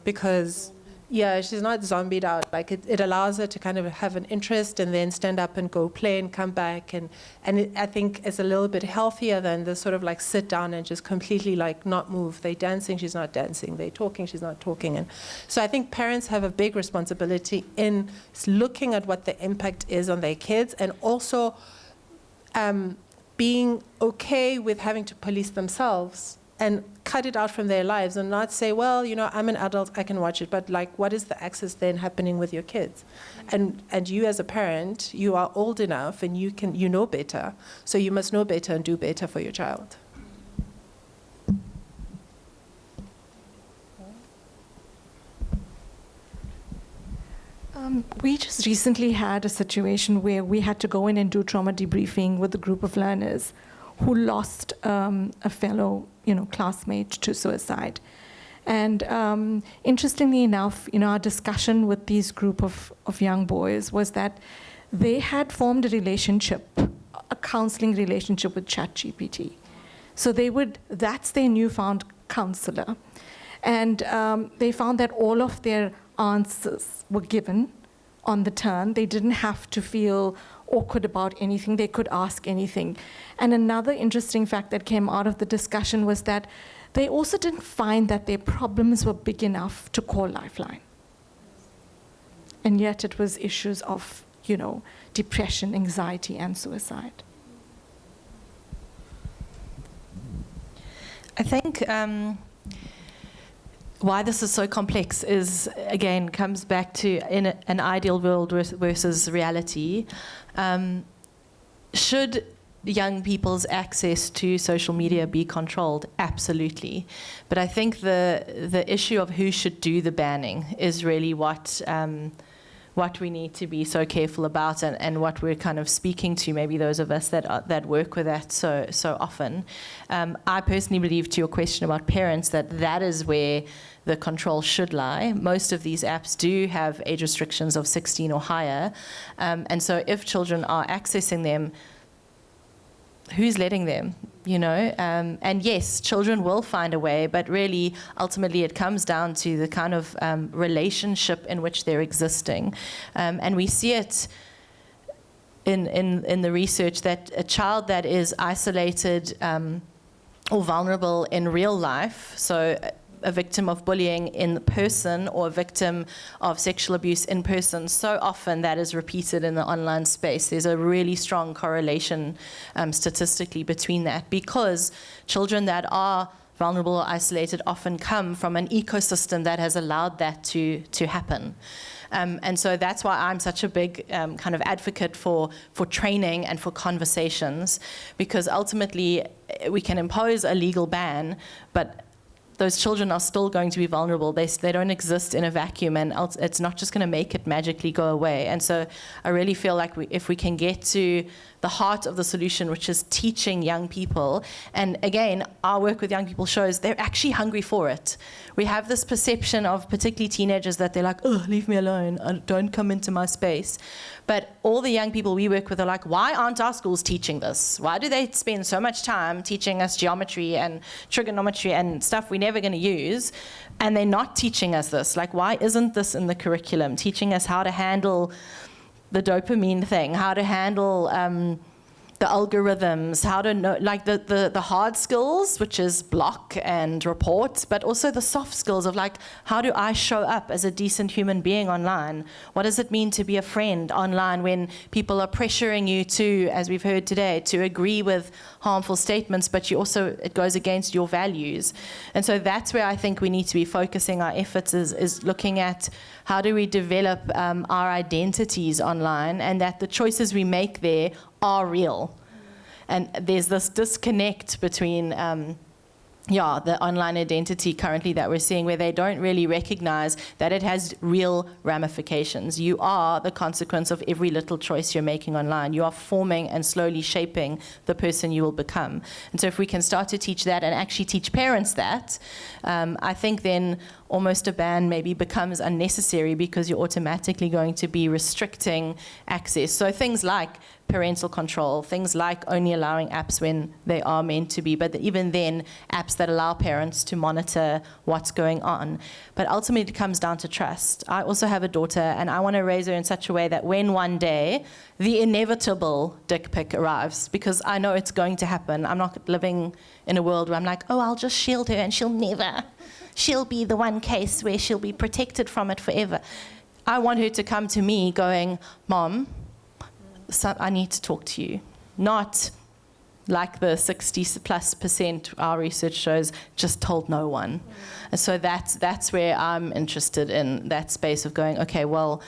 because yeah, she's not zombied out. Like it allows her to kind of have an interest and then stand up and go play and come back. And I think it's a little bit healthier than the sort of like sit down and just completely like not move. They're dancing, she's not dancing. They're talking, she's not talking. And so I think parents have a big responsibility in looking at what the impact is on their kids and also being okay with having to police themselves and cut it out from their lives and not say, well, you know, I'm an adult, I can watch it, but like, what is the access then happening with your kids? And you as a parent, you are old enough and you know better, so you must know better and do better for your child. We just recently had a situation where we had to go in and do trauma debriefing with a group of learners who lost a fellow, classmate to suicide. And interestingly enough, our discussion with these group of young boys was that they had formed a relationship, a counseling relationship with ChatGPT. So that's their newfound counselor. And they found that all of their answers were given on the turn. They didn't have to feel awkward about anything. They could ask anything. And another interesting fact that came out of the discussion was that they also didn't find that their problems were big enough to call Lifeline. And yet it was issues of, depression, anxiety, and suicide. I think why this is so complex is, again, comes back to in an ideal world versus reality. Should young people's access to social media be controlled? Absolutely. But I think the issue of who should do the banning is really what we need to be so careful about, and what we're kind of speaking to, maybe those of us that work with that so often. I personally believe, to your question about parents, that is where the control should lie. Most of these apps do have age restrictions of 16 or higher, and so if children are accessing them, who's letting them? And yes, children will find a way, but really, ultimately, it comes down to the kind of relationship in which they're existing. And we see it in the research that a child that is isolated or vulnerable in real life, so a victim of bullying in person or a victim of sexual abuse in person, so often that is repeated in the online space. There's a really strong correlation statistically between that, because children that are vulnerable or isolated often come from an ecosystem that has allowed that to happen. And so that's why I'm such a big kind of advocate for training and for conversations, because ultimately we can impose a legal ban, but those children are still going to be vulnerable. They don't exist in a vacuum, and it's not just going to make it magically go away. And so I really feel like if we can get to the heart of the solution, which is teaching young people, and again, our work with young people shows they're actually hungry for it. We have this perception of particularly teenagers that they're like, oh, leave me alone, don't come into my space. But all the young people we work with are like, why aren't our schools teaching this? Why do they spend so much time teaching us geometry and trigonometry and stuff we're never going to use, and they're not teaching us this? Like, why isn't this in the curriculum, teaching us how to handle the dopamine thing, how to handle the algorithms, how to know, like the hard skills, which is block and report, but also the soft skills of like, how do I show up as a decent human being online? What does it mean to be a friend online when people are pressuring you to, as we've heard today, to agree with harmful statements, but you also, it goes against your values. And so that's where I think we need to be focusing our efforts, is looking at how do we develop our identities online, and that the choices we make there are real. And there's this disconnect between the online identity currently that we're seeing, where they don't really recognize that it has real ramifications. You are the consequence of every little choice you're making online. You are forming and slowly shaping the person you will become. And so if we can start to teach that and actually teach parents that, I think then almost a ban maybe becomes unnecessary, because you're automatically going to be restricting access. So things like parental control, things like only allowing apps when they are meant to be, but even then, apps that allow parents to monitor what's going on. But ultimately, it comes down to trust. I also have a daughter, and I want to raise her in such a way that when one day the inevitable dick pic arrives, because I know it's going to happen. I'm not living in a world where I'm like, oh, I'll just shield her and she'll be the one case where she'll be protected from it forever. I want her to come to me going, Mom, I need to talk to you. Not like the 60+% our research shows, just told no one. And so that's where I'm interested in that space of going, okay, well,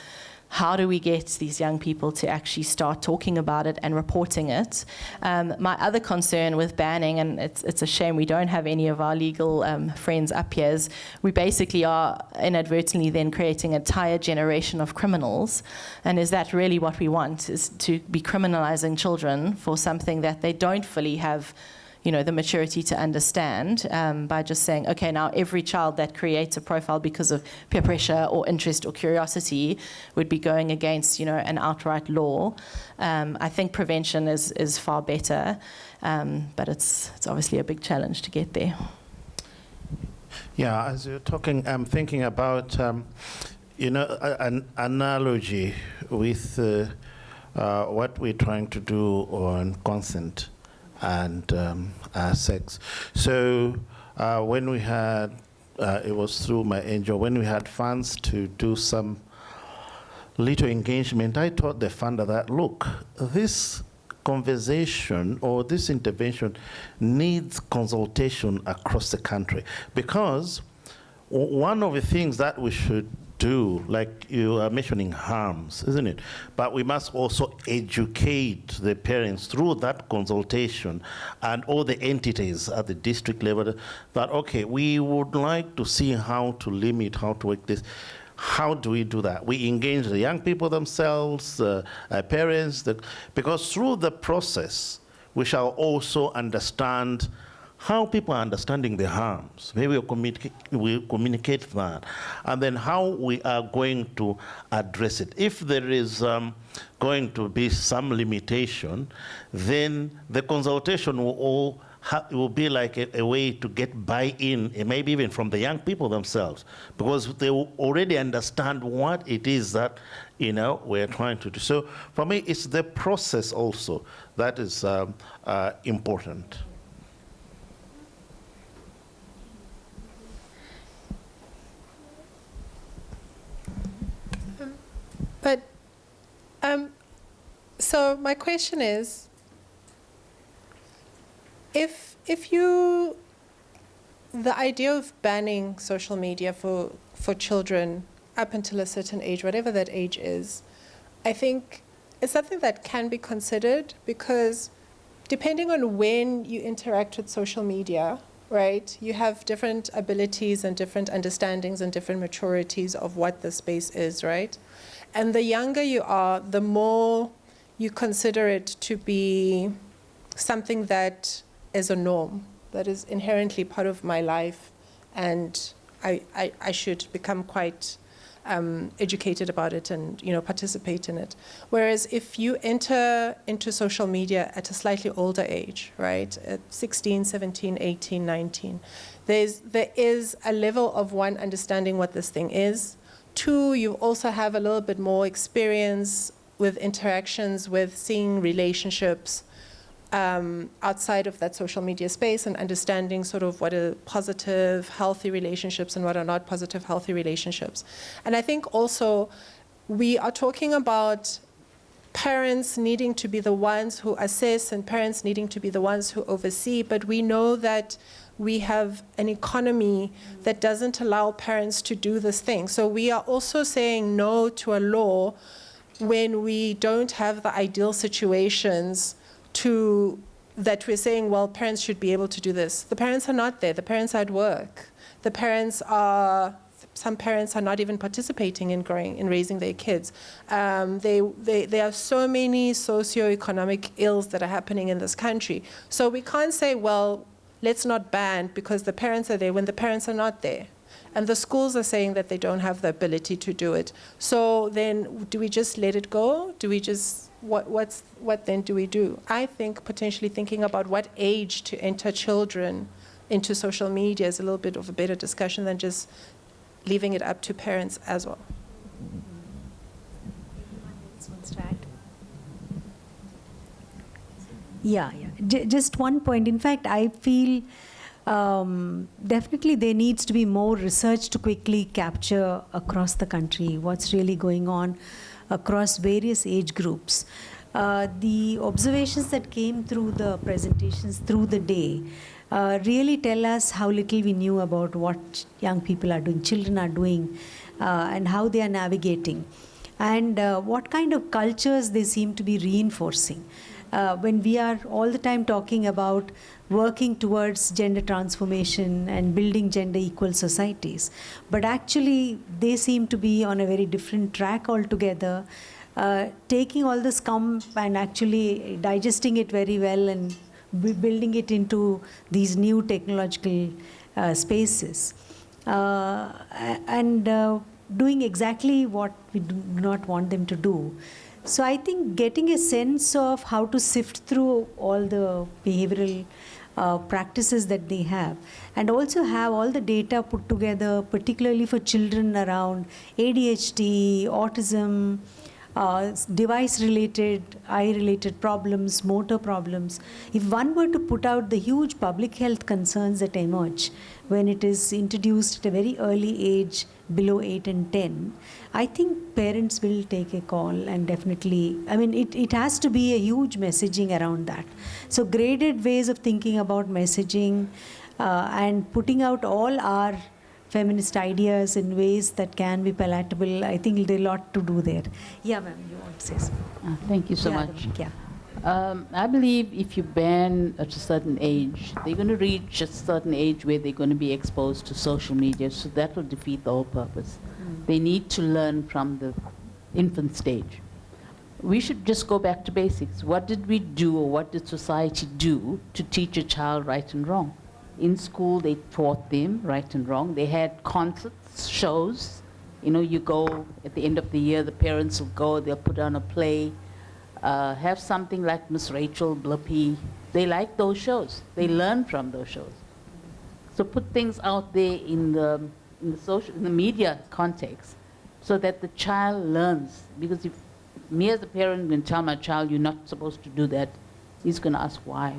how do we get these young people to actually start talking about it and reporting it? My other concern with banning, and it's a shame we don't have any of our legal friends up here, is we basically are inadvertently then creating an entire generation of criminals. And is that really what we want, is to be criminalizing children for something that they don't fully have the maturity to understand, by just saying, okay, now every child that creates a profile because of peer pressure or interest or curiosity would be going against, an outright law. I think prevention is far better, but it's obviously a big challenge to get there. Yeah, as you're talking, I'm thinking about, an analogy with what we're trying to do on consent and sex. So when we had, it was through my angel, when we had funds to do some little engagement, I told the funder that, look, this conversation or this intervention needs consultation across the country, because one of the things that we should do, like you are mentioning harms, isn't it? But we must also educate the parents through that consultation and all the entities at the district level that, okay, we would like to see how to limit, how to work this. How do we do that? We engage the young people themselves, parents, because through the process, we shall also understand how people are understanding the harms. Maybe we'll communicate that. And then how we are going to address it. If there is going to be some limitation, then the consultation will be like a way to get buy-in, maybe even from the young people themselves, because they will already understand what it is that we're trying to do. So for me, it's the process also that is important. But, so my question is, if the idea of banning social media for children, up until a certain age, whatever that age is, I think it's something that can be considered, because depending on when you interact with social media, right, you have different abilities and different understandings and different maturities of what the space is, right? And the younger you are, the more you consider it to be something that is a norm, that is inherently part of my life, and I should become quite educated about it and, you know, participate in it. Whereas if you enter into social media at a slightly older age, right, at 16, 17, 18, 19, there is a level of, one, understanding what this thing is. Two, you also have a little bit more experience with interactions, with seeing relationships outside of that social media space, and understanding sort of what are positive, healthy relationships and what are not positive, healthy relationships. And I think also we are talking about parents needing to be the ones who assess and parents needing to be the ones who oversee, but we know that we have an economy that doesn't allow parents to do this thing. So we are also saying no to a law when we don't have the ideal situations that we're saying, well, parents should be able to do this. The parents are not there. The parents are at work. Some parents are not even participating in raising their kids. There are so many socioeconomic ills that are happening in this country. So we can't say, well, let's not ban because the parents are there when the parents are not there. And the schools are saying that they don't have the ability to do it. So then do we just let it go? Do we just, what then do we do? I think potentially thinking about what age to enter children into social media is a little bit of a better discussion than just leaving it up to parents as well. Yeah. Just one point. In fact, I feel definitely there needs to be more research to quickly capture across the country what's really going on across various age groups. The observations that came through the presentations through the day really tell us how little we knew about what young people are doing, children are doing, and how they are navigating, and what kind of cultures they seem to be reinforcing. When we are all the time talking about working towards gender transformation and building gender equal societies, but actually they seem to be on a very different track altogether, taking all the scum and actually digesting it very well and building it into these new technological spaces, and doing exactly what we do not want them to do. So I think getting a sense of how to sift through all the behavioral practices that they have, and also have all the data put together, particularly for children around ADHD, autism, device-related, eye-related problems, motor problems. If one were to put out the huge public health concerns that emerge when it is introduced at a very early age, below 8 and 10, I think parents will take a call and definitely, I mean, it has to be a huge messaging around that. So graded ways of thinking about messaging and putting out all our feminist ideas in ways that can be palatable, I think there's a lot to do there. Yeah, ma'am, you want to say something? Thank you so much. Yeah. I believe if you ban at a certain age, they're going to reach a certain age where they're going to be exposed to social media, so that will defeat the whole purpose. They need to learn from the infant stage. We should just go back to basics. What did we do, or what did society do to teach a child right and wrong? In school, they taught them right and wrong. They had concerts, shows. You know, you go at the end of the year, the parents will go, they'll put on a play, have something like Miss Rachel Blippy. They like those shows. They learn from those shows. So put things out there in the media context, so that the child learns. Because if me as a parent can tell my child, you're not supposed to do that, he's going to ask why.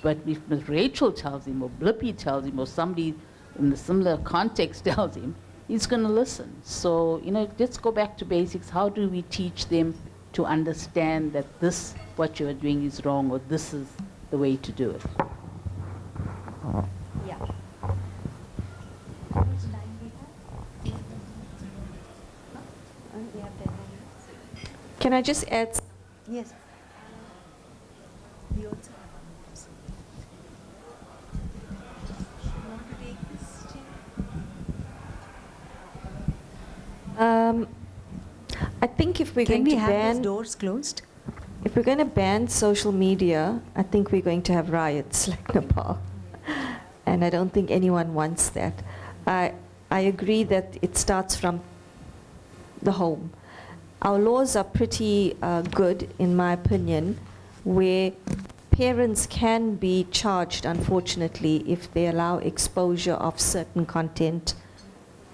But if Ms. Rachel tells him, or Blippy tells him, or somebody in the similar context tells him, he's going to listen. So, you know, let's go back to basics. How do we teach them to understand that this, what you're doing is wrong, or this is the way to do it? Yeah. Can I just add? Yes. I think if we're Can going we to have ban these doors closed? if we're going to ban social media, I think we're going to have riots like Nepal, and I don't think anyone wants that. I agree that it starts from the home. Our laws are pretty good, in my opinion, where parents can be charged, unfortunately, if they allow exposure of certain content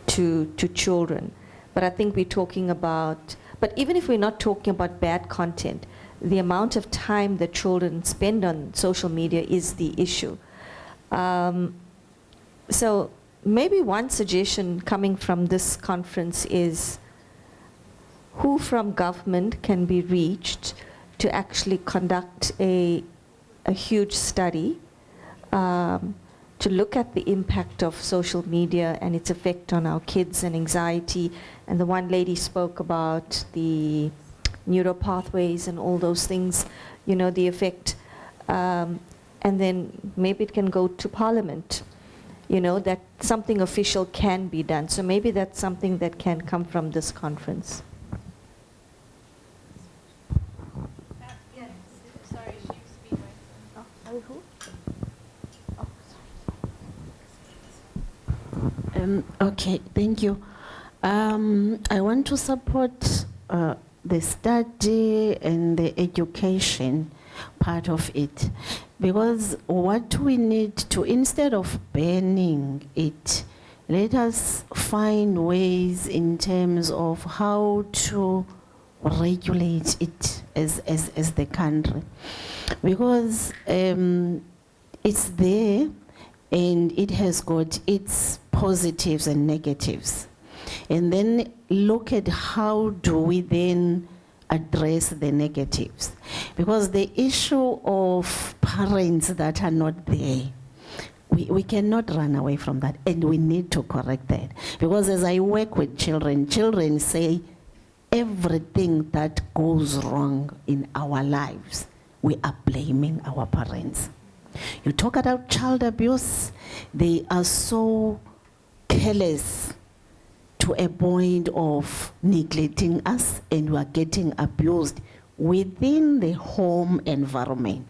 to children. But I think we're talking about, but even if we're not talking about bad content, the amount of time that children spend on social media is the issue. So maybe one suggestion coming from this conference is who from government can be reached to actually conduct a huge study to look at the impact of social media and its effect on our kids and anxiety. And the one lady spoke about the neural pathways and all those things, you know, the effect. And then maybe it can go to Parliament, you know, that something official can be done. So maybe that's something that can come from this conference. Okay, thank you. I want to support the study and the education part of it, because what we need to, instead of banning it, let us find ways in terms of how to regulate it as the country, because it's there and it has got its positives and negatives. And then look at how do we then address the negatives. Because the issue of parents that are not there, we cannot run away from that, and we need to correct that. Because as I work with children, children say everything that goes wrong in our lives, we are blaming our parents. You talk about child abuse, they are so careless to a point of neglecting us, and we are getting abused within the home environment,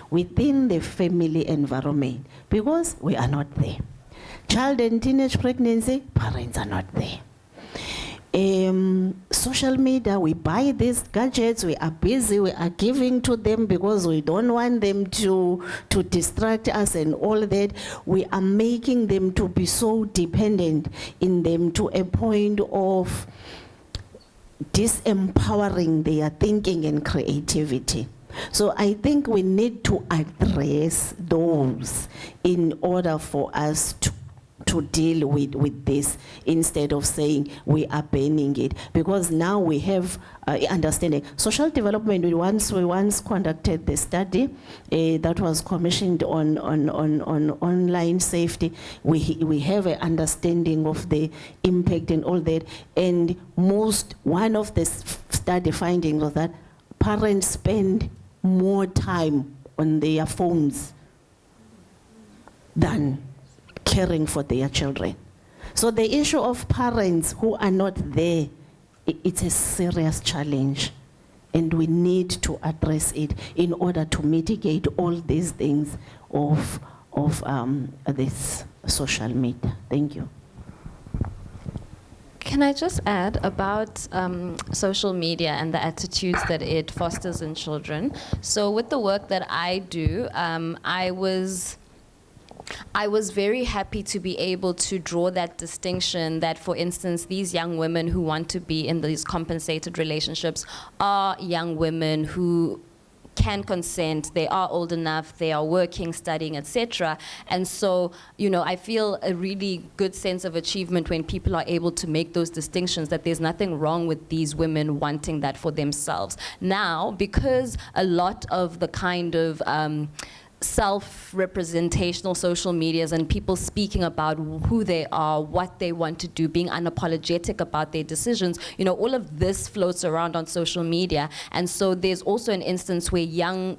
within the family environment, because we are not there. Child and teenage pregnancy, parents are not there. Social media, we buy these gadgets, we are busy, we are giving to them because we don't want them to distract us and all that. We are making them to be so dependent in them to a point of disempowering their thinking and creativity. So I think we need to address those in order for us to deal with this, instead of saying we are banning it, because now we have understanding. Social development, we once conducted the study that was commissioned on online safety. We have an understanding of the impact and all that, and one of the study findings was that parents spend more time on their phones than caring for their children. So the issue of parents who are not there, it's a serious challenge, and we need to address it in order to mitigate all these things of this social media. Thank you. Can I just add about social media and the attitudes that it fosters in children? So with the work that I do, I was very happy to be able to draw that distinction that, for instance, these young women who want to be in these compensated relationships are young women who can consent, they are old enough, they are working, studying, etc. And so, you know, I feel a really good sense of achievement when people are able to make those distinctions, that there's nothing wrong with these women wanting that for themselves. Now, because a lot of the kind of self-representational social medias and people speaking about who they are, what they want to do, being unapologetic about their decisions, all of this floats around on social media. And so there's also an instance where young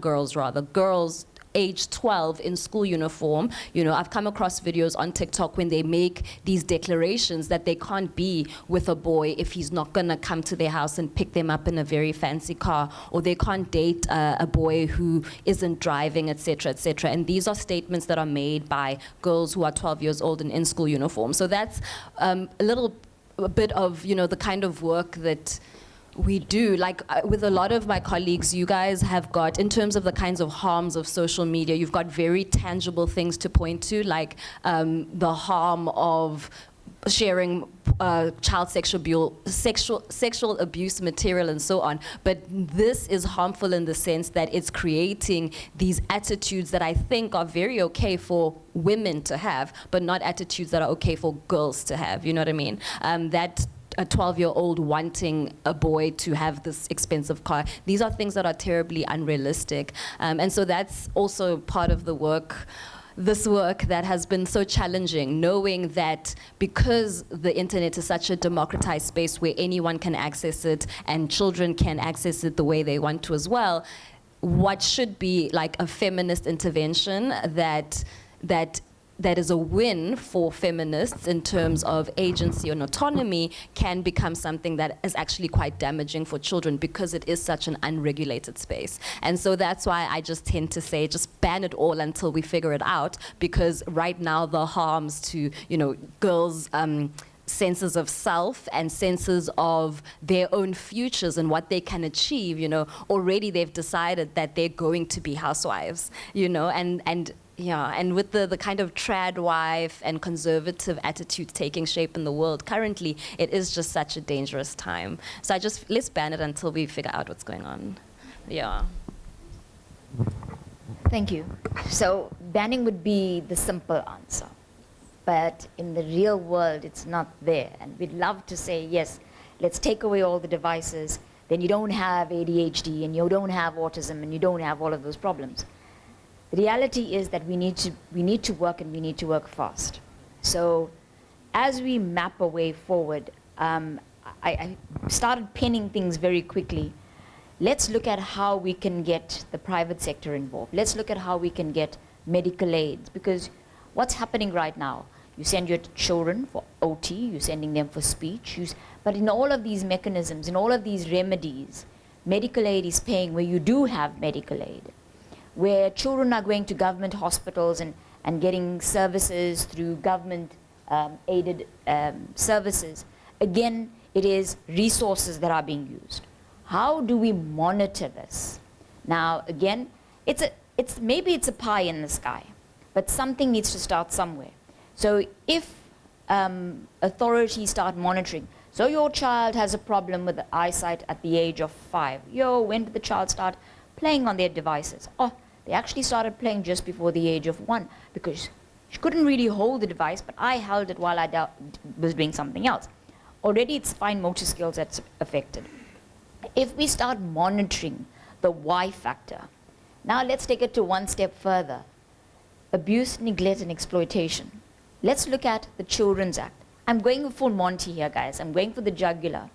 girls, girls age 12 in school uniform, I've come across videos on TikTok when they make these declarations that they can't be with a boy if he's not gonna come to their house and pick them up in a very fancy car, or they can't date a boy who isn't driving, etc., etc. And these are statements that are made by girls who are 12 years old and in school uniform. So that's a bit of, the kind of work that we do. Like with a lot of my colleagues, you guys have got, in terms of the kinds of harms of social media, you've got very tangible things to point to, like the harm of sharing child sexual abuse material and so on. But this is harmful in the sense that it's creating these attitudes that I think are very okay for women to have, but not attitudes that are okay for girls to have, you know what I mean? That a 12-year-old wanting a boy to have this expensive car. These are things that are terribly unrealistic. And so that's also part of the work, this work that has been so challenging, knowing that because the internet is such a democratized space where anyone can access it and children can access it the way they want to as well, what should be like a feminist intervention that is a win for feminists in terms of agency and autonomy can become something that is actually quite damaging for children because it is such an unregulated space. And so that's why I just tend to say just ban it all until we figure it out, because right now the harms to, girls' senses of self and senses of their own futures and what they can achieve, already they've decided that they're going to be housewives, and with the kind of trad wife and conservative attitudes taking shape in the world currently, it is just such a dangerous time. So let's ban it until we figure out what's going on. Yeah. Thank you. So banning would be the simple answer. But in the real world, it's not there. And we'd love to say, yes, let's take away all the devices, then you don't have ADHD and you don't have autism and you don't have all of those problems. The reality is that we need to work, and we need to work fast. So as we map a way forward, I started pinning things very quickly. Let's look at how we can get the private sector involved. Let's look at how we can get medical aids, because what's happening right now, you send your children for OT, you're sending them for speech, but in all of these mechanisms, in all of these remedies, medical aid is paying where you do have medical aid, where children are going to government hospitals and getting services through government aided services. Again, it is resources that are being used. How do we monitor this? Now, again, maybe it's a pie in the sky, but something needs to start somewhere. So if authorities start monitoring, so your child has a problem with eyesight at the age of 5. When did the child start playing on their devices? Oh, they actually started playing just before the age of 1, because she couldn't really hold the device, but I held it while I was doing something else. Already it's fine motor skills that's affected. If we start monitoring the Y factor, now let's take it to one step further. Abuse, neglect, and exploitation. Let's look at the Children's Act. I'm going full Monty here, guys. I'm going for the jugular.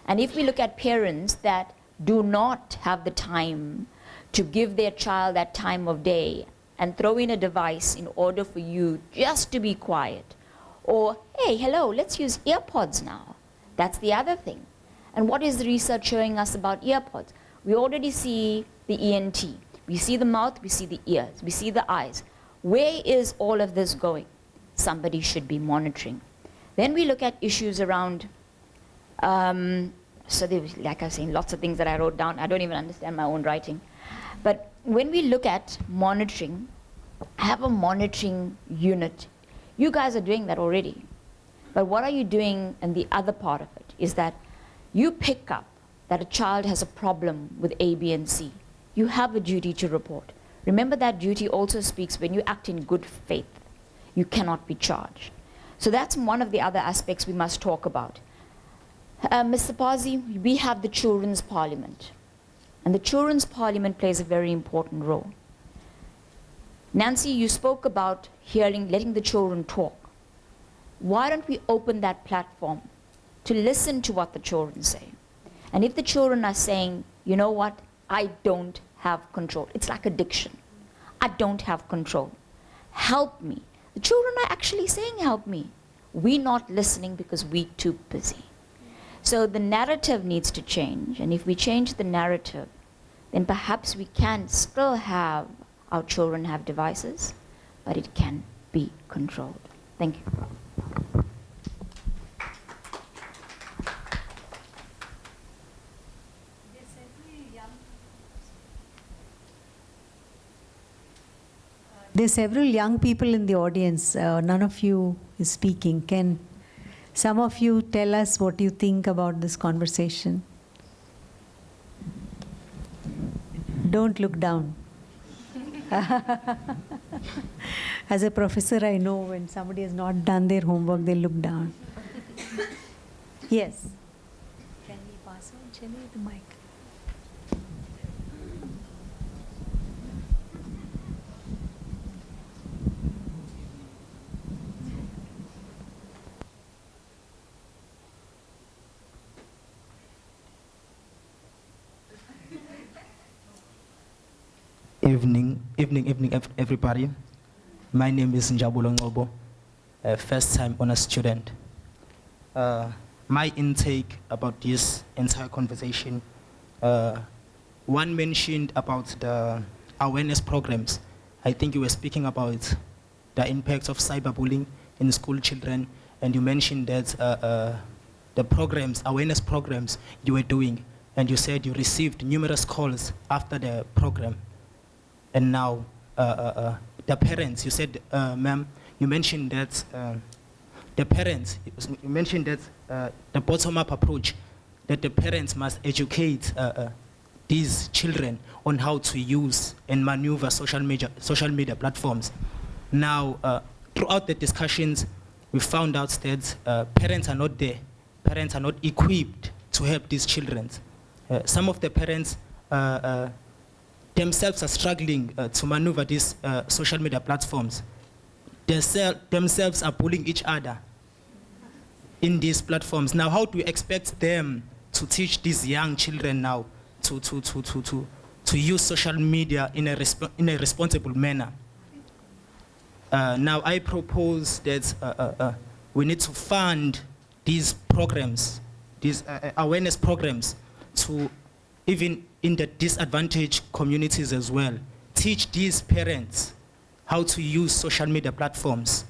And if we look at parents that do not have the time to give their child that time of day and throw in a device in order for you just to be quiet, or, hey, hello, let's use earpods now. That's the other thing. And what is the research showing us about earpods? We already see the ENT. We see the mouth, we see the ears, we see the eyes. Where is all of this going? Somebody should be monitoring. Then we look at issues around, so there was, like I was saying, lots of things that I wrote down. I don't even understand my own writing. But when we look at monitoring, I have a monitoring unit. You guys are doing that already. But what are you doing? And the other part of it is that you pick up that a child has a problem with A, B, and C. You have a duty to report. Remember, that duty also speaks when you act in good faith. You cannot be charged. So that's one of the other aspects we must talk about. Mr. Pazzi, we have the Children's Parliament. And the Children's Parliament plays a very important role. Nancy, you spoke about letting the children talk. Why don't we open that platform to listen to what the children say? And if the children are saying, you know what, I don't have control. It's like addiction. I don't have control. Help me. The children are actually saying, help me. We're not listening because we're too busy. So the narrative needs to change. And if we change the narrative, then perhaps we can still have our children have devices, but it can be controlled. Thank you. There's several young people in the audience. None of you is speaking. Can some of you tell us what you think about this conversation? Don't look down. As a professor, I know when somebody has not done their homework, they look down. Yes. Can we pass on, Chenny, the mic? Evening, everybody. My name is Njabulo Ngobo, a first-time honors student. My intake about this entire conversation, one mentioned about the awareness programs. I think you were speaking about the impact of cyberbullying in school children, and you mentioned that the programs, awareness programs you were doing, and you said you received numerous calls after the program. And now, the parents, you said, ma'am, you mentioned that the parents, you mentioned that the bottom-up approach, that the parents must educate these children on how to use and maneuver social media platforms. Now, throughout the discussions, we found out that parents are not there. Parents are not equipped to help these children. Some of the parents themselves are struggling to maneuver these social media platforms. Themselves are bullying each other in these platforms. Now, how do we expect them to teach these young children now to use social media in a responsible manner? Now, I propose that we need to fund these programs, these awareness programs, to even in the disadvantaged communities as well. Teach these parents how to use social media platforms.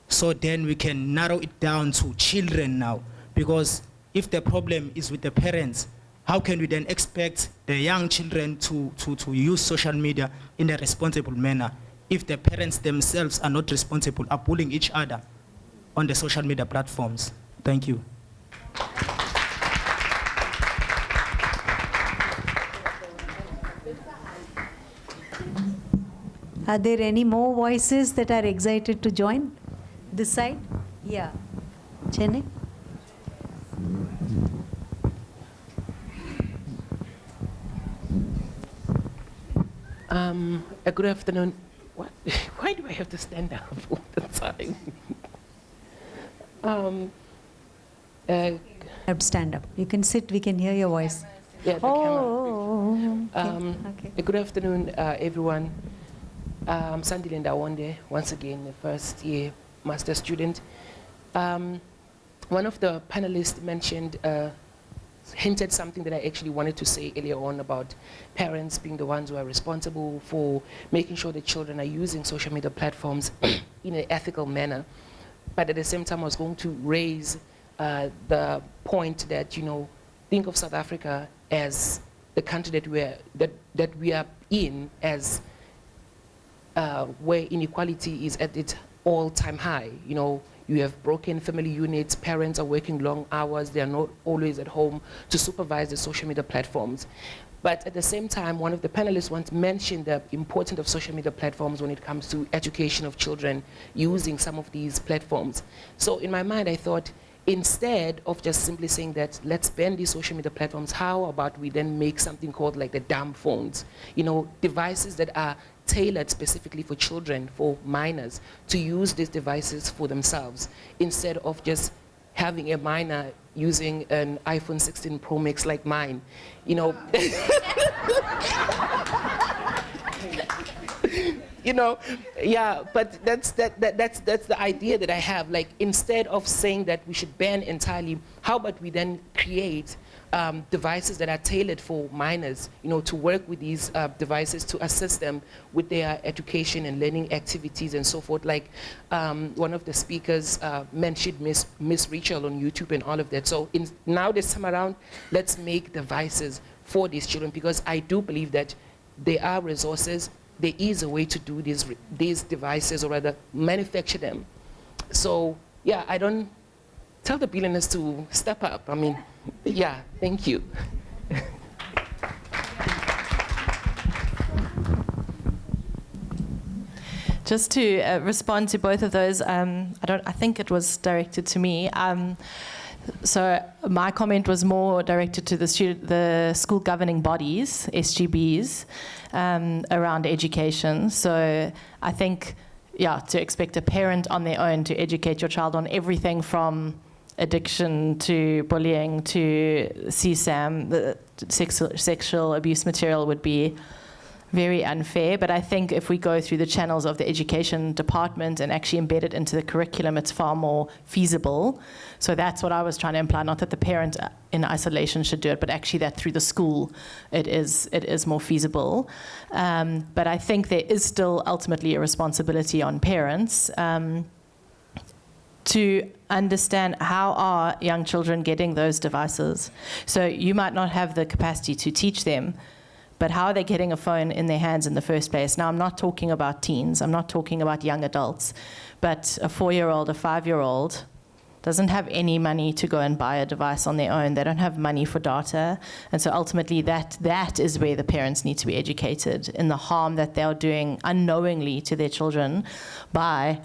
So then we can narrow it down to children now. Because if the problem is with the parents, how can we then expect the young children to use social media in a responsible manner if the parents themselves are not responsible, are bullying each other on the social media platforms? Thank you. Are there any more voices that are excited to join? This side? Yeah. Chennai? Good afternoon. What? Why do I have to stand up all the time? Have to stand up. You can sit, we can hear your voice. Yeah, the camera. Okay. Good afternoon, everyone. I'm Sandile Ndawonde, once again, a first-year master student. One of the panelists mentioned, hinted something that I actually wanted to say earlier on about parents being the ones who are responsible for making sure that children are using social media platforms in an ethical manner. But at the same time, I was going to raise the point that, you know, think of South Africa as the country that we are in, as where inequality is at its all-time high. You know, you have broken family units, parents are working long hours, they are not always at home to supervise the social media platforms. But at the same time, one of the panelists once mentioned the importance of social media platforms when it comes to education of children using some of these platforms. So in my mind, I thought, instead of just simply saying that let's ban these social media platforms, how about we then make something called like the dumb phones? You know, devices that are tailored specifically for children, for minors, to use these devices for themselves, instead of just having a minor using an iPhone 16 Pro Max like mine, you know. You know, yeah, but that's the idea that I have. Like, instead of saying that we should ban entirely, how about we then create devices that are tailored for minors, you know, to work with these devices to assist them with their education and learning activities and so forth. Like one of the speakers mentioned Miss Rachel on YouTube and all of that. So now this time around, let's make devices for these children, because I do believe that there are resources, there is a way to do these devices, or rather manufacture them. So yeah, I don't tell the billionaires to step up. I mean, yeah, thank you. Just to respond to both of those, I think it was directed to me. So my comment was more directed to the school governing bodies, SGBs, around education. So I think, yeah, to expect a parent on their own to educate your child on everything from addiction to bullying to CSAM, the sexual abuse material, would be very unfair. But I think if we go through the channels of the education department and actually embed it into the curriculum, it's far more feasible. So that's what I was trying to imply, not that the parent in isolation should do it, but actually that through the school it is more feasible. But I think there is still ultimately a responsibility on parents to understand how are young children getting those devices. So you might not have the capacity to teach them, but how are they getting a phone in their hands in the first place? Now, I'm not talking about teens, I'm not talking about young adults, but a 4-year-old, a 5-year-old doesn't have any money to go and buy a device on their own. They don't have money for data. And so ultimately that is where the parents need to be educated in the harm that they are doing unknowingly to their children by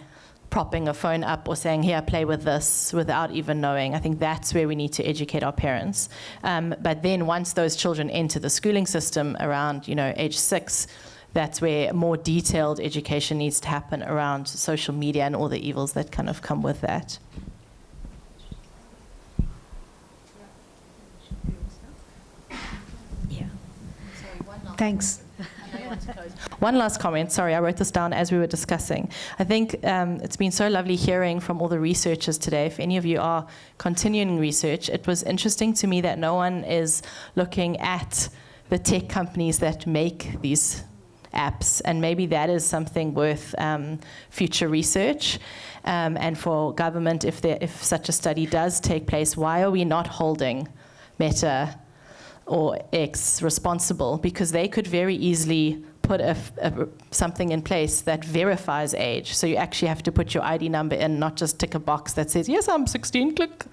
propping a phone up or saying, here, play with this, without even knowing. I think that's where we need to educate our parents. But then once those children enter the schooling system around, age 6, that's where more detailed education needs to happen around social media and all the evils that kind of come with that. Yeah. Thanks. One last comment. Sorry, I wrote this down as we were discussing. I think it's been so lovely hearing from all the researchers today. If any of you are continuing research, it was interesting to me that no one is looking at the tech companies that make these apps, and maybe that is something worth future research. And for government, if such a study does take place, why are we not holding Meta or X responsible? Because they could very easily put something in place that verifies age. So you actually have to put your ID number in, not just tick a box that says, yes, I'm 16, click,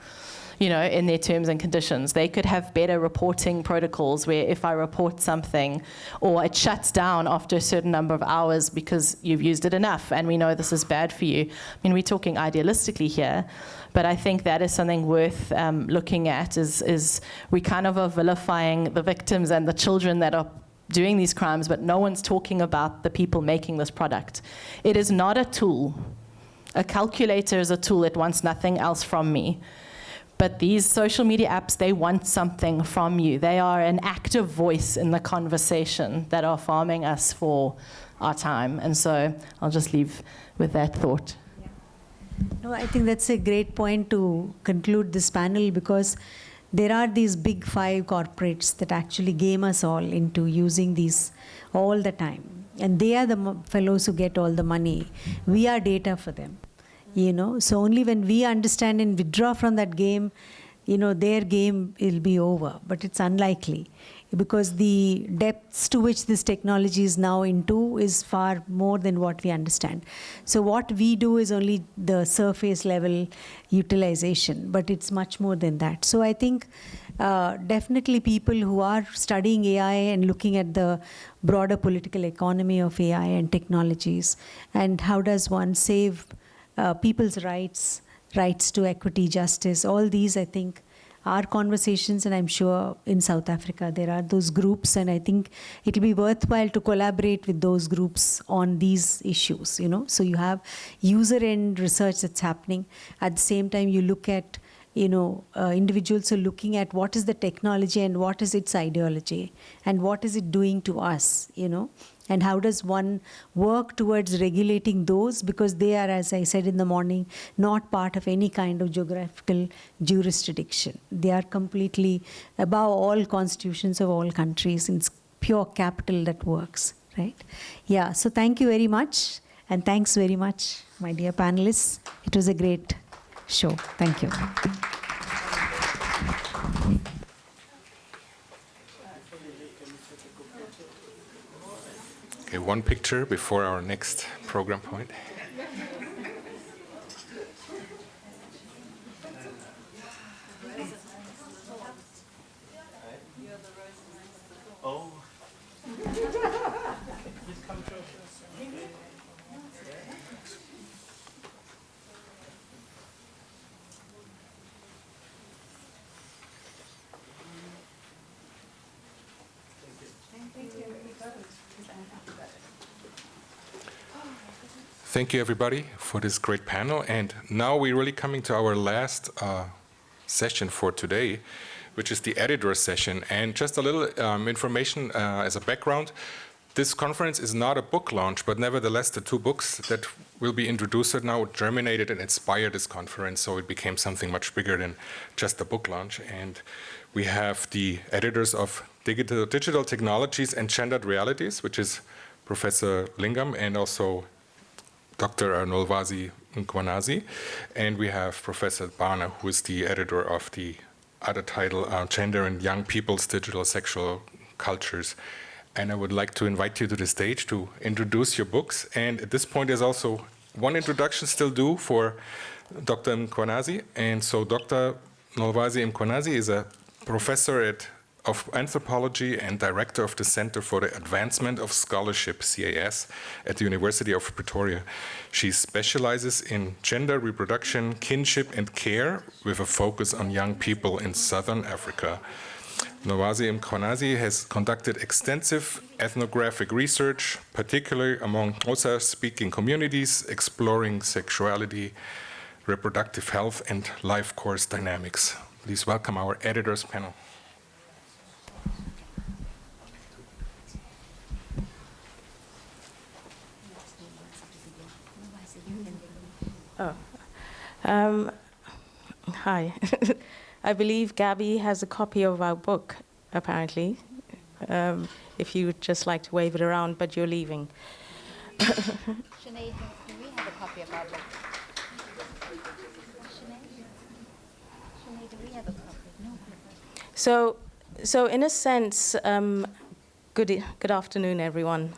in their terms and conditions. They could have better reporting protocols where if I report something, or it shuts down after a certain number of hours because you've used it enough and we know this is bad for you. I mean, we're talking idealistically here, but I think that is something worth looking at, is we kind of are vilifying the victims and the children that are doing these crimes, but no one's talking about the people making this product. It is not a tool. A calculator is a tool. It wants nothing else from me. But these social media apps, they want something from you. They are an active voice in the conversation that are farming us for our time. And so I'll just leave with that thought. No, I think that's a great point to conclude this panel, because there are these big 5 corporates that actually game us all into using these all the time. And they are the fellows who get all the money. We are data for them. So only when we understand and withdraw from that game, their game will be over. But it's unlikely, because the depths to which this technology is now into is far more than what we understand. So what we do is only the surface level utilization, but it's much more than that. So I think definitely people who are studying AI and looking at the broader political economy of AI and technologies, and how does one save people's rights to equity, justice, all these, I think, our conversations, and I'm sure in South Africa there are those groups, and I think it'll be worthwhile to collaborate with those groups on these issues, you know. So you have user-end research that's happening. At the same time, you look at, you know, individuals are looking at what is the technology and what is its ideology and what is it doing to us, you know, and how does one work towards regulating those, because they are, as I said in the morning, not part of any kind of geographical jurisdiction. They are completely above all constitutions of all countries. It's pure capital that works, right? Yeah, so thank you very much, and thanks very much, my dear panelists. It was a great show. Thank you. Okay, one picture before our next program point. Oh. Thank you, everybody, for this great panel. And now we're really coming to our last session for today, which is the editor session. And just a little information as a background. This conference is not a book launch, but nevertheless, the two books that will be introduced now germinated and inspired this conference, so it became something much bigger than just a book launch. And we have the editors of Digital Technologies and Gendered Realities, which is Professor Lingam and also Dr. Nolwazi Mkhwanazi, and we have Professor Barner, who is the editor of the other title, Gender and Young People's Digital Sexual Cultures. And I would like to invite you to the stage to introduce your books. And at this point, there's also one introduction still due for Dr. Mkhwanazi. And so Dr. Nolwazi Mkhwanazi is a professor of anthropology and director of the Center for the Advancement of Scholarship, CAS, at the University of Pretoria. She specializes in gender, reproduction, kinship, and care with a focus on young people in Southern Africa. Nolwazi Mkhwanazi has conducted extensive ethnographic research, particularly among Xhosa-speaking communities, exploring sexuality, reproductive health, and life course dynamics. Please welcome our editors panel. Hi. I believe Gabby has a copy of our book, apparently. If you would just like to wave it around, but you're leaving. Sinead, do we have a copy of our book? Sinead, do we have a copy? No. So in a sense, good afternoon, everyone.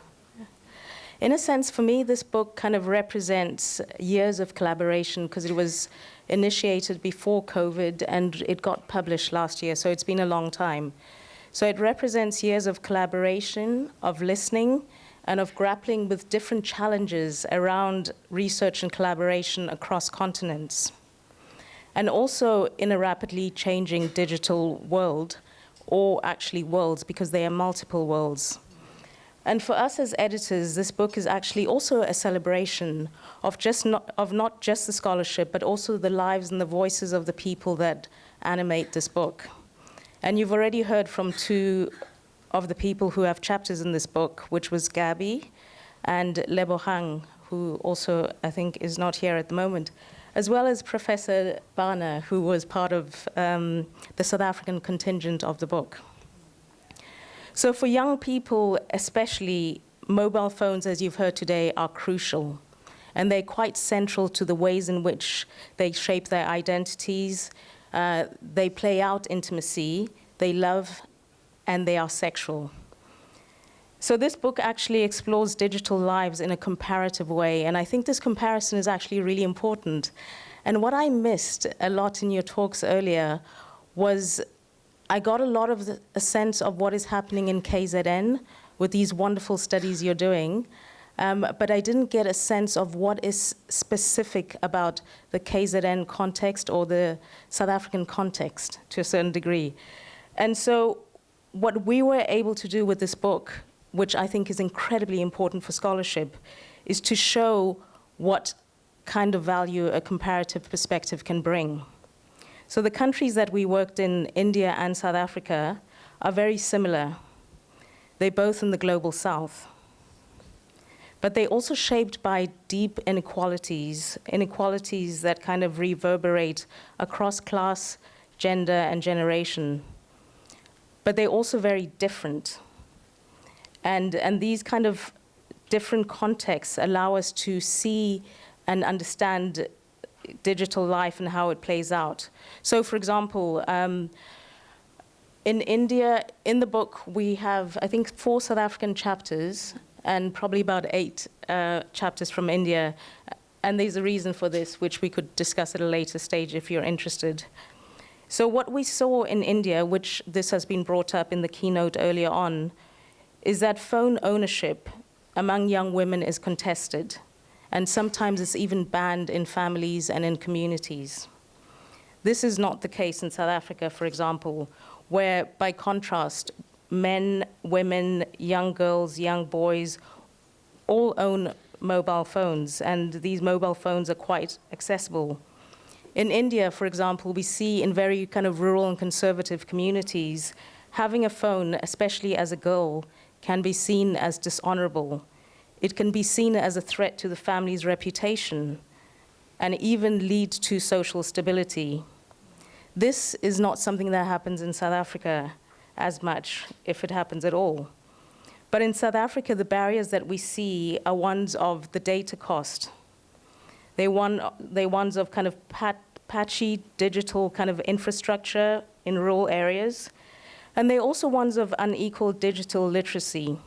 In a sense, for me, this book kind of represents years of collaboration because it was initiated before COVID and it got published last year, so it's been a long time. So it represents years of collaboration, of listening, and of grappling with different challenges around research and collaboration across continents. And also in a rapidly changing digital world, or actually worlds, because they are multiple worlds. And for us as editors, this book is actually also a celebration of not just the scholarship, but also the lives and the voices of the people that animate this book. And you've already heard from two of the people who have chapters in this book, which was Gabby and Lebohang, who also, I think, is not here at the moment, as well as Professor Barner, who was part of the South African contingent of the book. So for young people, especially, mobile phones, as you've heard today, are crucial. And they're quite central to the ways in which they shape their identities, they play out intimacy, they love, and they are sexual. So this book actually explores digital lives in a comparative way, and I think this comparison is actually really important. And what I missed a lot in your talks earlier was I got a lot of a sense of what is happening in KZN with these wonderful studies you're doing, but I didn't get a sense of what is specific about the KZN context or the South African context to a certain degree. And so what we were able to do with this book, which I think is incredibly important for scholarship, is to show what kind of value a comparative perspective can bring. So the countries that we worked in, India and South Africa, are very similar. They're both in the global south. But they're also shaped by deep inequalities that kind of reverberate across class, gender, and generation. But they're also very different. And these kind of different contexts allow us to see and understand digital life and how it plays out. So, for example, in India, in the book, we have, I think, 4 South African chapters and probably about 8 chapters from India. And there's a reason for this, which we could discuss at a later stage if you're interested. So what we saw in India, which this has been brought up in the keynote earlier on, is that phone ownership among young women is contested. And sometimes it's even banned in families and in communities. This is not the case in South Africa, for example, where, by contrast, men, women, young girls, young boys all own mobile phones, and these mobile phones are quite accessible. In India, for example, we see in very kind of rural and conservative communities, having a phone, especially as a girl, can be seen as dishonorable. It can be seen as a threat to the family's reputation and even lead to social stability. This is not something that happens in South Africa as much, if it happens at all. But in South Africa, the barriers that we see are ones of the data cost. They're ones of kind of patchy digital kind of infrastructure in rural areas. And they're also ones of unequal digital literacy.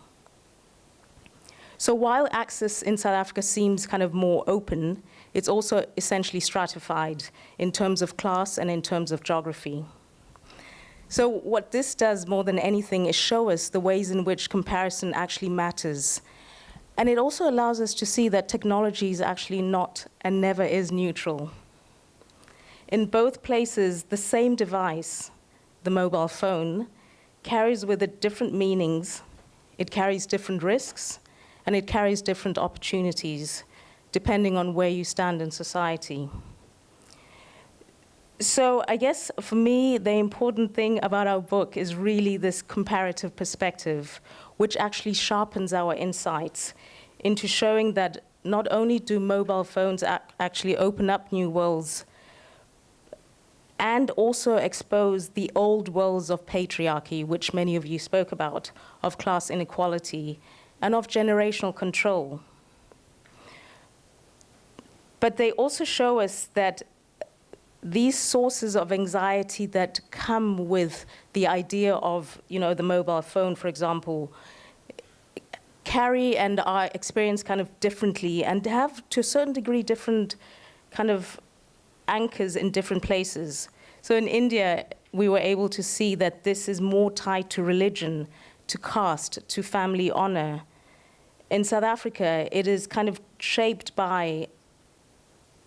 So while access in South Africa seems kind of more open, it's also essentially stratified in terms of class and in terms of geography. So what this does more than anything is show us the ways in which comparison actually matters. And it also allows us to see that technology is actually not and never is neutral. In both places, the same device, the mobile phone, carries with it different meanings, it carries different risks, and it carries different opportunities, depending on where you stand in society. So I guess for me, the important thing about our book is really this comparative perspective, which actually sharpens our insights into showing that not only do mobile phones actually open up new worlds, and also expose the old worlds of patriarchy, which many of you spoke about, of class inequality, and of generational control. But they also show us that these sources of anxiety that come with the idea of, the mobile phone, for example, carry and are experienced kind of differently and have, to a certain degree, different kind of anchors in different places. So in India, we were able to see that this is more tied to religion, to caste, to family honor. In South Africa, it is kind of shaped by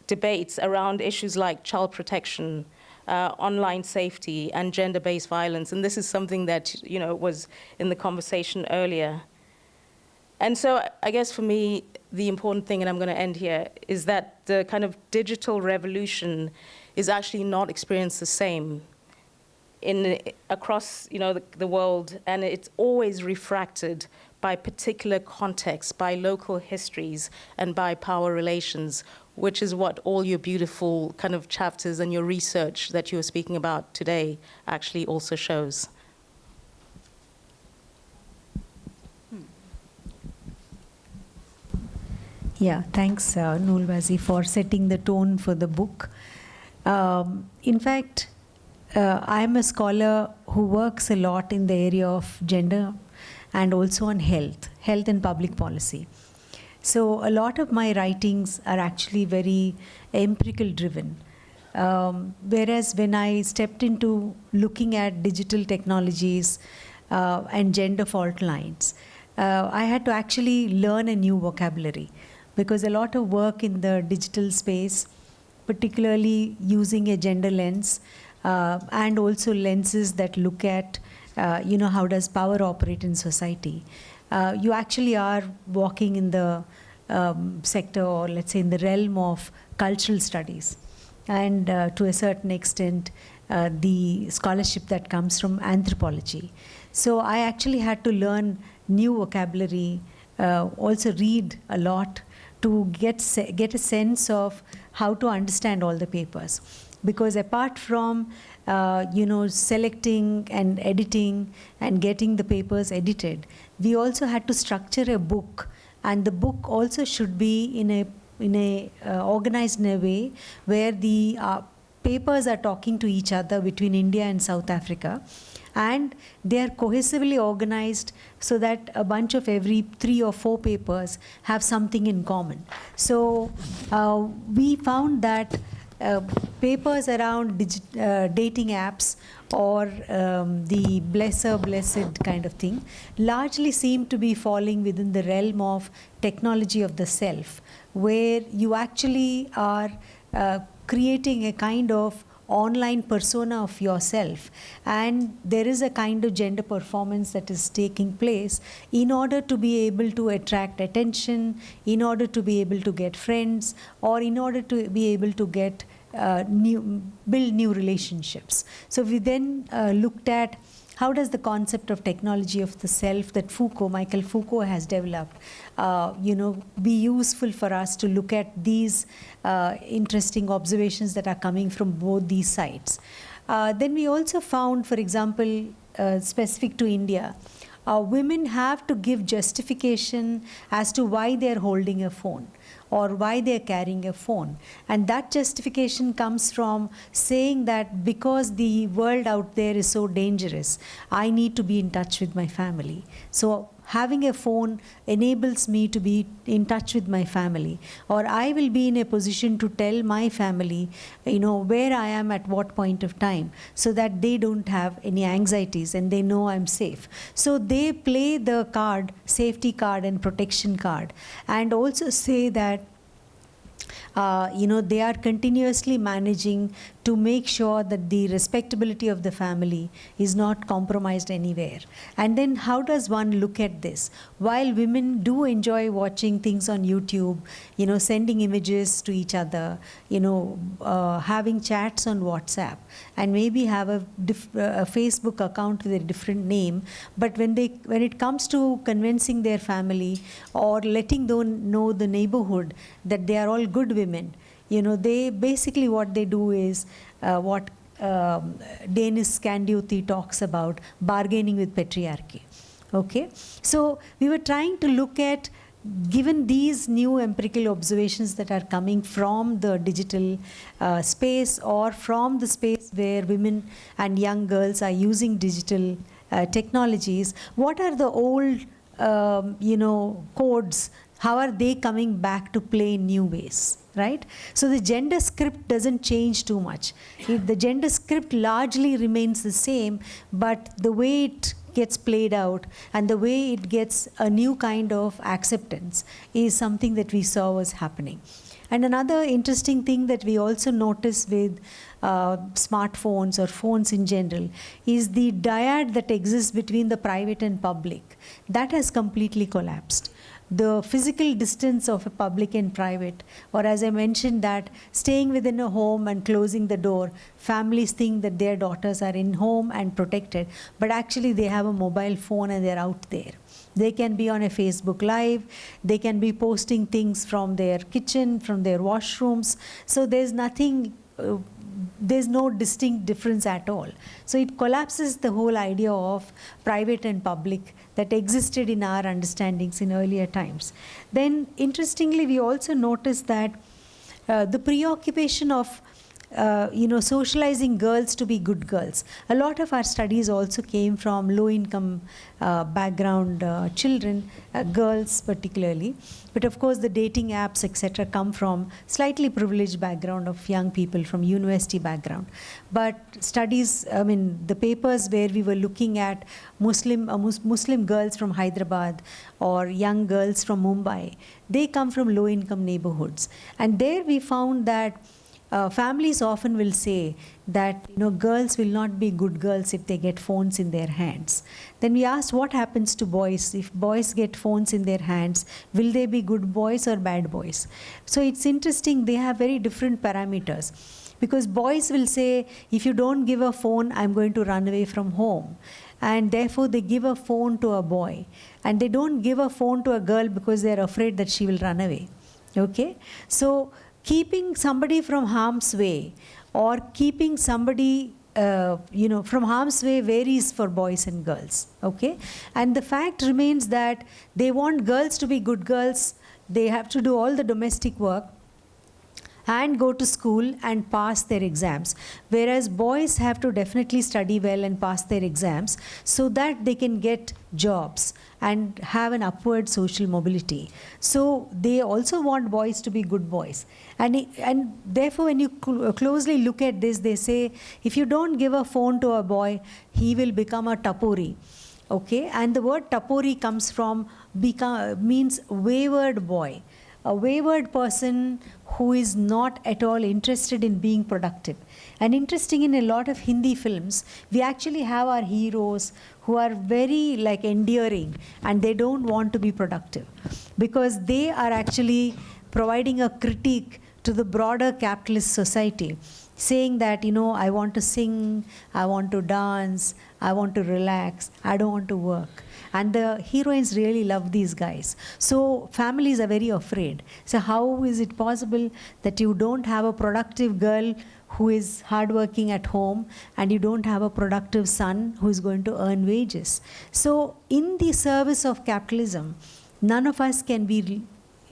debates around issues like child protection, online safety, and gender-based violence. And this is something that, was in the conversation earlier. And so I guess for me, the important thing, and I'm going to end here, is that the kind of digital revolution is actually not experienced the same across the world, and it's always refracted by particular contexts, by local histories, and by power relations, which is what all your beautiful kind of chapters and your research that you were speaking about today actually also shows. Yeah, thanks, Nulwazi, for setting the tone for the book. In fact, I'm a scholar who works a lot in the area of gender and also on health and public policy. So a lot of my writings are actually very empirical driven. Whereas when I stepped into looking at digital technologies and gender fault lines, I had to actually learn a new vocabulary, because a lot of work in the digital space, particularly using a gender lens, and also lenses that look at, how does power operate in society. You actually are walking in the sector, or let's say in the realm of cultural studies. And to a certain extent, the scholarship that comes from anthropology. So I actually had to learn new vocabulary, also read a lot to get a sense of how to understand all the papers. Because apart from selecting and editing and getting the papers edited, we also had to structure a book, and the book also should be in a organized in a way where the papers are talking to each other between India and South Africa, and they are cohesively organized so that a bunch of every 3 or 4 papers have something in common. So we found that papers around dating apps or the blessed kind of thing largely seem to be falling within the realm of technology of the self, where you actually are creating a kind of online persona of yourself, and there is a kind of gender performance that is taking place in order to be able to attract attention, in order to be able to get friends, or in order to be able to get build new relationships. So we then looked at how does the concept of technology of the self that Michael Foucault has developed, be useful for us to look at these interesting observations that are coming from both these sides. Then we also found, for example, specific to India, women have to give justification as to why they're holding a phone or why they're carrying a phone. And that justification comes from saying that because the world out there is so dangerous, I need to be in touch with my family. So having a phone enables me to be in touch with my family, or I will be in a position to tell my family, where I am at what point of time, so that they don't have any anxieties and they know I'm safe. So they play the card, safety card and protection card, and also say that they are continuously managing to make sure that the respectability of the family is not compromised anywhere. And then how does one look at this? While women do enjoy watching things on YouTube, sending images to each other, having chats on WhatsApp, and maybe have a Facebook account with a different name, but when it comes to convincing their family or letting them know the neighborhood that they are all good women, they basically what they do is what Danish Skandiuti talks about, bargaining with patriarchy. Okay, so we were trying to look at, given these new empirical observations that are coming from the digital space, or from the space where women and young girls are using digital technologies, what are the old codes? How are they coming back to play in new ways, right? So the gender script doesn't change too much. The gender script largely remains the same, but the way it gets played out and the way it gets a new kind of acceptance is something that we saw was happening. And another interesting thing that we also notice with smartphones or phones in general is the dyad that exists between the private and public. That has completely collapsed. The physical distance of a public and private, or as I mentioned, that staying within a home and closing the door, families think that their daughters are in home and protected, but actually they have a mobile phone and they're out there. They can be on a Facebook Live, they can be posting things from their kitchen, from their washrooms. So there's nothing, there's no distinct difference at all. So it collapses the whole idea of private and public that existed in our understandings in earlier times. Then interestingly, we also noticed that the preoccupation of socializing girls to be good girls. A lot of our studies also came from low-income background children, girls particularly. But of course, the dating apps, etc., come from slightly privileged background of young people from university background. But studies, the papers where we were looking at Muslim girls from Hyderabad or young girls from Mumbai, they come from low-income neighborhoods. And there we found that families often will say that girls will not be good girls if they get phones in their hands. Then we asked what happens to boys if boys get phones in their hands. Will they be good boys or bad boys? So it's interesting, they have very different parameters. Because boys will say, if you don't give a phone, I'm going to run away from home. And therefore they give a phone to a boy. And they don't give a phone to a girl because they're afraid that she will run away. Okay? So keeping somebody from harm's way or keeping somebody from harm's way varies for boys and girls. Okay? And the fact remains that they want girls to be good girls. They have to do all the domestic work and go to school and pass their exams. Whereas boys have to definitely study well and pass their exams so that they can get jobs and have an upward social mobility. So they also want boys to be good boys. And therefore, when you closely look at this, they say, if you don't give a phone to a boy, he will become a tapori. Okay? And the word tapori comes from, means wayward boy. A wayward person who is not at all interested in being productive. And interesting, in a lot of Hindi films, we actually have our heroes who are very endearing and they don't want to be productive because they are actually providing a critique to the broader capitalist society, saying that, I want to sing, I want to dance, I want to relax, I don't want to work. And the heroines really love these guys. So families are very afraid. So how is it possible that you don't have a productive girl who is hardworking at home and you don't have a productive son who is going to earn wages? So in the service of capitalism, none of us can be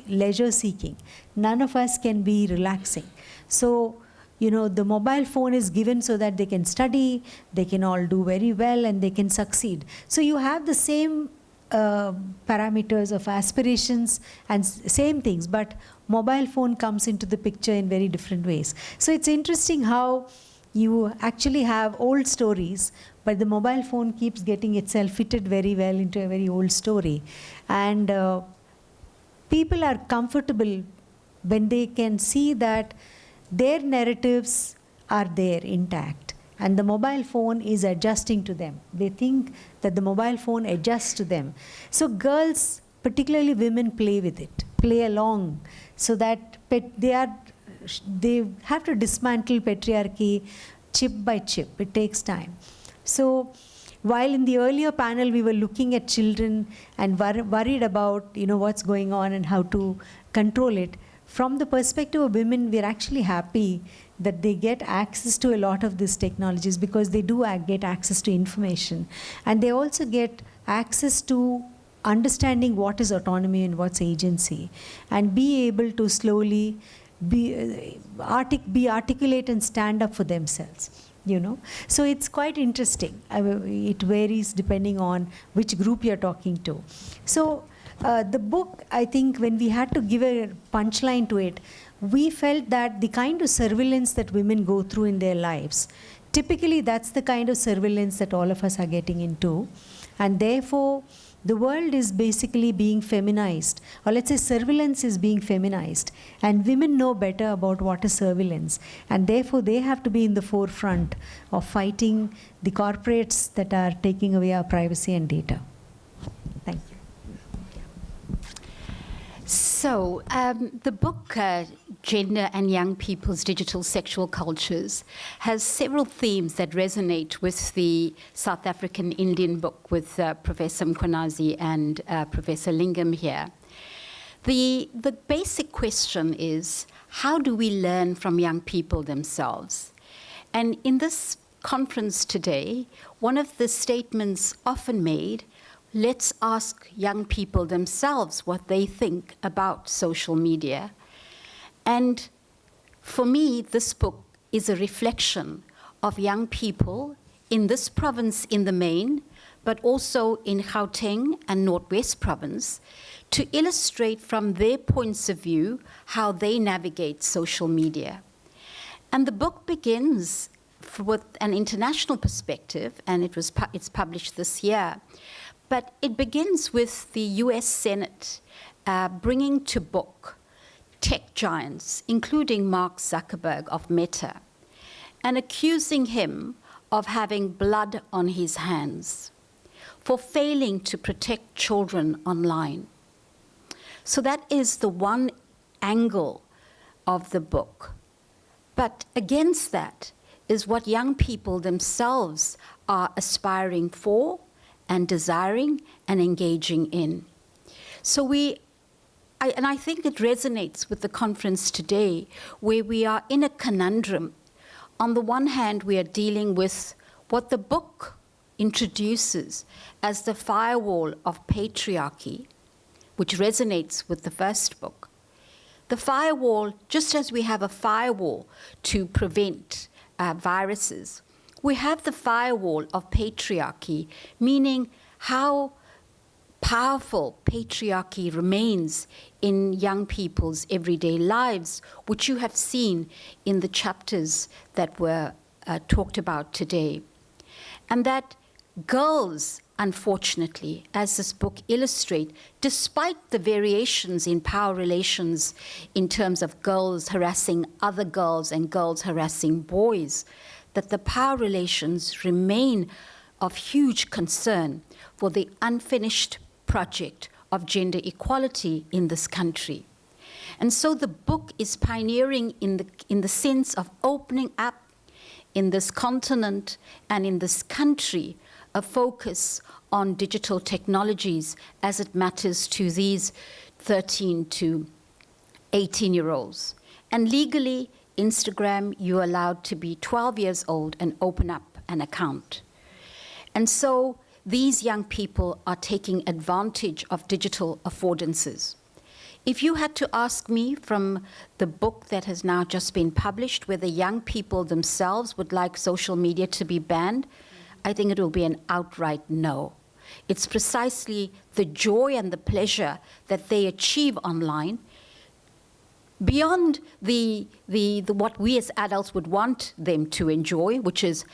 leisure seeking. None of us can be relaxing. So the mobile phone is given so that they can study, they can all do very well, and they can succeed. So you have the same parameters of aspirations and same things, but mobile phone comes into the picture in very different ways. So it's interesting how you actually have old stories, but the mobile phone keeps getting itself fitted very well into a very old story. And people are comfortable when they can see that their narratives are there intact and the mobile phone is adjusting to them. They think that the mobile phone adjusts to them. So girls, particularly women, play with it, play along, so that they have to dismantle patriarchy chip by chip. It takes time. So while in the earlier panel we were looking at children and worried about what's going on and how to control it, from the perspective of women, we're actually happy that they get access to a lot of these technologies because they do get access to information. And they also get access to understanding what is autonomy and what's agency, and be able to slowly be articulate and stand up for themselves. So it's quite interesting. It varies depending on which group you're talking to. So the book, I think, when we had to give a punchline to it, we felt that the kind of surveillance that women go through in their lives, typically that's the kind of surveillance that all of us are getting into. And therefore, the world is basically being feminized, or let's say surveillance is being feminized. And women know better about what is surveillance. And therefore, they have to be in the forefront of fighting the corporates that are taking away our privacy and data. Thank you. So, the book, Gender and Young People's Digital Sexual Cultures, has several themes that resonate with the South African Indian book with Professor Mkhwanazi and Professor Lingam here. The basic question is, how do we learn from young people themselves? And in this conference today, one of the statements often made, let's ask young people themselves what they think about social media. And for me, this book is a reflection of young people in this province in the main, but also in Gauteng and Northwest Province, to illustrate from their points of view how they navigate social media. And the book begins with an international perspective, and it's published this year, but it begins with the US Senate bringing to book tech giants, including Mark Zuckerberg of Meta, and accusing him of having blood on his hands for failing to protect children online. So that is the one angle of the book. But against that is what young people themselves are aspiring for and desiring and engaging in. So I think it resonates with the conference today, where we are in a conundrum. On the one hand, we are dealing with what the book introduces as the firewall of patriarchy, which resonates with the first book. The firewall, just as we have a firewall to prevent viruses, we have the firewall of patriarchy, meaning how powerful patriarchy remains in young people's everyday lives, which you have seen in the chapters that were talked about today. And that girls, unfortunately, as this book illustrates, despite the variations in power relations in terms of girls harassing other girls and girls harassing boys, that the power relations remain of huge concern for the unfinished project of gender equality in this country. And so the book is pioneering in the sense of opening up in this continent and in this country a focus on digital technologies as it matters to these 13 to 18-year-olds. And legally, Instagram, you're allowed to be 12 years old and open up an account. And so these young people are taking advantage of digital affordances. If you had to ask me from the book that has now just been published, whether young people themselves would like social media to be banned, I think it will be an outright no. It's precisely the joy and the pleasure that they achieve online, beyond what we as adults would want them to enjoy, which is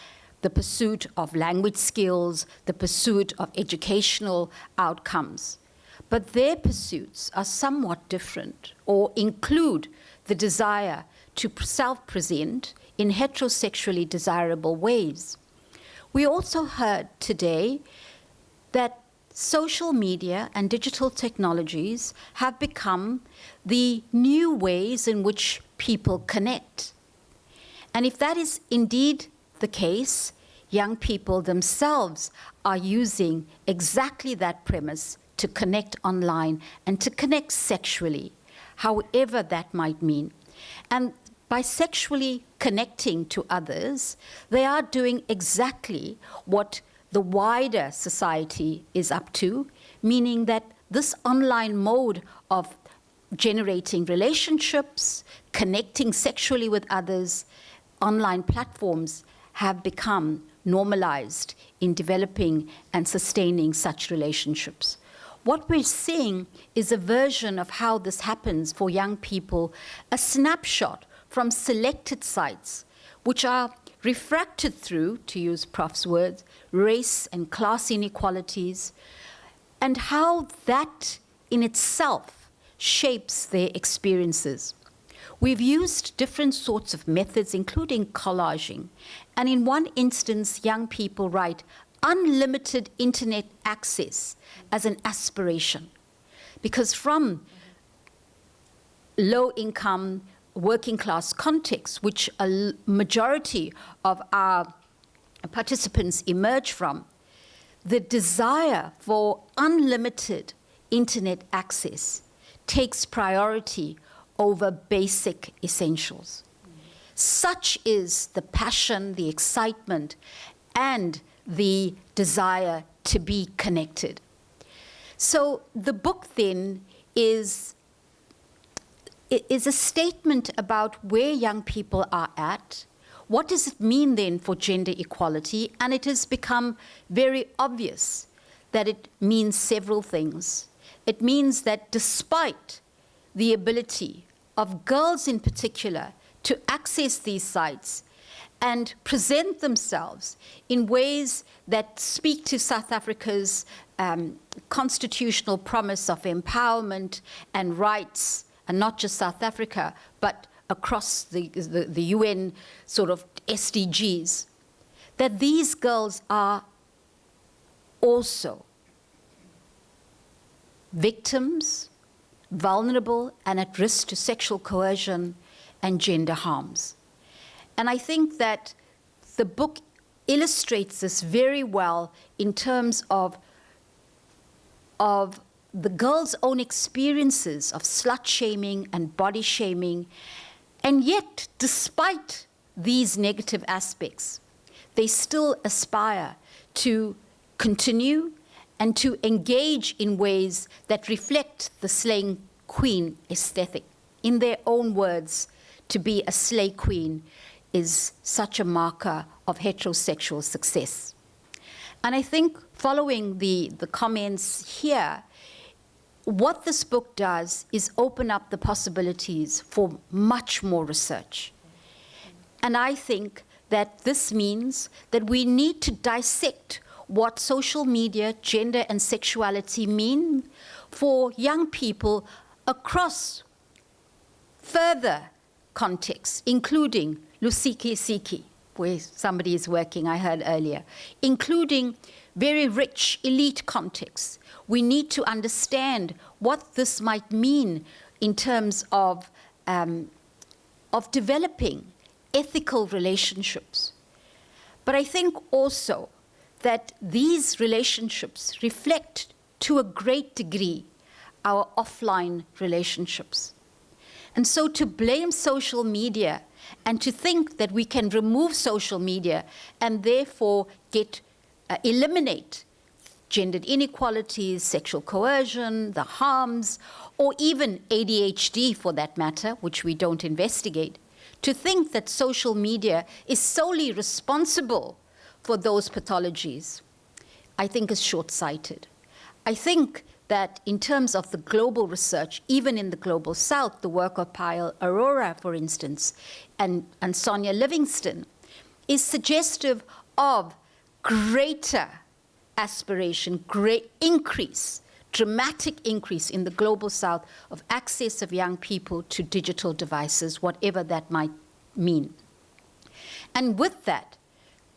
the pursuit of language skills, the pursuit of educational outcomes. But their pursuits are somewhat different, or include the desire to self-present in heterosexually desirable ways. We also heard today that social media and digital technologies have become the new ways in which people connect. And if that is indeed the case, young people themselves are using exactly that premise to connect online and to connect sexually, however that might mean. And by sexually connecting to others, they are doing exactly what the wider society is up to, meaning that this online mode of generating relationships, connecting sexually with others, online platforms have become normalized in developing and sustaining such relationships. What we're seeing is a version of how this happens for young people, a snapshot from selected sites, which are refracted through, to use Prof's words, race and class inequalities, and how that in itself shapes their experiences. We've used different sorts of methods, including collaging, and in one instance, young people write unlimited internet access as an aspiration, because from low-income, working-class contexts, which a majority of our participants emerge from, the desire for unlimited internet access takes priority over basic essentials. Such is the passion, the excitement, and the desire to be connected. So the book then is a statement about where young people are at, what does it mean then for gender equality? And it has become very obvious that it means several things. It means that despite the ability of girls in particular to access these sites and present themselves in ways that speak to South Africa's constitutional promise of empowerment and rights, and not just South Africa, but across the UN sort of SDGs, that these girls are also victims, vulnerable, and at risk to sexual coercion and gender harms. And I think that the book illustrates this very well in terms of the girls' own experiences of slut-shaming and body-shaming. And yet, despite these negative aspects, they still aspire to continue and to engage in ways that reflect the slaying queen aesthetic. In their own words, to be a slay queen is such a marker of heterosexual success. And I think following the comments here, what this book does is open up the possibilities for much more research. And I think that this means that we need to dissect what social media, gender, and sexuality mean for young people across further contexts, including Lusiki, where somebody is working, I heard earlier, including very rich elite contexts. We need to understand what this might mean in terms of developing ethical relationships. But I think also that these relationships reflect to a great degree our offline relationships. And so to blame social media and to think that we can remove social media and therefore eliminate gendered inequalities, sexual coercion, the harms, or even ADHD for that matter, which we don't investigate, to think that social media is solely responsible for those pathologies, I think is short-sighted. I think that in terms of the global research, even in the Global South, the work of Payal Arora, for instance, and Sonia Livingston, is suggestive of greater aspiration, great increase, dramatic increase in the Global South of access of young people to digital devices, whatever that might mean. And with that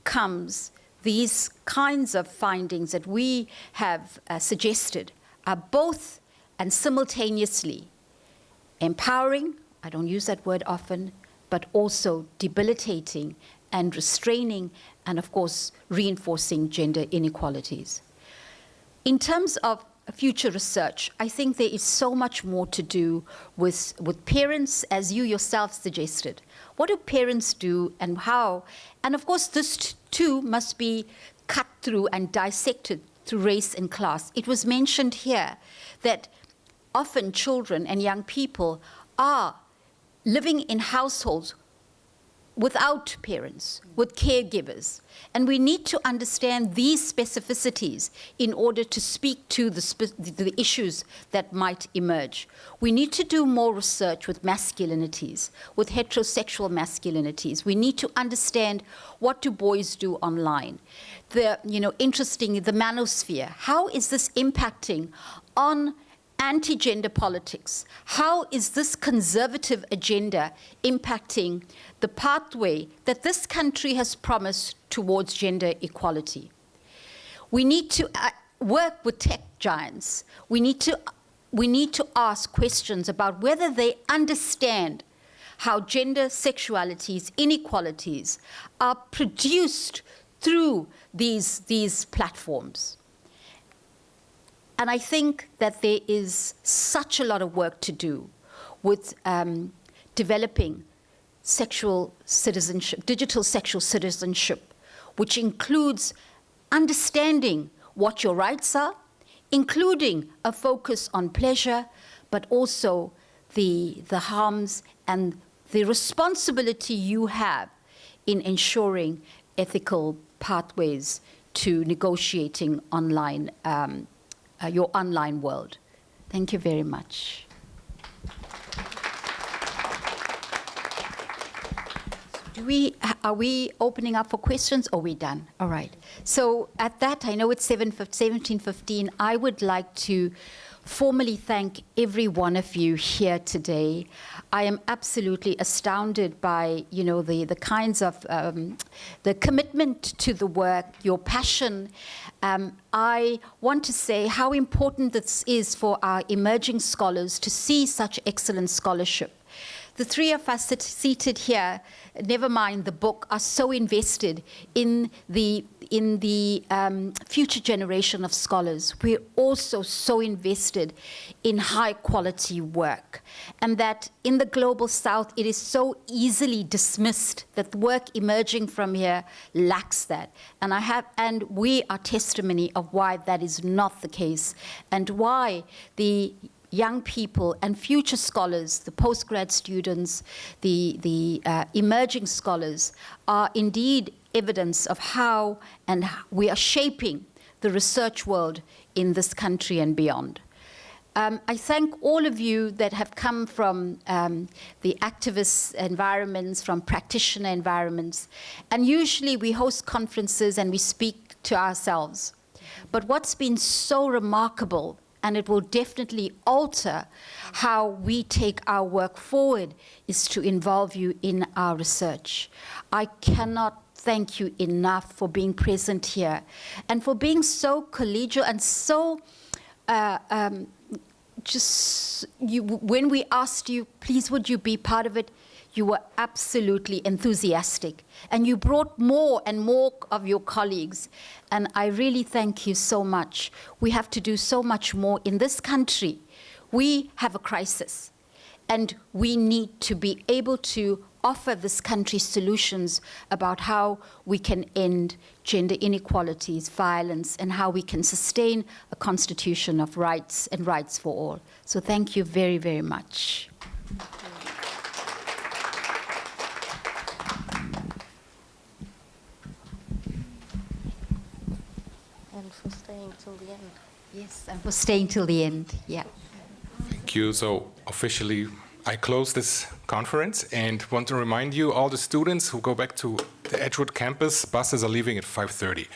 comes these kinds of findings that we have suggested are both and simultaneously empowering, I don't use that word often, but also debilitating and restraining, and of course, reinforcing gender inequalities. In terms of future research, I think there is so much more to do with parents, as you yourself suggested. What do parents do and how? And of course, this too must be cut through and dissected through race and class. It was mentioned here that often children and young people are living in households without parents, with caregivers. And we need to understand these specificities in order to speak to the issues that might emerge. We need to do more research with masculinities, with heterosexual masculinities. We need to understand what do boys do online. Interestingly, the manosphere. How is this impacting on anti-gender politics? How is this conservative agenda impacting the pathway that this country has promised towards gender equality? We need to work with tech giants. We need to ask questions about whether they understand how gender sexualities, inequalities are produced through these platforms. And I think that there is such a lot of work to do with developing sexual citizenship, digital sexual citizenship, which includes understanding what your rights are, including a focus on pleasure, but also the harms and the responsibility you have in ensuring ethical pathways to negotiating online, your online world. Thank you very much. Are we opening up for questions, or are we done? All right. So at that, I know it's 17:15. I would like to formally thank every one of you here today. I am absolutely astounded by, you know, the kinds of, the commitment to the work, your passion. I want to say how important this is for our emerging scholars to see such excellent scholarship. The three of us seated here, never mind the book, are so invested in the future generation of scholars. We're also so invested in high quality work, and that in the global south it is so easily dismissed that the work emerging from here lacks that. And we are testimony of why that is not the case, and why the young people and future scholars, the postgrad students, the emerging scholars are indeed evidence of how we are shaping the research world in this country and beyond. I thank all of you that have come from the activist environments, from practitioner environments, and usually we host conferences and we speak to ourselves. But what's been so remarkable, and it will definitely alter how we take our work forward, is to involve you in our research. I cannot thank you enough for being present here and for being so collegial and so when we asked you, please would you be part of it, you were absolutely enthusiastic, and you brought more and more of your colleagues, and I really thank you so much. We have to do so much more in this country. We have a crisis, and we need to be able to offer this country solutions about how we can end gender inequalities, violence, and how we can sustain a constitution of rights and rights for all. So thank you very, very much. And for staying till the end. Yes, and for staying till the end, yeah. Thank you. So officially, I close this conference and want to remind you, all the students who go back to the Edgewood campus, buses are leaving at 5:30.